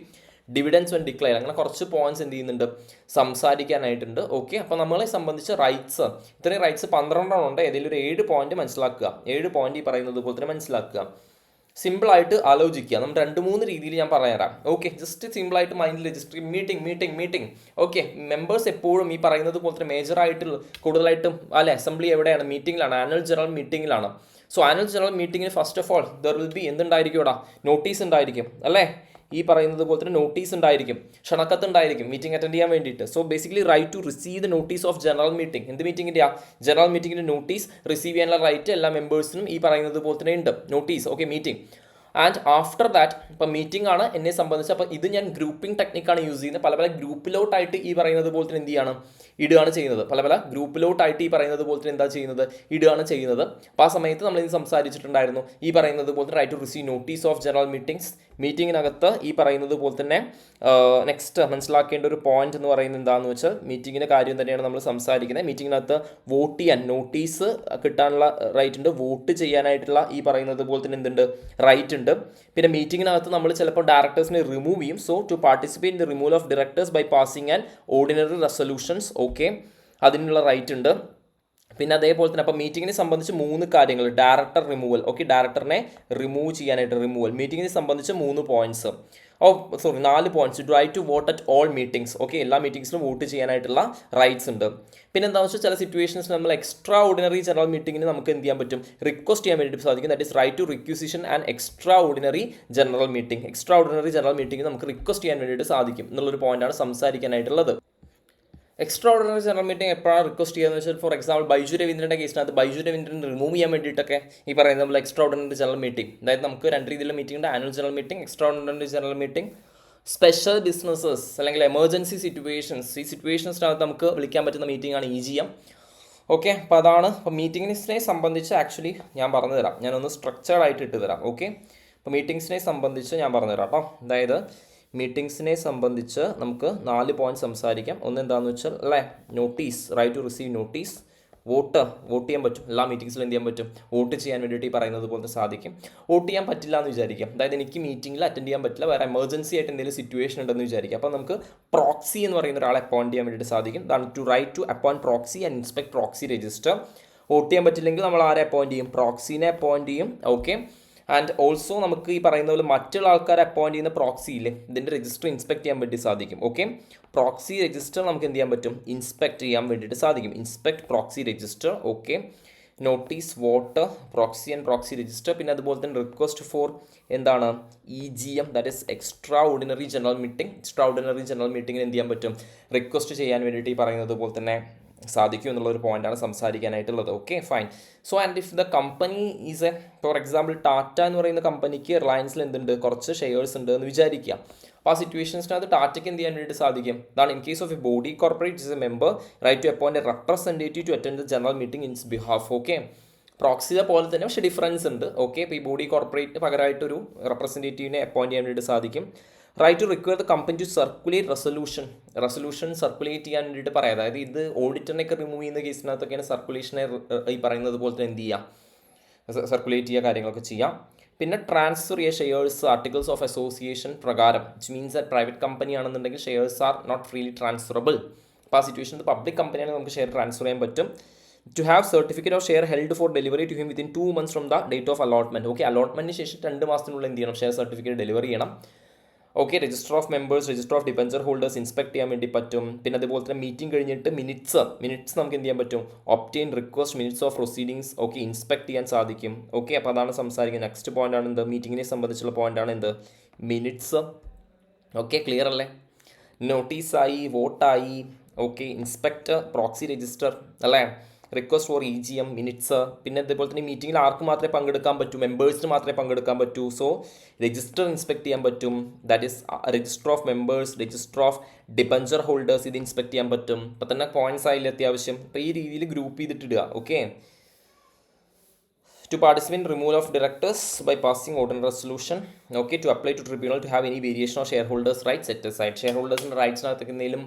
dividends and declare. അങ്ങനെ കുറച്ച് പോയിന്റ്സ് എന്ത് ചെയ്യുന്നുണ്ട്, സംസാരിക്കാനായിട്ടുണ്ട്. ഓക്കെ, അപ്പോൾ നമ്മളെ സംബന്ധിച്ച് റൈറ്റ്സ്, ഇത്രയും റൈറ്റ്സ് 12 ഉണ്ട്. ഏതെങ്കിലും ഒരു 7 പോയിന്റ് മനസ്സിലാക്കുക, 7 പോയിന്റ് ഈ പറയുന്നത് പോലെ തന്നെ മനസ്സിലാക്കുക. സിമ്പിളായിട്ട് ആലോചിക്കുക. നമ്മൾ 2-3 രീതിയിൽ ഞാൻ പറഞ്ഞുതരാം. ഓക്കെ, ജസ്റ്റ് സിമ്പിളായിട്ട് മൈൻഡിൽ രജിസ്റ്റർ മീറ്റിംഗ്. ഓക്കെ, മെമ്പേഴ്സ് എപ്പോഴും ഈ പറയുന്നത് പോലെ തന്നെ മേജറായിട്ട് കൂടുതലായിട്ടും അല്ലെ അസംബ്ലി എവിടെയാണ്, മീറ്റിംഗിലാണ്, ആനുവൽ ജനറൽ മീറ്റിംഗിലാണ്. സോ ആനുവൽ ജനറൽ മീറ്റിംഗിന് first of all there will be എന്തുണ്ടായിരിക്കും, ഇവിടെ നോട്ടീസ് ഉണ്ടായിരിക്കും അല്ലേ, ഈ പറയുന്നത് പോലെ തന്നെ നോട്ടീസ് ഉണ്ടായിരിക്കും, ക്ഷണക്കത്ത് ഉണ്ടായിരിക്കും മീറ്റിംഗ് അറ്റൻഡ് ചെയ്യാൻ വേണ്ടിയിട്ട്. So basically right to receive the notice of general meeting. എന്ത് മീറ്റിംഗിൻ്റെ, ജനറൽ മീറ്റിംഗിൻ്റെ നോട്ടീസ് റിസീവ് ചെയ്യാനുള്ള റൈറ്റ് എല്ലാ മെമ്പേഴ്സിനും ഈ പറയുന്നത് പോലെ തന്നെ ഉണ്ട്, notice. Okay, meeting. And after that, ഇപ്പോൾ മീറ്റിംഗ് ആണ് എന്നെ സംബന്ധിച്ച്. അപ്പോൾ ഇത് ഞാൻ ഗ്രൂപ്പിംഗ് ടെക്നിക്കാണ് യൂസ് ചെയ്യുന്നത്. പല പല ഗ്രൂപ്പിലോട്ടായിട്ട് ഈ പറയുന്നത് പോലെ തന്നെ എന്ത് ചെയ്യാണ്, ഇടുകയാണ് ചെയ്യുന്നത്. പല പല ഗ്രൂപ്പിലോട്ടായിട്ട് ഈ പറയുന്നത് പോലെ തന്നെ എന്താ ചെയ്യുന്നത്, ഇടുകയാണ് ചെയ്യുന്നത്. അപ്പോൾ ആ സമയത്ത് നമ്മൾ ഇത് സംസാരിച്ചിട്ടുണ്ടായിരുന്നു. ഈ പറയുന്നത് പോലെ തന്നെ right to receive notice of general meetings. മീറ്റിങ്ങിനകത്ത് ഈ പറയുന്നത് പോലെ തന്നെ നെക്സ്റ്റ് മനസ്സിലാക്കേണ്ട ഒരു പോയിന്റ് എന്ന് പറയുന്നത് എന്താണെന്ന് വെച്ചാൽ, മീറ്റിങ്ങിൻ്റെ കാര്യം തന്നെയാണ് നമ്മൾ സംസാരിക്കുന്നത്. മീറ്റിങ്ങിനകത്ത് വോട്ട് ചെയ്യാൻ, നോട്ടീസ് കിട്ടാനുള്ള റൈറ്റ് ഉണ്ട്, വോട്ട് ചെയ്യാനായിട്ടുള്ള ഈ പറയുന്നത് പോലെ തന്നെ എന്തുണ്ട്, റൈറ്റ് ഉണ്ട്. പിന്നെ മീറ്റിങ്ങിനകത്ത് നമ്മൾ ചിലപ്പോൾ ഡയറക്ടേഴ്സിനെ റിമൂവ് ചെയ്യും. So to participate in the removal of directors by passing and ordinary resolutions. Okay, അതിനുള്ള റൈറ്റ് ഉണ്ട്. പിന്നെ അതേപോലെ തന്നെ അപ്പോൾ മീറ്റിങ്ങിനെ സംബന്ധിച്ച് 3 കാര്യങ്ങൾ, ഡയറക്ടർ റിമൂവൽ. ഓക്കെ, ഡയറക്ടറിനെ റിമൂവ് ചെയ്യാനായിട്ട് റിമൂവൽ. മീറ്റിങ്ങിനെ സംബന്ധിച്ച് 3 points, 4 points. Right to vote at all meetings. Okay, എല്ലാ മീറ്റിംഗ്സിലും വോട്ട് ചെയ്യാനായിട്ടുള്ള റൈറ്റ്സ് ഉണ്ട്. പിന്നെ എന്താണെന്ന് വെച്ചാൽ ചില സിറ്റുവേഷൻസ് നമ്മൾ എക്സ്ട്രാ ഓർഡിനറി ജനറൽ മീറ്റിങ്ങിന് നമുക്ക് എന്ത് ചെയ്യാൻ പറ്റും, റിക്വസ്റ്റ് ചെയ്യാൻ വേണ്ടിയിട്ട് സാധിക്കും. That is right to requisition and extraordinary general meeting. Extraordinary general meeting നമുക്ക് റിക്വസ്റ്റ് ചെയ്യാൻ വേണ്ടിയിട്ട് സാധിക്കും എന്നുള്ളൊരു പോയിന്റാണ് സംസാരിക്കാനായിട്ടുള്ളത്. എക്സ്ട്രാ ഓർഡിനറി ജനറൽ മീറ്റിംഗ് എപ്പോഴാണ് റിക്വസ്റ്റ് ചെയ്യുന്നത് വെച്ചാൽ, ഫോർ എക്സാമ്പിൾ ബൈജു രവീന്ദ്രൻ്റെ കേസിനകത്ത് ബൈജു രവീന്ദ്രൻ റിമൂവ് ചെയ്യാൻ വേണ്ടിയിട്ടൊക്കെ ഈ പറയുന്നത് നമ്മൾ എക്സ്ട്രാ ഓർഡിനറി ജനറൽ മീറ്റിംഗ്, അതായത് നമുക്ക് 2 രീതിയിലുള്ള മീറ്റിംഗ് ഉണ്ട്, annual general meeting, extraordinary general meeting. Special businesses അല്ലെങ്കിൽ എമർജൻസി സിറ്റുവേഷൻസ്, ഈ സിറ്റുവേഷൻസിനകത്ത് നമുക്ക് വിളിക്കാൻ പറ്റുന്ന മീറ്റിംഗ് ആണ് EGM. ഓക്കെ, അപ്പോൾ അതാണ്. അപ്പോൾ മീറ്റിംഗ്സിനെ സംബന്ധിച്ച് ആക്ച്വലി ഞാൻ പറഞ്ഞു തരാം, ഞാനൊന്ന് സ്ട്രക്ചേർഡ് ആയിട്ട് ഇട്ട് തരാം. ഓക്കെ, അപ്പോൾ മീറ്റിംഗ്സിനെ സംബന്ധിച്ച് ഞാൻ പറഞ്ഞു തരാം കേട്ടോ. അതായത് മീറ്റിംഗ്സിനെ സംബന്ധിച്ച് നമുക്ക് 4 പോയിന്റ് സംസാരിക്കാം. ഒന്ന് എന്താണെന്ന് വെച്ചാൽ അല്ലേ, notice, right to receive notice. Vote ചെയ്യാൻ പറ്റും, എല്ലാ മീറ്റിംഗ്സിലും എന്ത് ചെയ്യാൻ പറ്റും, വോട്ട് ചെയ്യാൻ വേണ്ടിയിട്ട് ഈ പറയുന്നത് പോലെ സാധിക്കും. വോട്ട് ചെയ്യാൻ പറ്റില്ല എന്ന് വിചാരിക്കാം, അതായത് എനിക്ക് മീറ്റിംഗിൽ അറ്റൻഡ് ചെയ്യാൻ പറ്റില്ല, വേറെ എമർജൻസി ആയിട്ട് എന്തെങ്കിലും സിറ്റുവേഷൻ ഉണ്ടെന്ന് വിചാരിക്കാം. അപ്പോൾ നമുക്ക് പ്രോക്സി എന്ന് പറയുന്ന ഒരാളെ അപ്പോയിൻറ്റ് ചെയ്യാൻ വേണ്ടിയിട്ട് സാധിക്കും. അതാണ് to right to appoint proxy and inspect proxy register. Vote ചെയ്യാൻ പറ്റില്ലെങ്കിൽ നമ്മൾ ആരെ അപ്പോയിൻറ്റ് ചെയ്യും, പ്രോക്സീനെ അപ്പോയിൻറ്റ് ചെയ്യും. ഓക്കെ, ആൻഡ് ഓൾസോ നമുക്ക് ഈ പറയുന്ന പോലെ മറ്റുള്ള ആൾക്കാരെ അപ്പോയിൻറ്റ് ചെയ്യുന്ന പ്രോക്സി ഇല്ലേ, ഇതിൻ്റെ രജിസ്റ്റർ ഇൻസ്പെക്ട് ചെയ്യാൻ വേണ്ടി സാധിക്കും. ഓക്കെ, പ്രോക്സി രജിസ്റ്റർ നമുക്ക് എന്ത് ചെയ്യാൻ പറ്റും, ഇൻസ്പെക്ട് ചെയ്യാൻ വേണ്ടിയിട്ട് സാധിക്കും. Inspect proxy register. Okay, notice, vote, proxy and proxy register. പിന്നെ അതുപോലെ തന്നെ റിക്വസ്റ്റ് ഫോർ എന്താണ്, EGM, that is extra ordinary general meeting. Extraordinary general മീറ്റിങ്ങിന് എന്ത് ചെയ്യാൻ പറ്റും, റിക്വസ്റ്റ് ചെയ്യാൻ വേണ്ടിയിട്ട് ഈ പറയുന്നത് പോലെ തന്നെ സാധിക്കും എന്നുള്ളൊരു പോയിന്റാണ് സംസാരിക്കാനായിട്ടുള്ളത്. Okay, fine. So and if the company is a, for example Tata എന്ന് പറയുന്ന കമ്പനിക്ക് റിലയൻസിൽ എന്തുണ്ട്, കുറച്ച് ഷെയർസ് ഉണ്ട് എന്ന് വിചാരിക്കുക. അപ്പോൾ ആ സിറ്റുവേഷൻസിനകത്ത് ടാറ്റയ്ക്ക് എന്ത് ചെയ്യാൻ വേണ്ടിയിട്ട് സാധിക്കും, അതാണ് in case of a body corporate is a member right to appoint a representative to attend the general meeting its behalf. Okay, പ്രോക്സിയെ പോലെ തന്നെ പക്ഷേ ഡിഫറൻസ് ഉണ്ട്. ഓക്കെ, ഇപ്പോൾ ഈ ബോഡി കോർപ്പറേറ്റ് പകരമായിട്ടൊരു റെപ്രസെൻറ്റേറ്റീവിനെ അപ്പോയിന്റ് ചെയ്യാൻ വേണ്ടിയിട്ട് സാധിക്കും. Right to require the company to circulate resolution circulate ചെയ്യാൻ വേണ്ടിയിട്ട് പറയാം. അതായത് ഇത് ഓഡിറ്ററിനെയൊക്കെ റിമൂവ് ചെയ്യുന്ന കേസിനകത്തൊക്കെയാണ് സർക്കുലേഷനെ ഈ പറയുന്നത് പോലെ തന്നെ എന്ത് ചെയ്യുക, സർക്കുലേറ്റ് ചെയ്യുക, കാര്യങ്ങളൊക്കെ ചെയ്യാം. പിന്നെ ട്രാൻസ്ഫർ ചെയ്യുക ഷെയർസ് ആർട്ടിക്കിൾസ് ഓഫ് അസോസിയേഷൻ പ്രകാരം, which means that private company ആണെന്നുണ്ടെങ്കിൽ shares are not freely transferable. അപ്പോൾ ആ സിറ്റുവേഷൻ പബ്ലിക് കമ്പനിയാണെങ്കിൽ നമുക്ക് ഷെയർ ട്രാൻസ്ഫർ ചെയ്യാൻ പറ്റും. To have certificate of share held for delivery to him within 2 months from the date of allotment. Okay, അലോട്ട്മെന്റിന് ശേഷം 2 മാസത്തിനുള്ളിൽ എന്ത് ചെയ്യണം, ഷെയർ സർട്ടിഫിക്കറ്റ് ഡെലിവറി ചെയ്യണം. Okay, register of members, register of debenture holders inspect ചെയ്യാൻ വേണ്ടി പറ്റും. പിന്നെ അതുപോലെ തന്നെ മീറ്റിംഗ് കഴിഞ്ഞിട്ട് മിനിറ്റ്സ് നമുക്ക് എന്ത് ചെയ്യാൻ പറ്റും, obtain request minutes of proceedings, okay, inspect ചെയ്യാൻ സാധിക്കും. ഓക്കെ, അപ്പോൾ അതാണ് സംസാരിക്കുന്നത്. നെക്സ്റ്റ് പോയിന്റ് ആണ് എന്ത്, മീറ്റിങ്ങിനെ സംബന്ധിച്ചുള്ള പോയിന്റ് ആണ് എന്ത്, മിനിറ്റ്സ്. ഓക്കെ, ക്ലിയർ അല്ലേ? നോട്ടീസായി, വോട്ടായി, ഓക്കെ, ഇൻസ്പെക്ടർ, പ്രോക്സി രജിസ്റ്റർ അല്ലേ, റിക്വസ്റ്റ് ഫോർ EGM, മിനിറ്റ്സ്. പിന്നെ അതേപോലെ തന്നെ മീറ്റിങ്ങിൽ ആർക്ക് മാത്രമേ പങ്കെടുക്കാൻ പറ്റൂ, മെമ്പേഴ്സിന് മാത്രമേ പങ്കെടുക്കാൻ പറ്റൂ. സോ രജിസ്റ്റർ ഇൻസ്പെക്ട് ചെയ്യാൻ പറ്റും, that is register of members, register of debenture holders, ഇത് ഇൻസ്പെക്ട് ചെയ്യാൻ പറ്റും. അപ്പോൾ തന്നെ പോയിന്റ്സ് ആയില്ല അത്യാവശ്യം. അപ്പോൾ ഈ രീതിയിൽ ഗ്രൂപ്പ് ചെയ്തിട്ടിടുക. Okay, to participate in removal of directors by passing ordinary resolution. Okay, to apply to tribunal to have any variation of shareholders' rights set aside. ഷെയർഹോൾഡേഴ്സിൻ്റെ റൈറ്റ്സിനകത്തേക്ക് എന്തെങ്കിലും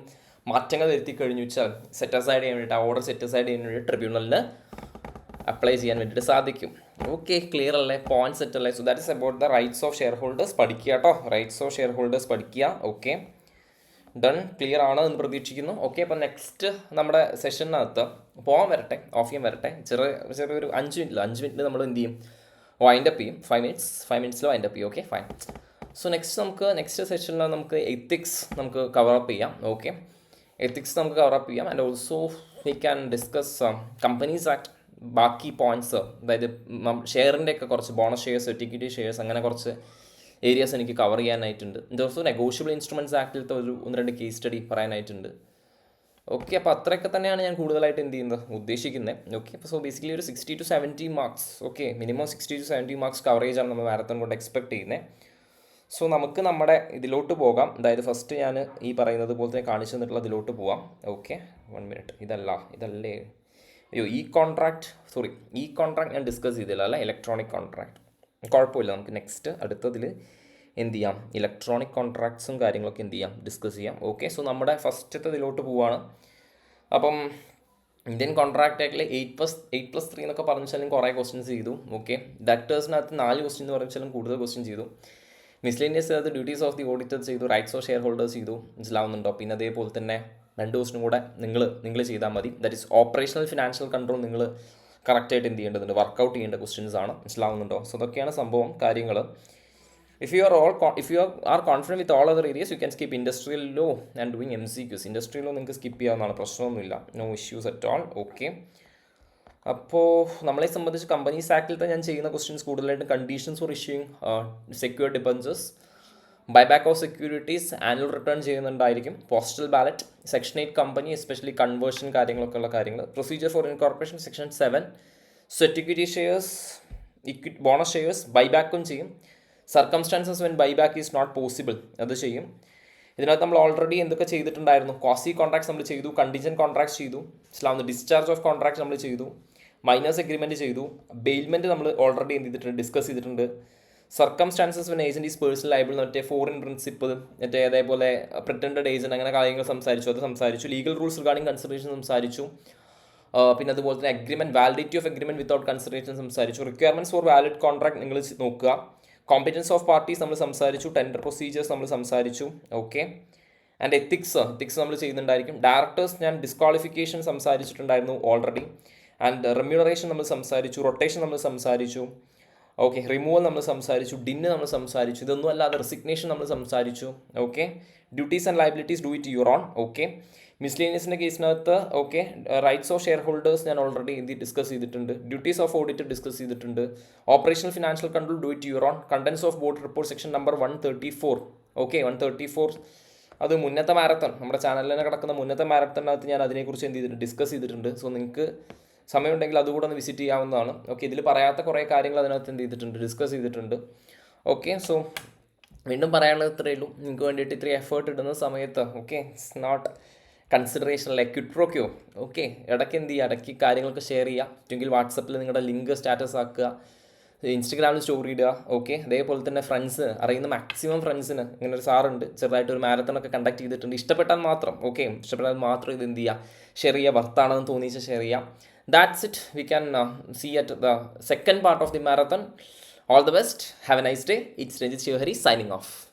മാറ്റങ്ങൾ വരുത്തി കഴിഞ്ഞു വെച്ചാൽ സെറ്റ് അസൈഡ് ചെയ്യാൻ വേണ്ടിയിട്ട്, ആ ഓർഡർ സെറ്റ് അസൈഡ് ചെയ്യാൻ വേണ്ടി ട്രിബ്യൂണലിൽ അപ്ലൈ ചെയ്യാൻ വേണ്ടിയിട്ട് സാധിക്കും. ഓക്കെ, ക്ലിയർ അല്ലേ? പോയിന്റ് സെറ്റ് അല്ലേ? So that is about the rights of share holders. പഠിക്കുക കേട്ടോ, റൈറ്റ്സ് ഓഫ് ഷെയർ ഹോൾഡേഴ്സ് പഠിക്കുക. ഓക്കെ, ഡൺ, ക്ലിയർ ആണ് എന്ന് പ്രതീക്ഷിക്കുന്നു. ഓക്കെ, അപ്പോൾ നെക്സ്റ്റ് നമ്മുടെ സെഷനകത്ത് ഓഫ് ചെയ്യാൻ വരട്ടെ. ചെറിയൊരു 5 മിനിറ്റിൽ നമ്മൾ എന്ത് ചെയ്യും, വൈൻഡപ്പ് ചെയ്യും. 5 മിനിറ്റ്സിൽ വൈൻഡപ്പ് ചെയ്യും. Okay, fine. സോ നെക്സ്റ്റ് സെഷനിൽ നമുക്ക് എത്തിക്സ് നമുക്ക് കവറപ്പ് ചെയ്യാം. ഓക്കെ, എത്തിക്സ് നമുക്ക് കവറപ്പ് ചെയ്യാം. And also we can discuss companies act, ബാക്കി പോയിന്റ്സ്, അതായത് ഷെയറിൻ്റെ ഒക്കെ കുറച്ച് ബോണസ് ഷെയർസ്, സെക്യൂരിറ്റി ഷെയർസ്, അങ്ങനെ കുറച്ച് ഏരിയാസ് എനിക്ക് കവർ ചെയ്യാനായിട്ടുണ്ട്. ഓൾസോ നെഗോഷ്യബിൾ ഇൻസ്ട്രുമെൻറ്റ്സ് ആക്ടിലത്തെ 1-2 കേസ് സ്റ്റഡി പറയാനായിട്ടുണ്ട്. ഓക്കെ, അപ്പോൾ അത്രയൊക്കെ തന്നെയാണ് ഞാൻ കൂടുതലായിട്ട് എന്ത് ചെയ്യുന്നത്, ഉദ്ദേശിക്കുന്നത്. ഓക്കെ, അപ്പോൾ സോ ബേസിക്കലി ഒരു 60 to 70 marks, okay, minimum 60 to 70 marks കവറേജാണ് നമ്മൾ മാരത്തോൺ കൊണ്ട് എക്സ്പെക്ട് ചെയ്യുന്നത്. സോ നമുക്ക് നമ്മുടെ ഇതിലോട്ട് പോകാം. അതായത് ഫസ്റ്റ് ഞാൻ ഈ പറയുന്നത് പോലെ തന്നെ കാണിച്ചു തന്നിട്ടുള്ള ഇതിലോട്ട് പോവാം. Okay, 1 minute. ഇതല്ലേ ഈ കോൺട്രാക്ട് ഞാൻ ഡിസ്കസ് ചെയ്തില്ല അല്ലേ, ഇലക്ട്രോണിക് കോൺട്രാക്ട്. കുഴപ്പമില്ല, നമുക്ക് നെക്സ്റ്റ് അടുത്തതിൽ എന്ത് ചെയ്യാം, ഇലക്ട്രോണിക് കോൺട്രാക്ട്സും കാര്യങ്ങളൊക്കെ എന്ത് ചെയ്യാം, ഡിസ്കസ് ചെയ്യാം. ഓക്കെ, സോ നമ്മുടെ ഫസ്റ്റത്തെ ഇതിലോട്ട് പോവുകയാണ്. അപ്പം ഇന്ത്യൻ കോൺട്രാക്ട് ആക്ടിൽ 8+3 എന്നൊക്കെ പറഞ്ഞാലും കുറേ ക്വസ്റ്റ്യൻസ് ചെയ്തു. ഓക്കെ, ഡക്ടേഴ്സിനകത്ത് 4 ക്വസ്റ്റ്യൻ എന്ന് പറഞ്ഞാലും കൂടുതൽ ക്വസ്റ്റ്യൻ ചെയ്തു. മിസ്ലേനിയസ് അത് ഡ്യൂട്ടീസ് ഓഫ് ദി ഓഡിറ്റർ ചെയ്തു, റൈറ്റ്സ് ഓഫ് ഷെയർ ഹോൾഡേഴ്സ് ചെയ്തു. മനസ്സിലാവുന്നുണ്ടോ? പിന്നെ അതേപോലെ തന്നെ 2 ക്വസ്റ്റിനും കൂടെ നിങ്ങൾ ചെയ്താൽ മതി. That is operational financial control നിങ്ങൾ കറക്റ്റായിട്ട് എന്ത് ചെയ്യേണ്ടതുണ്ട്, വർക്കൗട്ട് ചെയ്യേണ്ട ക്വസ്റ്റ്യൻസ് ആണ്. മനസ്സിലാവുന്നുണ്ടോ? സോ അതൊക്കെയാണ് സംഭവം, കാര്യങ്ങൾ. If you are confident with all other areas, you can skip industrial law and doing MCQs. Industrial law നിങ്ങൾക്ക് സ്കിപ്പ് ചെയ്യാവുന്നതാണ്, പ്രശ്നമൊന്നുമില്ല, no issues at all. Okay, അപ്പോൾ നമ്മളെ സംബന്ധിച്ച് കമ്പനീസ് ആക്ടിലത്തെ ഞാൻ ചെയ്യുന്ന ക്വസ്റ്റ്യൻസ് കൂടുതലായിട്ട് conditions for issuing secured debentures, buyback of securities, annual return ചെയ്യുന്നുണ്ടായിരിക്കും, postal ballot, section 8 company, especially conversion കാര്യങ്ങളൊക്കെ ഉള്ള കാര്യങ്ങൾ, procedure for incorporation section 7, security shares, bonus shares ബൈബാക്കും ചെയ്യും, circumstances when buyback is not possible അത് ചെയ്യും. ഇതിനകത്ത് നമ്മൾ ഓൾറെഡി എന്തൊക്കെ ചെയ്തിട്ടുണ്ടായിരുന്നു, ക്വാസി കോൺട്രാക്ട്സ് നമ്മൾ ചെയ്തു, കണ്ടിജൻറ്റ് കോൺട്രാക്ട്സ് ചെയ്തു, ഇസ്ലാം ഡിസ്ചാർജ് ഓഫ് കോൺട്രാക്ട്സ് നമ്മൾ ചെയ്തു, മൈനേഴ്സ് എഗ്രിമെൻറ്റ് ചെയ്തു, ബെയിൽമെൻറ്റ് നമ്മൾ ഓൾറെഡി എന്ത് ചെയ്തിട്ടുണ്ട്, ഡിസ്കസ് ചെയ്തിട്ടുണ്ട്, circumstances when agent is personal liable, മറ്റേ ഫോറിൻ പ്രിൻസിപ്പിൾ, മറ്റേ അതേപോലെ പ്രിറ്റൻഡഡ് ഏജൻറ്റ്, അങ്ങനെ കാര്യങ്ങൾ സംസാരിച്ചു. ലീഗൽ റൂൾസ് റിഗാർഡിംഗ് കൺസിഡറേഷൻ സംസാരിച്ചു. പിന്നെ അതുപോലെ തന്നെ agreement, validity of agreement without consideration സംസാരിച്ചു. റിക്വയർമെൻറ്റ്സ് ഫോർ വാലിഡ് കോൺട്രാക്ട് നിങ്ങൾ നോക്കുക. കോമ്പറ്റൻസ് ഓഫ് പാർട്ടീസ് നമ്മൾ സംസാരിച്ചു. ടെൻഡർ പ്രൊസീജിയേഴ്സ് നമ്മൾ സംസാരിച്ചു. ഓക്കെ, ആൻഡ് എത്തിക്സ് നമ്മൾ ചെയ്യുന്നുണ്ടായിരിക്കും. ഡയറക്ടേഴ്സ് ഞാൻ ഡിസ്ക്വാളിഫിക്കേഷൻ സംസാരിച്ചിട്ടുണ്ടായിരുന്നു ഓൾറെഡി. ആൻഡ് റെമ്യൂണറേഷൻ നമ്മൾ സംസാരിച്ചു. റൊട്ടേഷൻ നമ്മൾ സംസാരിച്ചു. ഓക്കെ, റിമൂവൽ നമ്മൾ സംസാരിച്ചു. ഡിന്ന് നമ്മൾ സംസാരിച്ചു. ഇതൊന്നും അല്ലാതെ റെസിഗ്നേഷൻ നമ്മൾ സംസാരിച്ചു. Okay, duties and liabilities do it your own. Okay, മിസ്ലേനിയസിൻ്റെ കേസിനകത്ത് okay, rights of shareholders ഞാൻ ഓൾറെഡി ഡിസ്കസ് ചെയ്തിട്ടുണ്ട്. ഡ്യൂട്ടീസ് ഓഫ് ഓഡിറ്റ് ഡിസ്കസ് ചെയ്തിട്ടുണ്ട്. Operational financial control do it your own. Contents of board report section number 134. Okay, 134 അത് മുന്നത്തെ മാരത്തൺ, നമ്മുടെ ചാനലിൽ തന്നെ കിടക്കുന്ന മുന്നത്തെ മാരത്തണിനകത്ത് ഞാൻ അതിനെക്കുറിച്ച് എന്ത് ചെയ്തിട്ടുണ്ട്, ഡിസ്കസ് ചെയ്തിട്ടുണ്ട്. സോ നിങ്ങൾക്ക് സമയമുണ്ടെങ്കിൽ അതുകൂടെ ഒന്ന് വിസിറ്റ് ചെയ്യാവുന്നതാണ്. ഓക്കെ, ഇതിൽ പറയാത്ത കുറേ കാര്യങ്ങൾ അതിനകത്ത് എന്ത് ചെയ്തിട്ടുണ്ട്, ഡിസ്കസ് ചെയ്തിട്ടുണ്ട്. ഓക്കെ, സോ വീണ്ടും പറയാനുള്ളത് ഇത്രയേ ഉള്ളൂ. നിങ്ങൾക്ക് വേണ്ടിയിട്ട് ഇത്രയും എഫേർട്ട് ഇടുന്ന സമയത്ത് okay, it's not consideration like quid pro quo. Okay, ഇടയ്ക്ക് എന്ത് ചെയ്യുക, ഇടയ്ക്ക് കാര്യങ്ങളൊക്കെ ഷെയർ ചെയ്യുക. എങ്കിൽ വാട്സപ്പിൽ നിങ്ങളുടെ ലിങ്ക് സ്റ്റാറ്റസ് ആക്കുക. ഇൻസ്റ്റഗ്രാമിൽ സ്റ്റോറി ഇടുക. ഓക്കെ, അതേപോലെ തന്നെ ഫ്രണ്ട്സ്, അറിയുന്ന മാക്സിമം ഫ്രണ്ട്സിന് ഇങ്ങനെ ഒരു സാറുണ്ട്, ചെറുതായിട്ട് ഒരു മാരത്തണൊക്കെ കണ്ടക്ട് ചെയ്തിട്ടുണ്ട്, ഇഷ്ടപ്പെട്ടാൽ മാത്രം, ഓക്കെ, ഇഷ്ടപ്പെട്ടാൽ മാത്രം ഇത് എന്ത് ചെയ്യുക, ഷെയർ ചെയ്യുക, വർത്താണെന്ന് തോന്നിച്ച് ഷെയർ ചെയ്യാം. That's it. We can see at the second part of the marathon. All the best. Have a nice day. It's Ranjit Shivahari signing off.